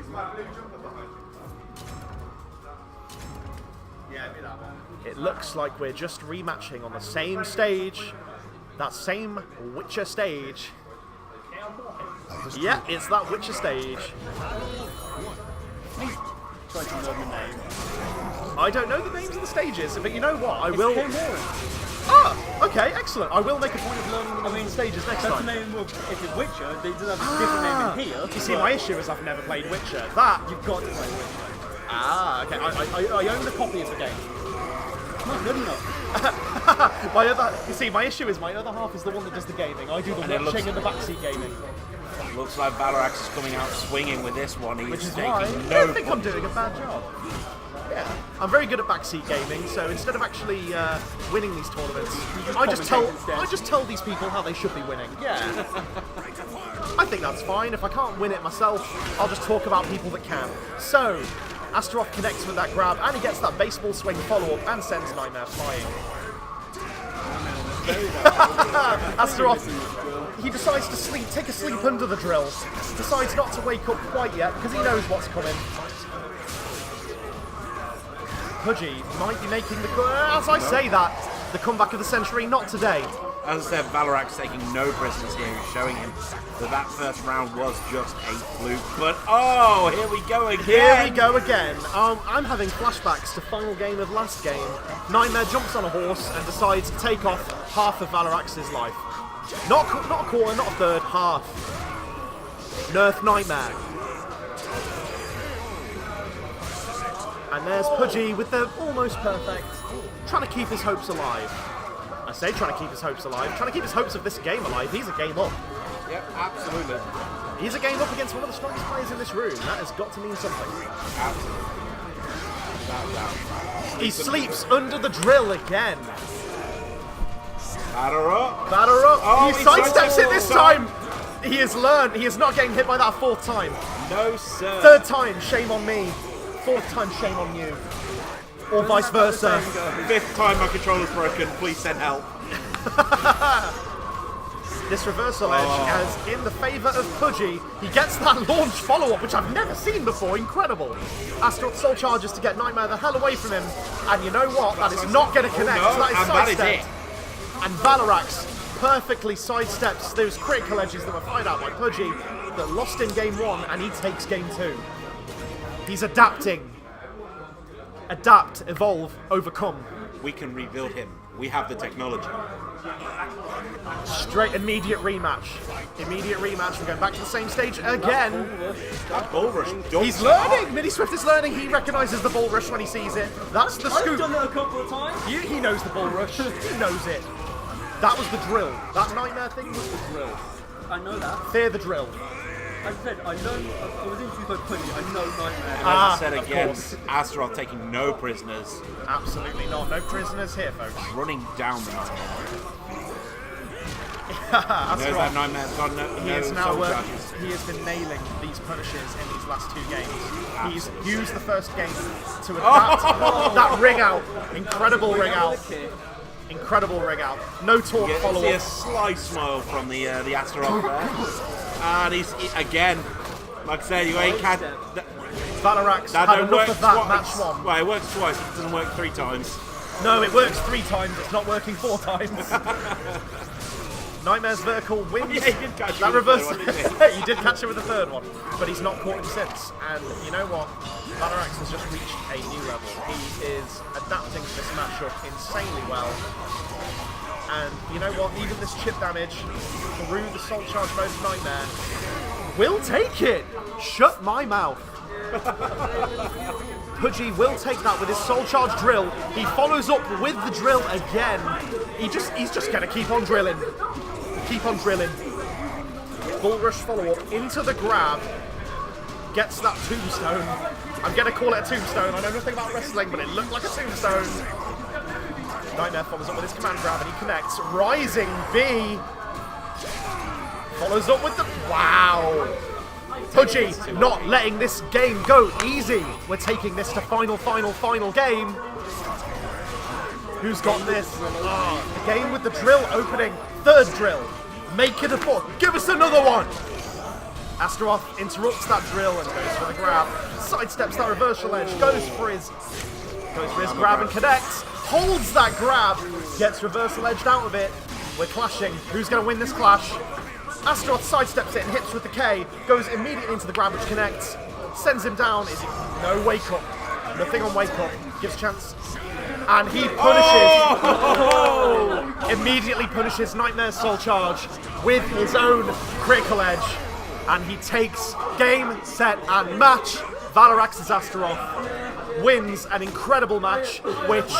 It looks like we're just rematching on the same stage. That same Witcher stage. Yeah, it's that Witcher stage. I don't know the names of the stages, but you know what? I will. Okay, excellent. I will make a point of learning the names of the stages next time. If it's Witcher, they do have a different name in here. You see, my issue is I've never played Witcher. That You've got to play Witcher. okay. I own the copy of the game. Not good enough. You see, my issue is my other half is the one that does the gaming. I do the watching and the backseat gaming. Looks like Valarax is coming out swinging with this one. He's Which is taking why no I don't think I'm doing a bad job. Yeah, I'm very good at backseat gaming, so instead of actually winning these tournaments, I just tell these people how they should be winning. Yeah. I think that's fine. If I can't win it myself, I'll just talk about people that can. So, Astaroth connects with that grab, and he gets that baseball swing follow-up and sends Nightmare flying. Astaroth, he decides to take a sleep under the drill. Decides not to wake up quite yet, because he knows what's coming. Pudgy might be making as I say that, the comeback of the century, not today. As I said, Valarax taking no prisoners here, showing him that first round was just a fluke. But oh, here we go again. Here we go again. I'm having flashbacks to final game of last game. Nightmare jumps on a horse and decides to take off half of Valarax's life. Not a quarter, not a third, half. Nerf Nightmare. And there's Pudgy with the almost perfect, trying to keep his hopes alive. I say trying to keep his hopes alive, trying to keep his hopes of this game alive. He's a game up. Yep, absolutely. He's a game up against one of the strongest players in this room. That has got to mean something. Absolutely. Without doubt. He sleeps under the drill again. Batter up. Batter up. Oh, he sidesteps it this time. He has learned. He is not getting hit by that 4th time. No, sir. 3rd time, shame on me. 4th time, shame on you. Or vice versa. 5th time my controller's broken, please send help. This reversal edge is in the favour of Pudgy. He gets that launch follow-up, which I've never seen before. Incredible. Astaroth soul charges to get Nightmare the hell away from him. And you know what? That is not going to connect. No, That is and that is sidestepped. it. And Valarax perfectly sidesteps those critical edges that were fired out by Pudgy that lost in game 1, and he takes game 2. He's adapting. Adapt, evolve, overcome. We can rebuild him. We have the technology. Straight immediate rematch. Immediate rematch. We're going back to the same stage again. That bull rush. He's learning. Mini Swift is learning. He recognises the bull rush when he sees it. That's the scoop. I've done it a couple of times. He knows the bull rush. He knows it. That was the drill. That nightmare thing was the drill. I know that. Fear the drill. As I said, I was introduced by Pudgy. I know Nightmare. As I said of again, course. Astaroth taking no prisoners, Absolutely not. No prisoners here, folks. running down the nightmare. Astaroth. Knows that nightmare's got no, He no is now soul working. charges. He has been nailing these punishes in these last 2 games. He's used the first game to adapt that ring out. Incredible ring out. Incredible ring out. No talk You follow see a up. sly smile from the Astaroth there. And again, like I said, you ain't can't. Valarax That had don't enough work of that twice. match 1. Well, it works twice, it doesn't work 3 times. No, it works 3 times. It's not working 4 times. Nightmare's vertical wins. Yeah, you did catch that him with the reverse. third one, didn't you? You did catch him with the 3rd one, but he's not caught him since. And you know what? Valarax has just reached a new level. He is adapting to this matchup insanely well. And you know what? Even this chip damage through the Soul Charge mode of Nightmare will take it. Shut my mouth. Pudgy will take that with his Soul Charge drill. He follows up with the drill again. He's just gonna keep on drilling. Keep on drilling. Bull rush follow up into the grab. Gets that tombstone. I'm gonna call it a tombstone. I know nothing about wrestling, but it looked like a tombstone. Nightmare follows up with his command grab and he connects. Rising B. Follows up with the... Wow. Pudgy not letting this game go easy. We're taking this to final game. Who's got this? The game with the drill opening. 3rd drill. Make it a 4th. Give us another one. Astaroth interrupts that drill and goes for the grab. Sidesteps that reversal edge. Goes for his grab and connects. Holds that grab. Gets reversal edged out of it. We're clashing. Who's going to win this clash? Astaroth sidesteps it and hits with the K. Goes immediately into the grab which connects. Sends him down. Is it no wake up? Nothing on wake up. Gives chance. And he punishes. Immediately punishes Nightmare's Soul Charge with his own critical edge. And he takes game, set, and match. Valarax's Astaroth wins an incredible match, which,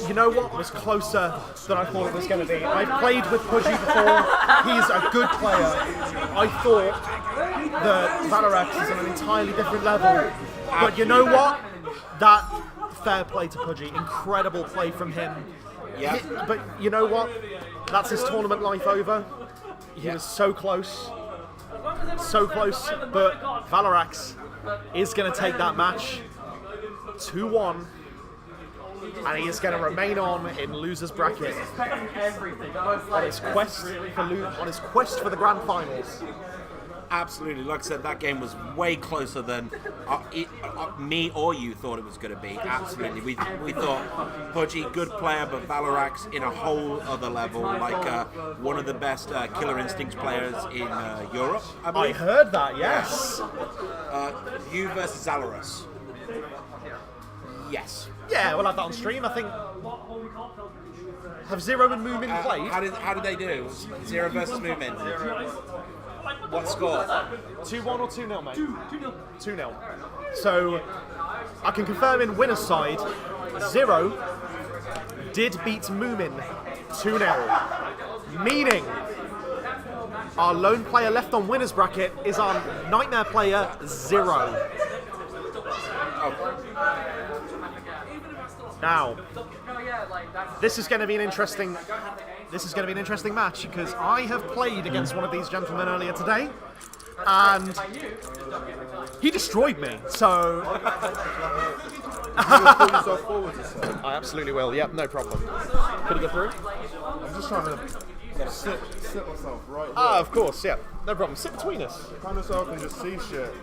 you know what, was closer than I thought it was going to be. I've played with Pudgy before. He's a good player. I thought that Valarax is on an entirely different level. But you know what? That fair play to Pudgy. Incredible play from him. Yeah. But you know what? That's his tournament life over. He was so close. So close. But Valarax is going to take that match 2-1. And he is going to remain on in loser's bracket on his quest for the grand finals. Absolutely, like I said, that game was way closer than me or you thought it was going to be. Absolutely, we thought Pudgy, good player, but Valarax in a whole other level, like one of the best Killer Instincts players in Europe. I I believe. heard that, yes. You versus Zalarus. Yes. Yeah, we'll have that on stream. I think. Have Zero and Moomin played? How did they do? Zero versus Moomin. What score? 2-1 or 2-0, mate? 2-0. So, I can confirm in winner's side, Zero did beat Moomin 2-0. Meaning, our lone player left on winner's bracket is our Nightmare player, Zero. Now, this is going to be an interesting match because I have played against one of these gentlemen earlier today, and he destroyed me. So I absolutely will. Yep, no problem. Could you go through? I'm just trying to sit myself right there. Ah, of course. Yeah, no problem. Sit between us. Kind of so I can just see shit.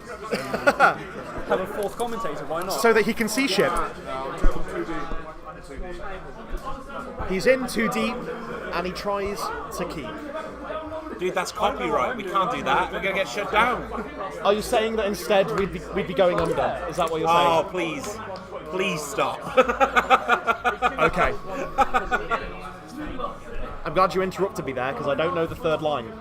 Have a 4th commentator, why not? So that he can see shit. He's in too deep. and he tries to keep. Dude, that's copyright. We can't do that. We're gonna get shut down. Are you saying that instead we'd be going under? Is that what you're saying? Oh, please stop. Okay. I'm glad you interrupted me there because I don't know the third line.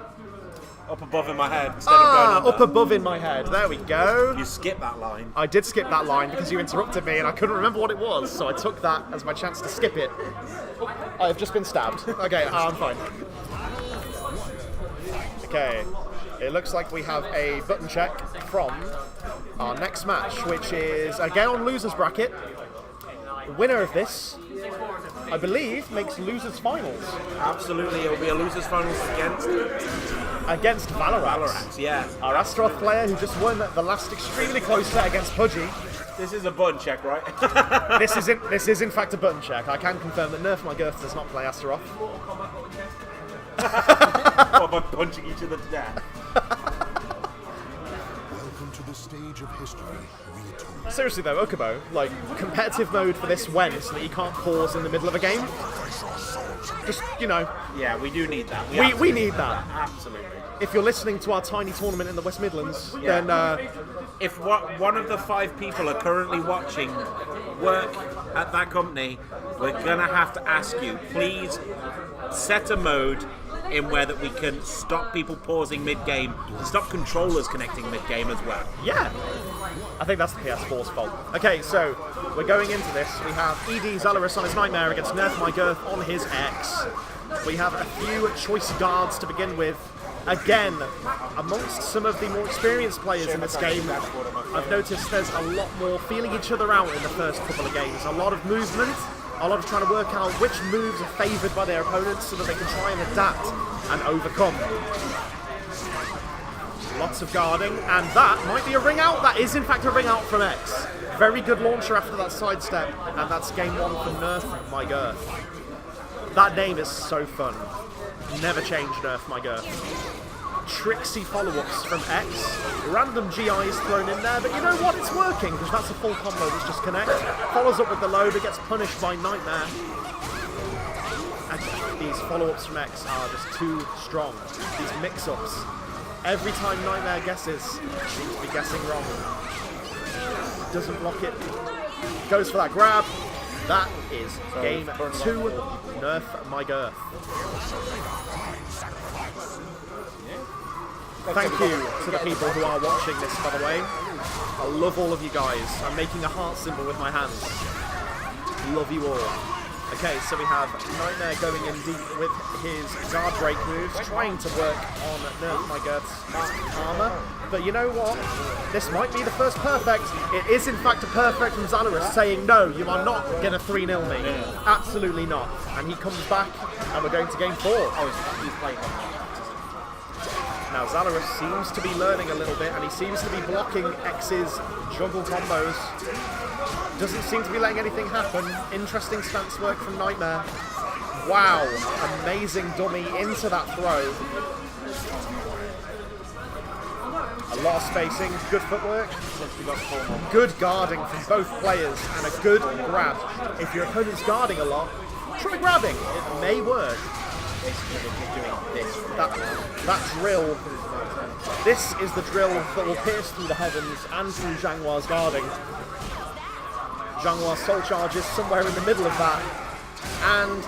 Up above in my head instead of going under. Up above in my head. There we go. You skip that line. I did skip that line because you interrupted me and I couldn't remember what it was, so I took that as my chance to skip it. I have just been stabbed. Okay, I'm fine. Okay, it looks like we have a button check from our next match, which is again on loser's bracket. Winner of this, I believe, makes losers finals. Absolutely, it will be a losers finals against Valarax. Yeah. Our Astaroth player who just won the last extremely close set against Pudgy. This is a button check, right? This is in fact a button check. I can confirm that Nerf My Girth does not play Astaroth. What, by punching each other to death? Welcome to the stage of history. Seriously though, Ukubo, like, competitive mode for this when, so that you can't pause in the middle of a game. Just, you know. Yeah, we do need that. We need that. Absolutely. If you're listening to our tiny tournament in the West Midlands, then... if one of the 5 people are currently watching work at that company, we're going to have to ask you, please set a mode in where that we can stop people pausing mid-game, stop controllers connecting mid-game as well. Yeah. I think that's the PS4's fault. Okay, so we're going into this. We have ED Zalaris on his Nightmare against Nerf My Girth on his X. We have a few choice guards to begin with. Again, amongst some of the more experienced players in this game, I've noticed there's a lot more feeling each other out in the first couple of games. A lot of movement, a lot of trying to work out which moves are favoured by their opponents so that they can try and adapt and overcome. Lots of guarding, and that might be a ring out. That is in fact a ring out from X. Very good launcher after that sidestep, and that's game 1 for Nerf My Girth. That name is so fun. Never change Nerf My Girth. Tricksy follow-ups from X. Random GIs thrown in there, but you know what? It's working, because that's a full combo that's just connect. Follows up with the low, but gets punished by Nightmare. And these follow-ups from X are just too strong. These mix-ups. Every time Nightmare guesses, seems to be guessing wrong. Doesn't block it. Goes for that grab. That is game 2, Nerf My Girth. Thank you to the people who are watching this, by the way. I love all of you guys. I'm making a heart symbol with my hands. Love you all. Okay, so we have Nightmare going in deep with his guard break moves, trying to work on Nerf My Girth's armor. But you know what? This might be the first perfect. It is in fact a perfect from Zalaris saying, no, you are not going to 3-0 me. Absolutely not. And he comes back, and we're going to game 4. He's playing. Now Zalaris seems to be learning a little bit, and he seems to be blocking X's juggle combos. Doesn't seem to be letting anything happen. Interesting stance work from Nightmare. Wow, amazing dummy into that throw. A lot of spacing, good footwork, good guarding from both players, and a good grab. If your opponent's guarding a lot, try grabbing. It may work. That drill. This is the drill that will pierce through the heavens and through Zhanghwa's guarding. Zhanghwa soul charges somewhere in the middle of that. And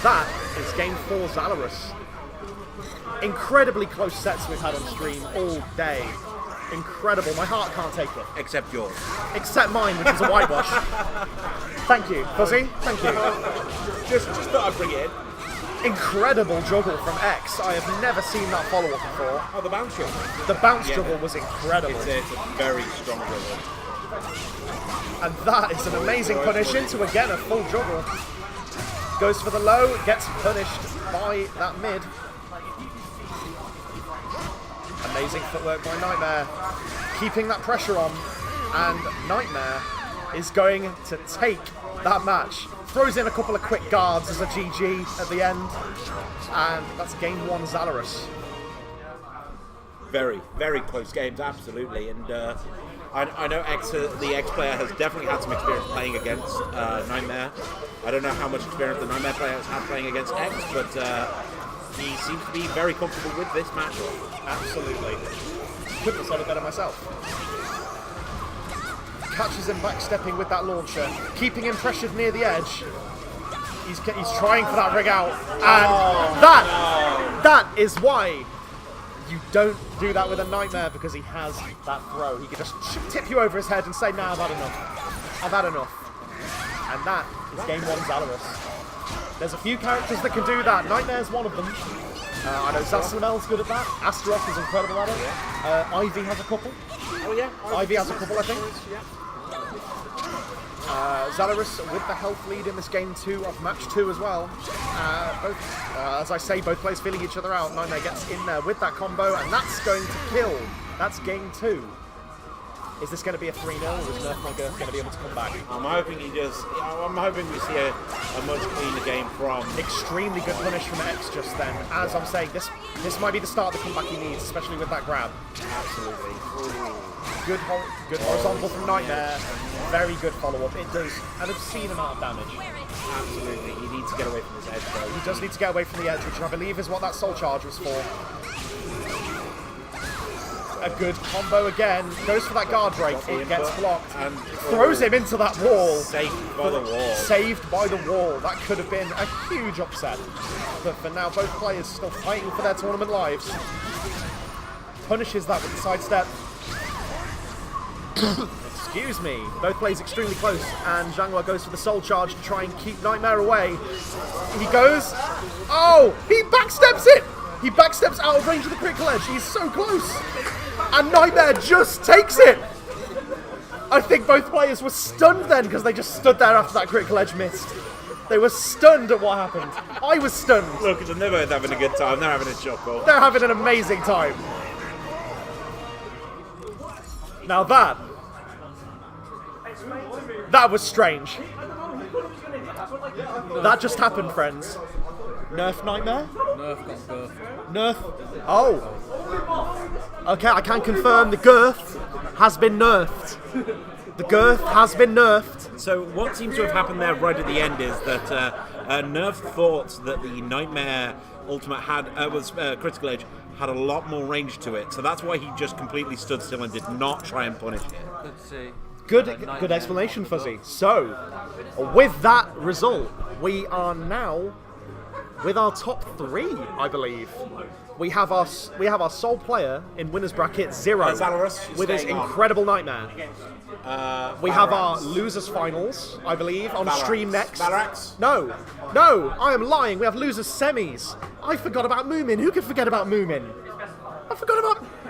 that is game 4 Zalaris. Incredibly close sets we've had on stream all day. Incredible. My heart can't take it. Except yours. Except mine, which is a whitewash. Thank you, Fuzzy. Thank you. Just thought I'd bring it in. Incredible juggle from X. I have never seen that follow-up before. Oh, the bounce juggle. The bounce juggle was incredible. It's a very strong juggle. And that is an amazing punish into, again, a full juggle. Goes for the low, gets punished by that mid. Amazing footwork by Nightmare. Keeping that pressure on. And Nightmare is going to take that match. Throws in a couple of quick guards as a GG at the end. And that's game 1 Zalaris. Very, very close games, absolutely. And I know the X player has definitely had some experience playing against Nightmare. I don't know how much experience the Nightmare player has had playing against X, but he seems to be very comfortable with this matchup. Absolutely. Couldn't have said it better myself. Catches him backstepping with that launcher, keeping him pressured near the edge. He's trying for that rig out, and that is why you don't do that with a Nightmare, because he has that throw. He can just tip you over his head and say, "Nah, I've had enough. I've had enough." And that is game one Zalorus. There's a few characters that can do that. Nightmare's one of them. I know Zaslamel's good at that. Astaroth is incredible at it. Ivy has a couple. Oh yeah, Ivy has a couple, I think. Zalorus with the health lead in this game 2 of match 2 as well. As I say, both players feeling each other out. Nightmare gets in there with that combo, and that's going to kill. That's game 2. Is this going to be a 3-0, or is Nerf My Girth going to be able to come back? I'm hoping we see a much cleaner game from. Extremely good punish from X just then. As I'm saying, this might be the start of the comeback he needs, especially with that grab. Absolutely. Good horizontal from Nightmare. Very good follow-up. It does an obscene amount of damage. Absolutely. He needs to get away from his edge, though. He does need to get away from the edge, which I believe is what that Soul Charge was for. A good combo again. Goes for that guard break. It gets blocked. And throws him into that wall. Saved by the wall. Saved by the wall. That could have been a huge upset. But for now, both players still fighting for their tournament lives. Punishes that with the sidestep. Excuse me. Both players extremely close, and Zhanghua goes for the Soul Charge to try and keep Nightmare away. He goes... Oh! He backsteps it! He backsteps out of range of the critical edge. He's so close. And Nightmare just takes it. I think both players were stunned then, because they just stood there after that critical edge missed. They were stunned at what happened. I was stunned. Look, they're both having a good time. They're having a chuckle. They're having an amazing time. Now that was strange. That just happened, friends. Nerf Nightmare? Nerf got girth. Nerf. Oh. Okay, I can confirm the girth has been nerfed. The girth has been nerfed. So what seems to have happened there right at the end is that Nerf thought that the Nightmare Ultimate Critical Edge had a lot more range to it, so that's why he just completely stood still and did not try and punish it. Let's see. Good explanation, Fuzzy. So, with that result, we are now with our top 3, I believe. We have our sole player in winners bracket 0 Zalorus, with his incredible Nightmare. We have our losers finals, I believe, on stream next. Valarax? No, I am lying. We have losers semis. I forgot about Moomin. Who can forget about Moomin?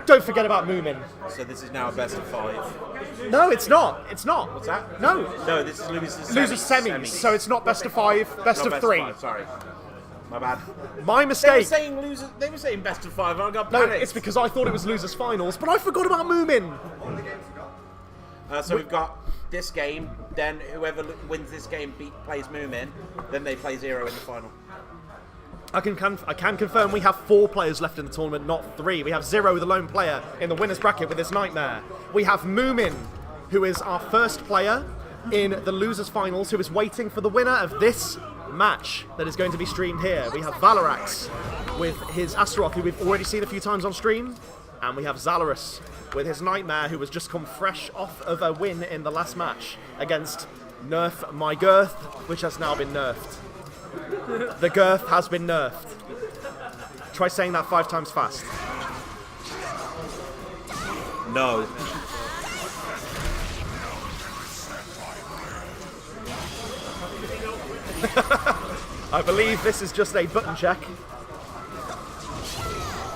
Don't forget about Moomin. So this is now a best of 5. No, it's not. It's not. What's that? No, this is losers semis. So it's not best of 5, best of 3. Sorry. My bad. My mistake. They were saying best of 5. I got No, panicked. it's because I thought it was losers finals, but I forgot about Moomin. So we've got this game, then whoever wins this game plays Moomin, then they play 0 in the final. I can confirm we have 4 players left in the tournament, not 3. We have 0, the lone player, in the winner's bracket with his Nightmare. We have Moomin, who is our first player in the losers finals, who is waiting for the winner of this match that is going to be streamed here. We have Valarax with his Astaroth, who we've already seen a few times on stream. And we have Zalorus with his Nightmare, who has just come fresh off of a win in the last match against Nerf My Girth, which has now been nerfed. The girth has been nerfed. Try saying that 5 times fast. No. I believe this is just a button check.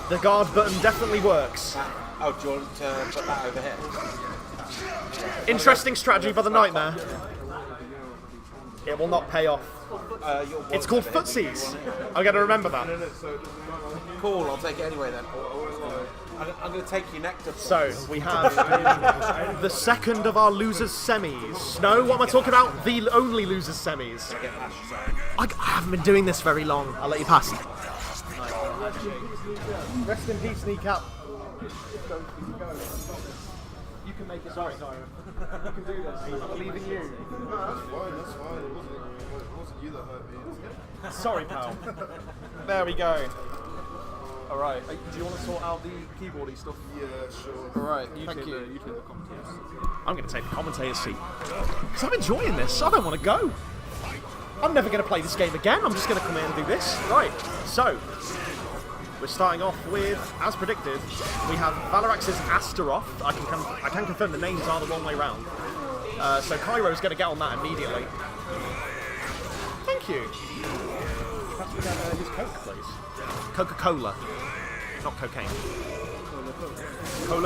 The guard button definitely works. Oh, do you want to put that over here? Interesting strategy by the Nightmare. It will not pay off. It's called footsies. I'm going to remember that. Cool, I'll take it anyway then. I'm going to take your nectar. So, we have the second of our losers semis. No, what am I talking about? The only losers semis. I haven't been doing this very long. I'll let you pass. Rest in peace, Kneecap. can make it. Sorry, Kyron. You can do this. I believe in you. No, that's fine. It wasn't you that hurt me. Sorry, pal. There we go. All right. Do you want to sort out the keyboardy stuff? Yeah, sure. All right. Thank you. You take the commentators. I'm going to take the commentator's seat because I'm enjoying this. I don't want to go. I'm never going to play this game again. I'm just going to come in and do this. Right. So we're starting off with, as predicted, we have Valarax's Astaroth. I can confirm the names are the wrong way round. So Cairo's going to get on that immediately. Thank you. Perhaps we have his Coke, please. Coca-Cola, not cocaine.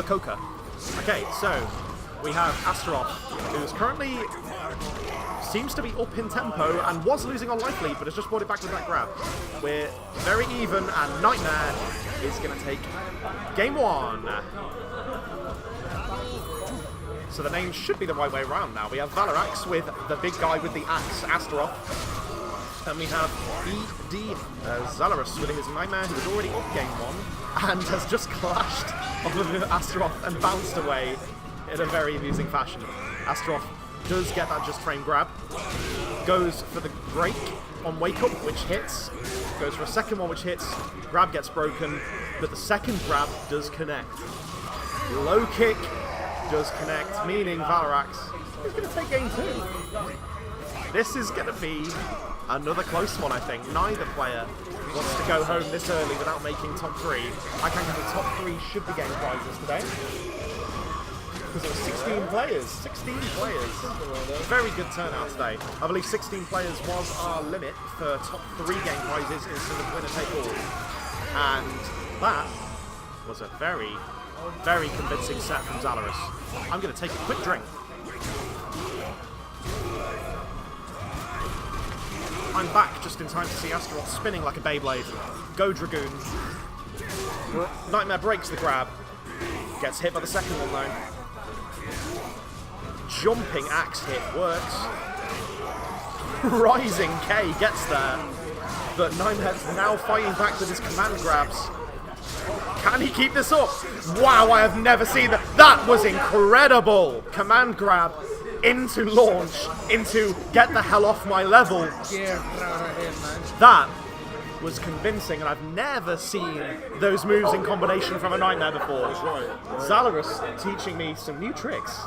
Coca. Okay, so we have Astaroth, who's currently seems to be up in tempo and was losing on life lead, but has just brought it back with that grab. We're very even, and Nightmare is going to take game one. So the names should be the right way around now. We have Valarax with the big guy with the axe, Astaroth. And we have E.D. Zalarus with his Nightmare, who was already up game one, and has just clashed off of Astaroth and bounced away in a very amusing fashion. Astaroth does get that just frame grab, goes for the break on Wake Up, which hits, goes for a second one, which hits, grab gets broken, but the second grab does connect. Low kick does connect, meaning Valarax is going to take game two. This is going to be another close one, I think. Neither player wants to go home this early without making top three. I can the top three should be getting prizes today. Because there were 16 players. 16 players. Very good turnout today. I believe 16 players was our limit for top three game prizes instead of winner take all. And that was a very, very convincing set from Zalarus. I'm going to take a quick drink. I'm back just in time to see Astaroth spinning like a Beyblade. Go Dragoon. Nightmare breaks the grab. Gets hit by the second one though. Jumping axe hit works. Rising K gets there. But Nightmare's now fighting back with his command grabs. Can he keep this up? Wow, I have never seen that. That was incredible. Command grab into launch, into get the hell off my level. That was convincing, and I've never seen those moves in combination from a Nightmare before. Zalarus teaching me some new tricks.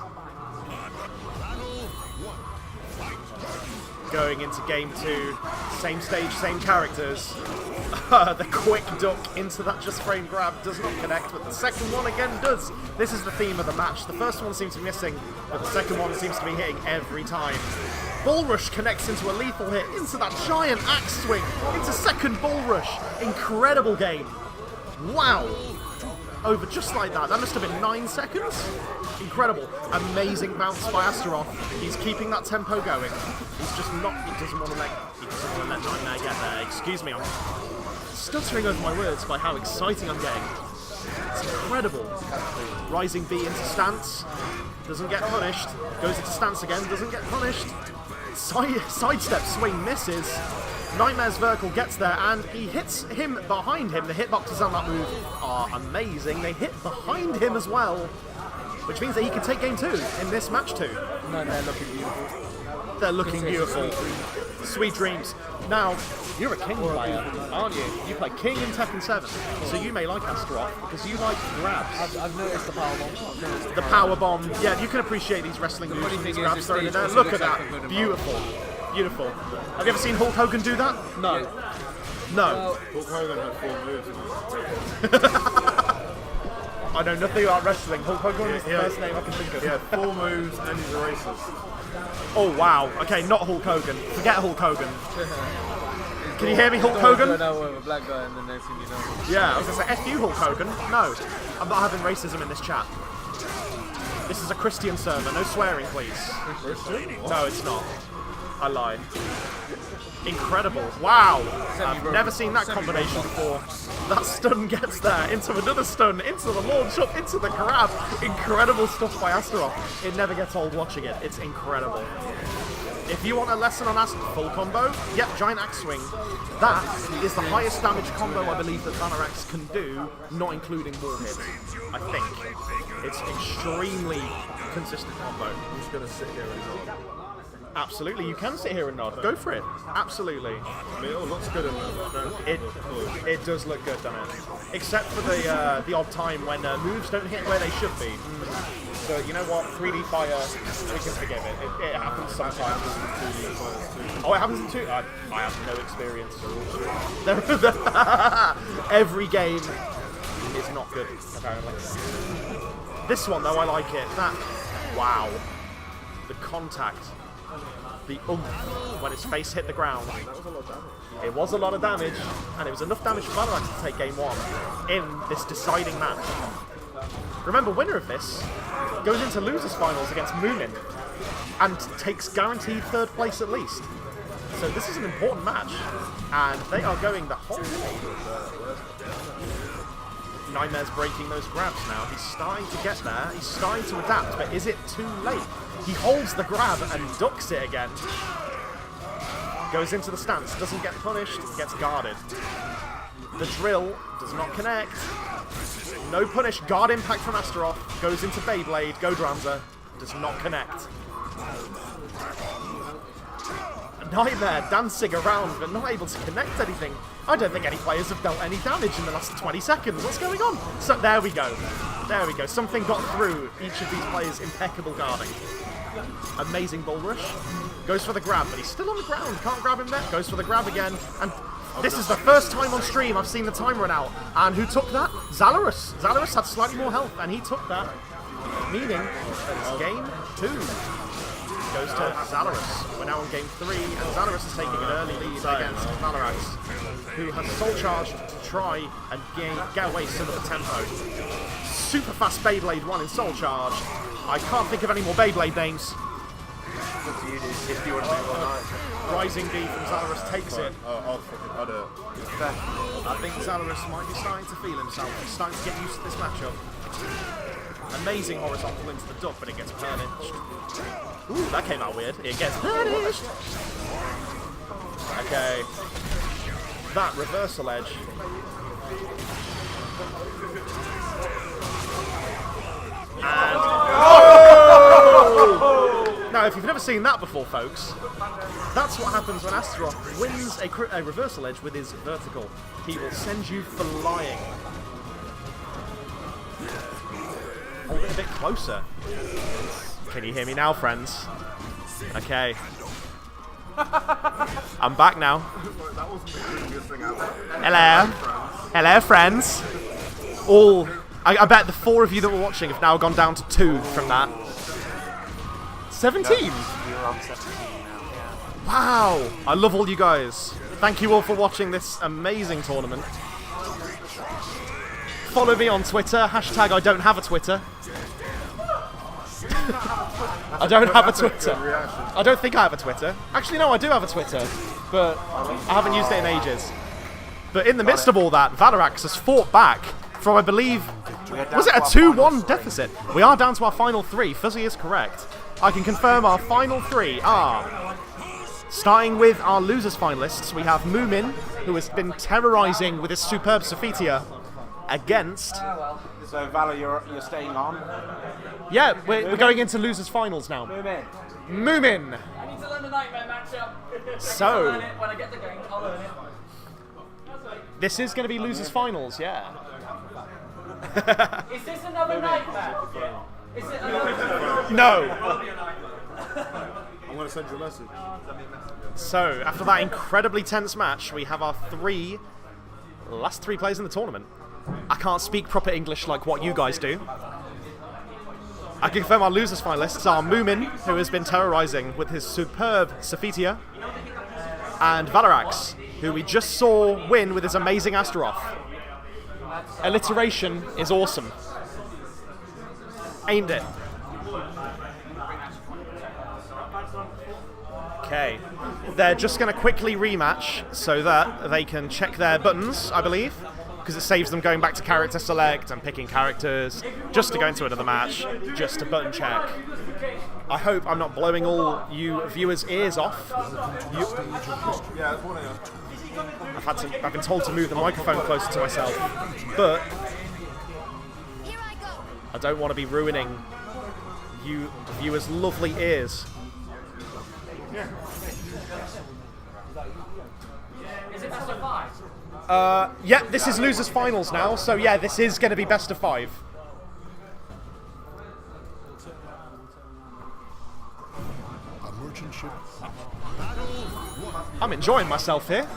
Going into game two, same stage, same characters. The quick duck into that just frame grab does not connect, but the second one again does. This is the theme of the match. The first one seems to be missing, but the second one seems to be hitting every time. Bull Rush connects into a lethal hit, into that giant axe swing, into second Bull Rush. Incredible game. Wow. Over just like that. That must have been 9 seconds. Incredible. Amazing bounce by Astaroth. He's keeping that tempo going. He's just not, he doesn't want to let Nightmare get there. Excuse me, I'm stuttering over my words by how exciting I'm getting. It's incredible. Rising B into stance. Doesn't get punished. Goes into stance again. Doesn't get punished. Sidestep swing misses. Nightmare's vertical gets there and he hits him behind him. The hitboxes on that move are amazing. They hit behind him as well, which means that he can take game two in this match too. Nightmare looking beautiful. They're looking beautiful. Sweet dreams. Now, you're a King player, aren't you? You play King in Tekken 7, so you may like Astaroth because you like grabs. I've noticed the power bomb. The power bomb. Yeah, you can appreciate these wrestling moves and these grabs thrown in there. Look at that. Beautiful. Beautiful. Have you ever seen Hulk Hogan do that? No. No. Hulk Hogan had 4 moves. I know nothing about wrestling. Hulk Hogan is the first name I can think of. He had 4 moves and he's a racist. Oh wow. Okay, not Hulk Hogan. Forget Hulk Hogan. Can you hear me, Hulk Hogan? A black guy and the next thing you know. Yeah, I was gonna say F you, Hulk Hogan. No, I'm not having racism in this chat. This is a Christian server. No swearing, please. Christian? No, it's not. I lied. Incredible. Wow. I've never seen that combination before. That stun gets there, into another stun, into the launch up, into the grab. Incredible stuff by Astaroth. It never gets old watching it. It's incredible. If you want a lesson on Astaroth, full combo, yep, giant axe swing. That is the highest damage combo I believe that Valarax can do, not including wall hits, I think. It's extremely consistent combo. I'm just gonna sit here and nod. Absolutely, you can sit here and nod. Go for it. Absolutely. I mean, it all looks good in there. It does look good, doesn't it? Except for the odd time when moves don't hit where they should be. But you know what? 3D fire, we can forgive it. It happens sometimes. Oh, it happens in 2? I have no experience. Every game is not good, apparently. This one, though, I like it. Wow. The contact. The oomph when his face hit the ground. It was a lot of damage, and it was enough damage for Valorant to take game 1 in this deciding match. Remember, winner of this goes into losers finals against Moomin and takes guaranteed 3rd place at least. So this is an important match, and they are going the whole way. Nightmare's breaking those grabs now. He's starting to get there. He's starting to adapt, but is it too late? He holds the grab and ducks it again. Goes into the stance, doesn't get punished, gets guarded. The drill does not connect. No punish, guard impact from Astaroth. Goes into Beyblade, Godranza, does not connect. Nightmare dancing around but not able to connect anything. I don't think any players have dealt any damage in the last 20 seconds. What's going on? So there we go. There we go. Something got through each of these players' impeccable guarding. Amazing bull rush. Goes for the grab, but he's still on the ground. Can't grab him there. Goes for the grab again. And this is the first time on stream I've seen the time run out. And who took that? Xalarus. Xalarus had slightly more health, and he took that. Meaning that it's game 2. Goes to Xalarus. We're now on game 3, and Xalarus is taking an early lead against Valarax, who has soul charged to try and get away some of the tempo. Super fast Beyblade 1 in soul charge. I can't think of any more Beyblade names. Rising B from Xalarus takes it. I think Xalarus might be starting to feel himself. He's starting to get used to this matchup. Amazing horizontal into the duck, but it gets punished. Ooh, that came out weird. It gets punished. Okay. That reversal edge. And now, if you've never seen that before, folks, that's what happens when Astaroth wins a reversal edge with his vertical. He will send you flying. Hold it a bit closer. Can you hear me now, friends? Okay. I'm back now. Hello. Hello, friends. I bet the 4 of you that were watching have now gone down to 2 from that. 17? You're on 17 now, yeah. Wow. I love all you guys. Thank you all for watching this amazing tournament. Follow me on Twitter. Hashtag I don't have a Twitter. I don't have a Twitter. I don't think I have a Twitter. Actually, no, I do have a Twitter, but I haven't used it in ages. But in the midst of all that, Valarax has fought back from, I believe, was it a 2-1 deficit? We are down to our final 3. Fuzzy is correct. I can confirm our final 3 are, starting with our losers finalists, we have Moomin, who has been terrorising with his superb Sophitia, against... So, Valor, you're staying on? Yeah, we're going into losers finals now. Moomin! I need to learn the Nightmare matchup. So... I'll learn it when I get the game. I'll learn it. This is going to be losers finals, yeah. Is this another Nightmare? Is it another... No! I'm going to send you a message. So, after that incredibly tense match, we have our last 3 players in the tournament. I can't speak proper English like what you guys do. I can confirm our losers finalists are Moomin, who has been terrorising with his superb Sophitia, and Valarax, who we just saw win with his amazing Astaroth. Alliteration is awesome. Ain't it? Okay. They're just going to quickly rematch so that they can check their buttons, I believe, because it saves them going back to character select and picking characters just to go into another match, just to button check. I hope I'm not blowing all you viewers' ears off. I've been told to move the microphone closer to myself, but I don't want to be ruining you viewers' lovely ears. Is it best of 5? Yeah, this is losers finals now, so yeah, this is going to be best of 5. A merchant ship. I'm enjoying myself here.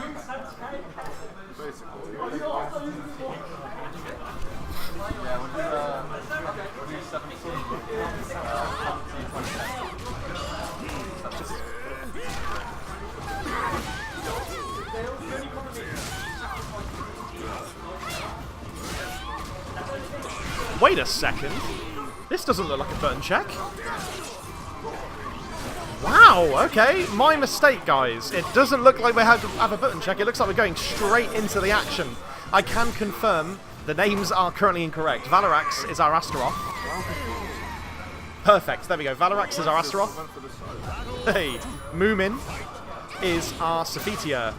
Wait a second. This doesn't look like a button check. Wow, okay. My mistake, guys. It doesn't look like we have a button check. It looks like we're going straight into the action. I can confirm the names are currently incorrect. Valarax is our Astaroth. Perfect. There we go. Valarax is our Astaroth. Hey, Moomin is our Sophitia,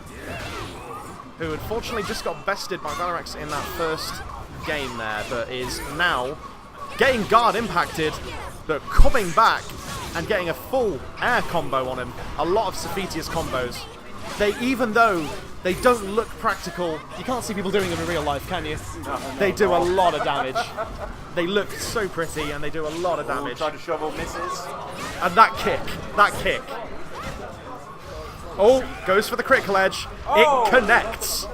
who unfortunately just got bested by Valarax in that first game there, but is now getting guard impacted, but coming back and getting a full air combo on him. A lot of Sophitia's combos. Even though they don't look practical, you can't see people doing them in real life, can you? They do a lot of damage. They look so pretty and they do a lot of damage. Try to shovel misses. And that kick. Oh, goes for the critical edge. It connects.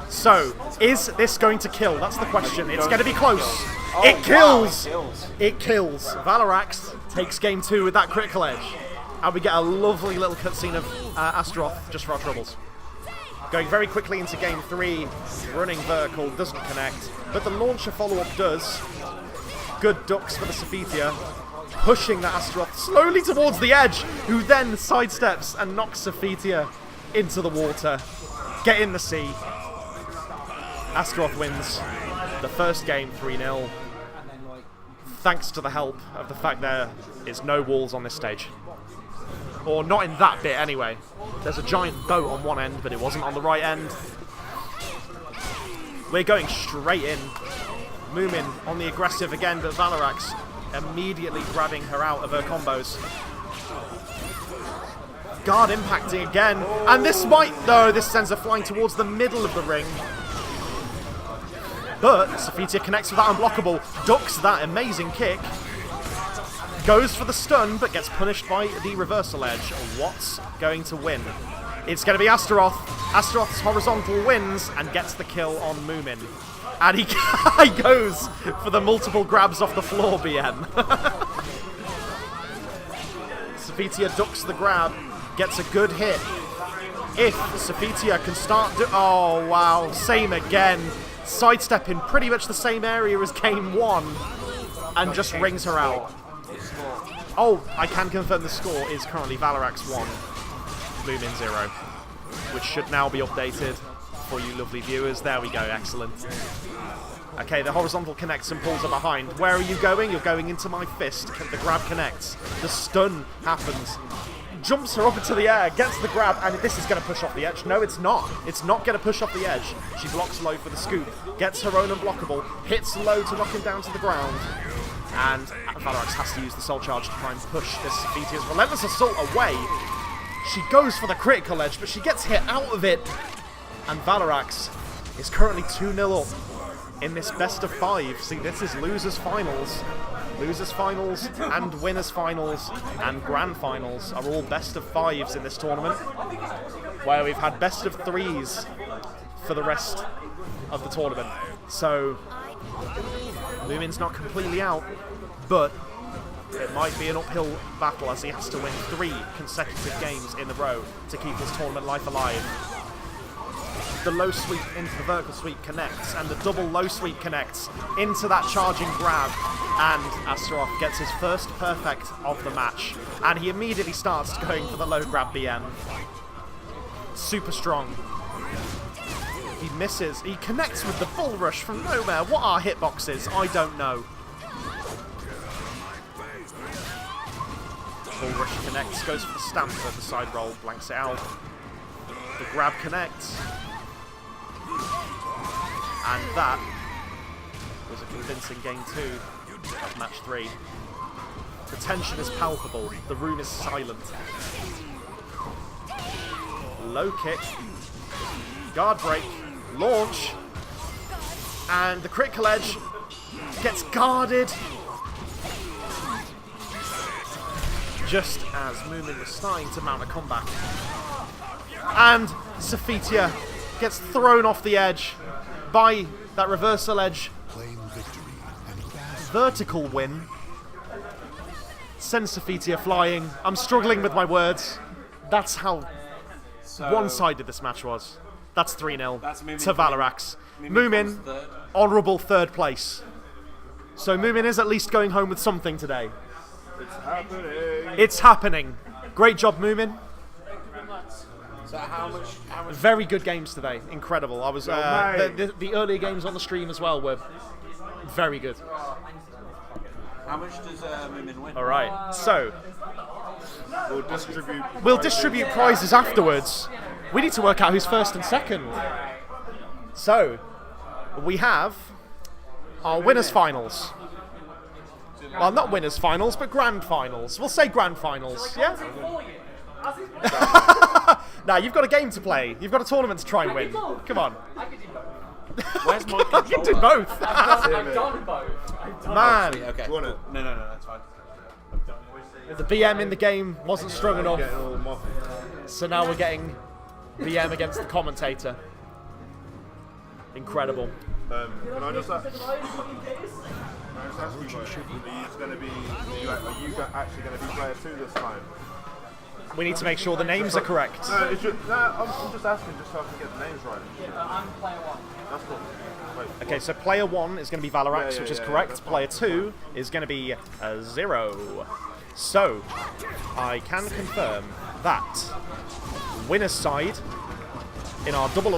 So, is this going to kill? That's the question. It's going to be close. It kills. It kills. Valarax takes game 2 with that critical edge. And we get a lovely little cutscene of Astaroth just for our troubles. Going very quickly into game 3. Running vertical doesn't connect. But the launcher follow-up does. Good ducks for the Sophitia. Pushing that Astaroth slowly towards the edge, who then sidesteps and knocks Sophitia into the water. Get in the sea. Astaroth wins the first game 3-0. Thanks to the help of the fact there is no walls on this stage. Or not in that bit anyway. There's a giant boat on one end, but it wasn't on the right end. We're going straight in. Moomin on the aggressive again, but Valarax immediately grabbing her out of her combos. Guard impacting again, and this this sends her flying towards the middle of the ring. But Sophitia connects with that unblockable, ducks that amazing kick, goes for the stun, but gets punished by the reversal edge. What's going to win? It's going to be Astaroth. Astaroth's horizontal wins and gets the kill on Moomin. And he goes for the multiple grabs off the floor, BM. Sophitia ducks the grab, gets a good hit. If Sophitia can start oh wow, same again. Sidestepping pretty much the same area as game 1 and just rings her out. Oh, I can confirm the score is currently Valarax 1, Moomin 0, which should now be updated for you lovely viewers. There we go, excellent. Okay, the horizontal connects and pulls her behind. Where are you going? You're going into my fist. The grab connects. The stun happens. Jumps her up into the air, gets the grab, and this is going to push off the edge. No, it's not. It's not going to push off the edge. She blocks low for the scoop, gets her own unblockable, hits low to knock him down to the ground, and Valarax has to use the soul charge to try and push this Sophitia's relentless assault away. She goes for the critical edge, but she gets hit out of it, and Valarax is currently 2-0 up in this best of 5. See, this is losers finals. Losers finals and winners finals and grand finals are all best of 5s in this tournament, where we've had best of 3s for the rest of the tournament. So Moomin's not completely out, but it might be an uphill battle as he has to win 3 consecutive games in a row to keep his tournament life alive. The low sweep into the vertical sweep connects, and the double low sweep connects into that charging grab, and Astaroth gets his first perfect of the match, and he immediately starts going for the low grab BM. Super strong. He misses. He connects with the bull rush from nowhere. What are hitboxes? I don't know. Bull rush connects, goes for the stamp at the side roll, blanks it out. The grab connects. And that was a convincing game 2 of match 3. The tension is palpable. The room is silent. Low kick. Guard break. Launch. And the critical edge gets guarded. Just as Moomin was starting to mount a comeback. And Sophitia gets thrown off the edge by that reversal edge. Vertical win. Sends Sophitia flying. I'm struggling with my words. That's how one-sided this match was. That's 3-0 to Valarax. Moomin, honourable 3rd place. So Moomin is at least going home with something today. It's happening. It's happening. Great job, Moomin. So how much? Very good games today. Incredible. I was the earlier games on the stream as well were very good. How much does Moomin win? All right. So we'll distribute prizes afterwards. We need to work out who's first and second. So we have our winners finals. Well, not winners finals, but grand finals. We'll say grand finals. Yeah. Now you've got a game to play. You've got a tournament to try and win. Come on. Where's my controller? You did both. I've done both. Man. Okay. Won it. No, that's fine. The BM in the game wasn't strong enough. So now we're getting BM against the commentator. Incredible. Can I just ask you, are you actually going to be player 2 this time? We need to make sure the names are correct. No, I'm just asking just so I can get the names right. I'm player 1. That's cool. Wait, Okay, so player 1 is going to be Valarax, which is correct. Player 2 is going to be 0. So, I can confirm that winner's side in our double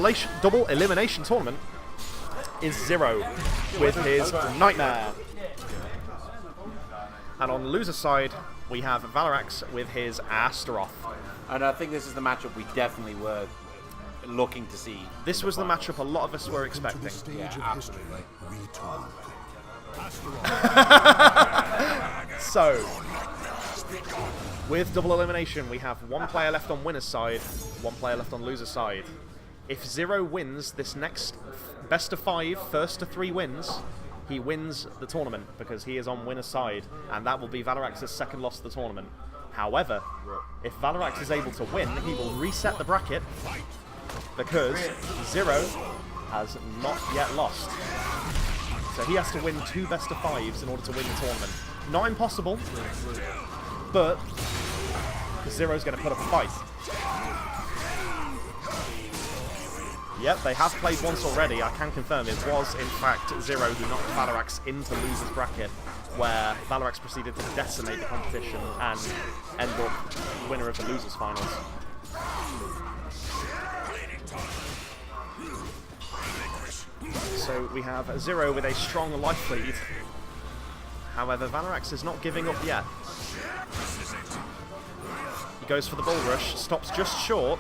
elimination tournament is 0 with his Nightmare. And on the loser's side, we have Valarax with his Astaroth. And I think this is the matchup we definitely were looking to see. This was the matchup a lot of us were expecting. Yeah, absolutely. So, with double elimination, we have 1 player left on winner's side, 1 player left on loser's side. If 0 wins this next best of 5, first to 3 wins, he wins the tournament because he is on winner's side, and that will be Valarax's second loss of the tournament. However, if Valarax is able to win, he will reset the bracket because 0 has not yet lost. So he has to win 2 best of 5s in order to win the tournament. Not impossible, but 0's going to put up a fight. Yep, they have played once already. I can confirm it was, in fact, 0 who knocked Valarax into loser's bracket, where Valarax proceeded to decimate the competition and end up winner of the losers finals. So we have 0 with a strong life lead. However, Valarax is not giving up yet. He goes for the bull rush, stops just short,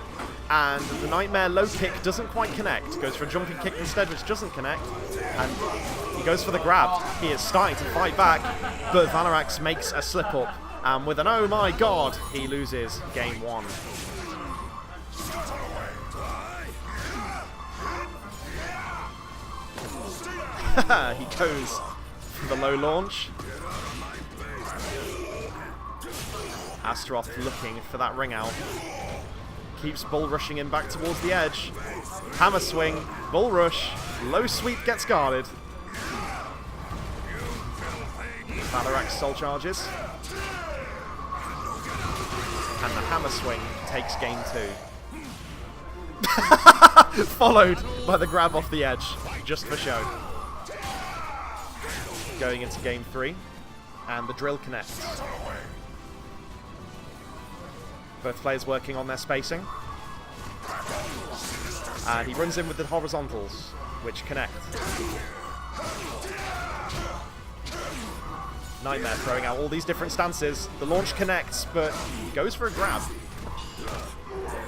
and the Nightmare low kick doesn't quite connect. Goes for a jumping kick instead, which doesn't connect, and he goes for the grab. He is starting to fight back, but Valarax makes a slip up, and with an oh my god, he loses game 1. He goes for the low launch. Astaroth looking for that ring out. Keeps bull rushing him back towards the edge. Hammer swing, bull rush, low sweep gets guarded. Valarax soul charges. And the hammer swing takes game 2. Followed by the grab off the edge, just for show. Going into game 3, and the drill connects. Both players working on their spacing. And he runs in with the horizontals, which connect. Nightmare throwing out all these different stances. The launch connects, but he goes for a grab.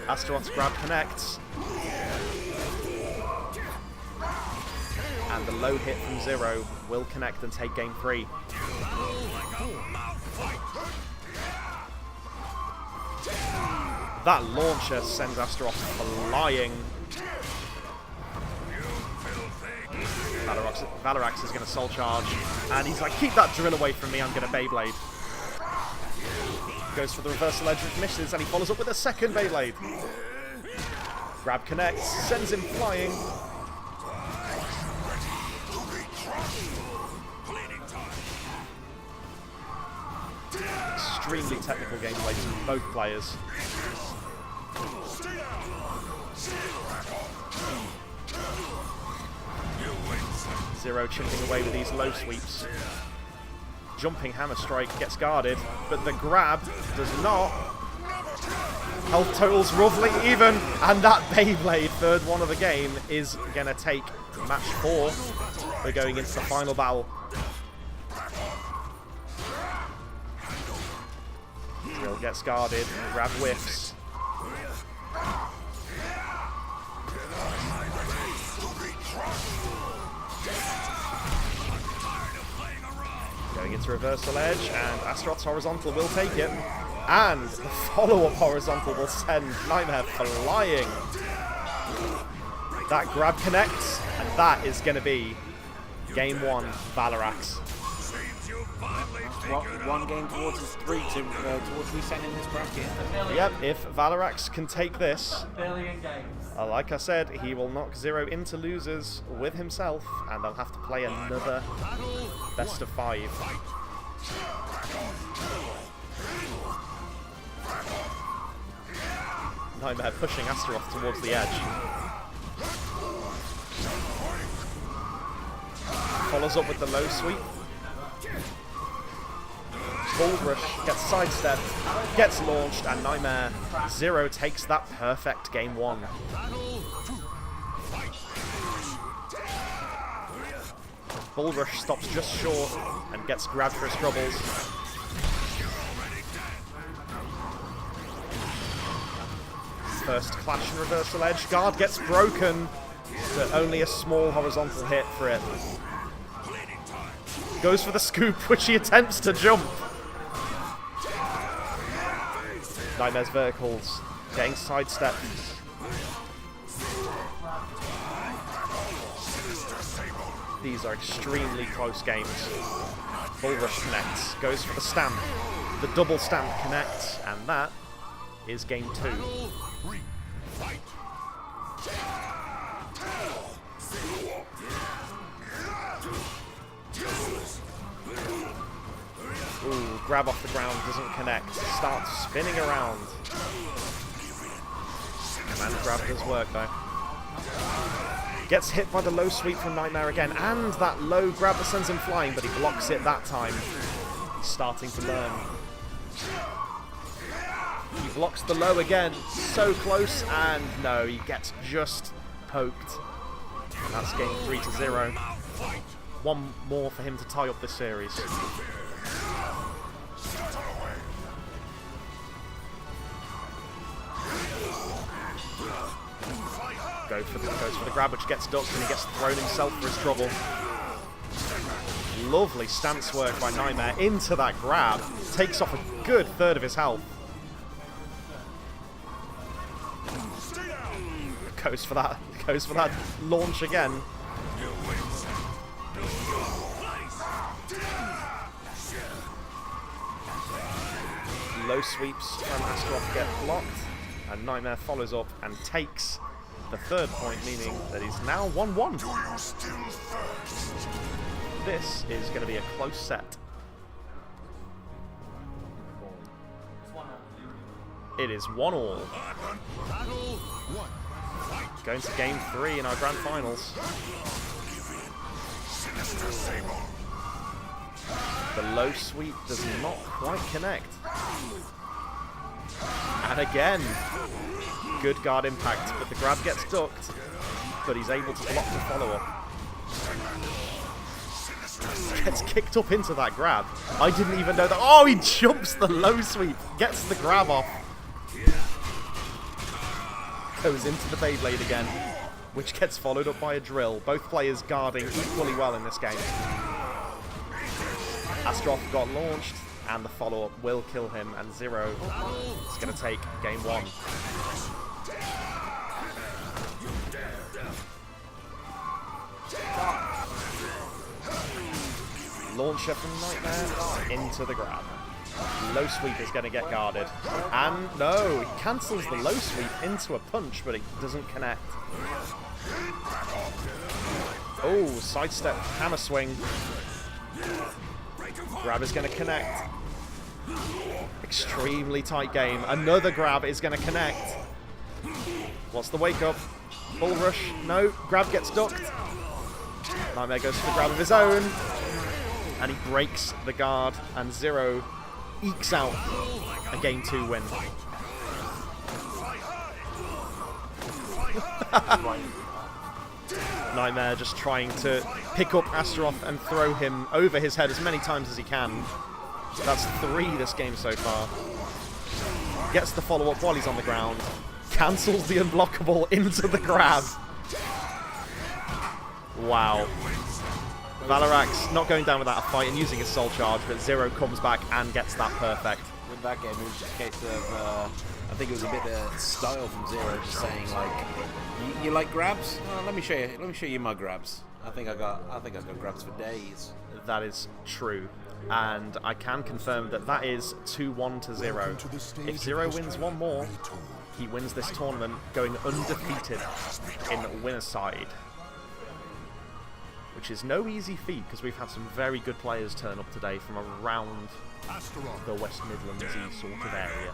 Astaroth's grab connects. and the low hit from Zero will connect and take game 3. That launcher sends Astaroth flying. Valarax is going to soul charge, and he's like, keep that drill away from me, I'm going to Beyblade. Goes for the reversal edge, which misses, and he follows up with a second Beyblade. Grab connects, sends him flying. Extremely technical gameplay from both players. Zero chipping away with these low sweeps. Jumping hammer strike gets guarded, but the grab does not. Health totals roughly even, and that Beyblade, third one of the game, is gonna take match 4. We're going into the final battle. Still gets guarded, grab whiffs. Going into reversal edge, and Astaroth's horizontal will take it. And the follow-up horizontal will send Nightmare flying. That grab connects, and that is going to be game 1, Valarax. One game towards his 3 towards resetting this bracket. Yep, if Valarax can take this, like I said, he will knock Zero into losers with himself, and they'll have to play another best of 5. Nightmare pushing Astaroth towards the edge. Follows up with the low sweep. Bull Rush gets sidestepped, gets launched, and Nightmare Zero takes that perfect game 1. Bull Rush stops just short and gets grabbed for his troubles. First clash and reversal edge. Guard gets broken, but only a small horizontal hit for it. Goes for the scoop, which he attempts to jump. Nightmare's verticals getting sidestepped. These are extremely close games. Bull Rush connects, goes for the stamp. The double stamp connects, and that is game 2. Ooh, grab off the ground, doesn't connect. Starts spinning around. Command grab does work though. Gets hit by the low sweep from Nightmare again, and that low grab that sends him flying, but he blocks it that time. He's starting to learn. He blocks the low again, so close, and no, he gets just poked. And that's game 3-0. One more for him to tie up this series. Goes for the grab, which gets ducked, and he gets thrown himself for his trouble. Lovely stance work by Nightmare into that grab. Takes off a good third of his health. Goes for that launch again. Low sweeps from Astaroth get blocked, and Nightmare follows up and takes the third point, meaning that he's now 1-1. This is going to be a close set. It is 1-1. Going to game 3 in our grand finals. The low sweep does not quite connect. And again, good guard impact, but the grab gets ducked, but he's able to block the follow-up. Gets kicked up into that grab. I didn't even know that. Oh, he jumps the low sweep, gets the grab off. Goes into the Beyblade again. which gets followed up by a drill. Both players guarding equally well in this game. Astaroth got launched, and the follow-up will kill him, and Zero is going to take game 1. Launcher from Nightmare into the grab. Low sweep is going to get guarded. And no, he cancels the low sweep into a punch, but it doesn't connect. Oh, sidestep, hammer swing. Grab is going to connect. Extremely tight game. Another grab is going to connect. What's the wake up? Bull rush. No, grab gets ducked. Nightmare goes for the grab of his own. And he breaks the guard, and Zero ekes out a game 2 win. Nightmare just trying to pick up Astaroth and throw him over his head as many times as he can. That's 3 this game so far. Gets the follow-up while he's on the ground. Cancels the unblockable into the grab. Wow. Valarax not going down without a fight and using his soul charge, but Zero comes back and gets that perfect. With that game, it was just a case of, I think it was a bit of style from Zero, just saying like, you like grabs? Well, let me show you my grabs. I think I got grabs for days. That is true, and I can confirm that is 2-1 to Zero. If Zero wins one more, he wins this tournament, going undefeated in winner's side. Which is no easy feat, because we've had some very good players turn up today from around the West Midlands-y sort of area.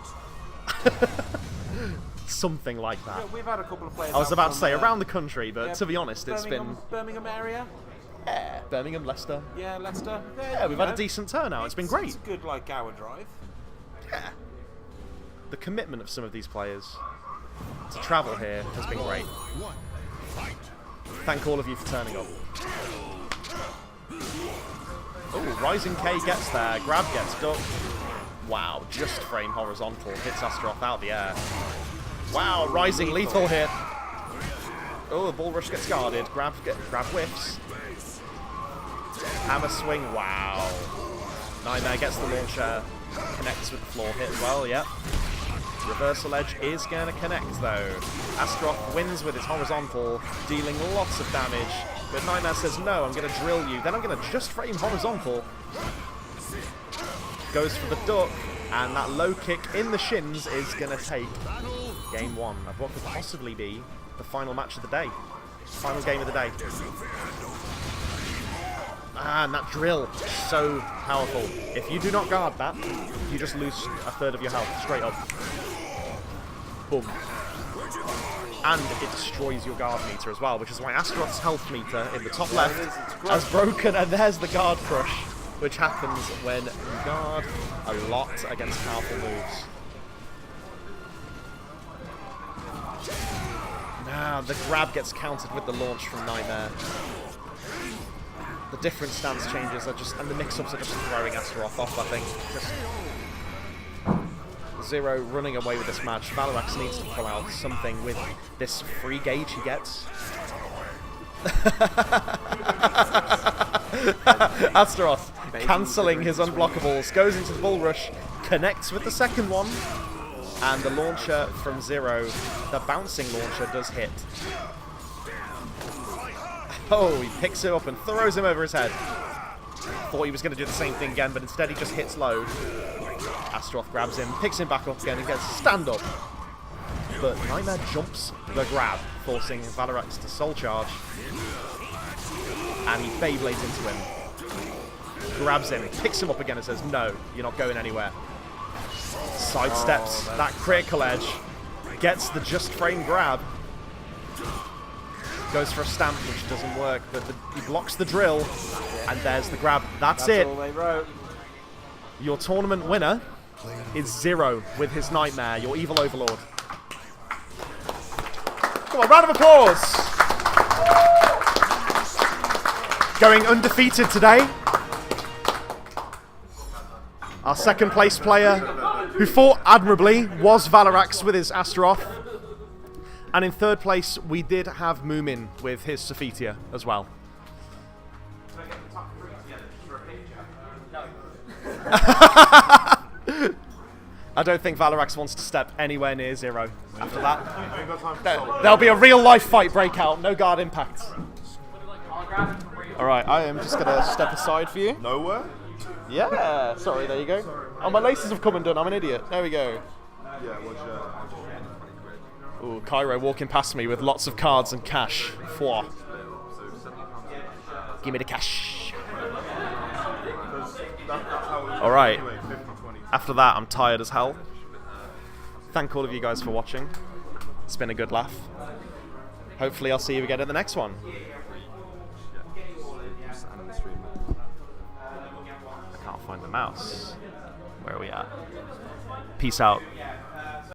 Something like that. Yeah, we've had a couple of players. I was about to say around the country, but yeah, to be honest, it's been Birmingham area. Yeah, Birmingham, Leicester. Yeah, Leicester. Yeah, we've had a decent turnout. It's been great. It's a good hour drive. Yeah. The commitment of some of these players to travel here has been great. Thank all of you for turning up. Oh, Rising K gets there. Grab gets ducked. Wow, just frame horizontal. Hits Astaroth out of the air. Wow, Rising lethal hit. Oh, the Bull Rush gets guarded. Grab whiffs. Hammer swing. Wow. Nightmare gets the launcher. Connects with the floor hit as well, yep. Reversal edge is going to connect though. Astaroth wins with his horizontal, dealing lots of damage. But Nightmare says, no, I'm going to drill you. Then I'm going to just frame horizontal. Goes for the duck, and that low kick in the shins is going to take game 1 of what could possibly be the final match of the day. Final game of the day. And that drill, so powerful. If you do not guard that, you just lose a third of your health, straight up. Boom. And it destroys your guard meter as well, which is why Astaroth's health meter in the top left has broken, and there's the guard crush, which happens when you guard a lot against powerful moves. Now the grab gets countered with the launch from Nightmare. The different stance changes are just, and the mix-ups are just throwing Astaroth off, I think. Just Zero running away with this match. Valarax needs to pull out something with this free gauge he gets. Astaroth cancelling his unblockables, goes into the Bull Rush, connects with the second one, and the launcher from Zero, the bouncing launcher, does hit. Oh, he picks him up and throws him over his head. Thought he was going to do the same thing again, but instead he just hits low. Astaroth grabs him, picks him back up again, and gets stand up. But Nightmare jumps the grab, forcing Valarax to soul charge. And he Beyblades into him. Grabs him, picks him up again and says, no, you're not going anywhere. Sidesteps that critical edge, gets the just frame grab. Goes for a stamp, which doesn't work, but he blocks the drill, and there's the grab. That's it. All they wrote. Your tournament winner is Zero with his Nightmare, your evil overlord. Come on, round of applause. Going undefeated today. Our second place player, who fought admirably, was Valarax with his Astaroth. And in third place, we did have Moomin with his Sophitia as well. I don't think Valarax wants to step anywhere near 0 after that. There'll be a real life fight breakout, no guard impact. Alright, I am just going to step aside for you. Nowhere? Yeah, sorry, there you go. Oh, my laces have come undone, I'm an idiot. There we go. Yeah, Ooh, Cairo walking past me with lots of cards and cash. Four. Give me the cash. Alright. After that, I'm tired as hell. Thank all of you guys for watching. It's been a good laugh. Hopefully I'll see you again in the next one. I can't find the mouse. Where are we at? Peace out.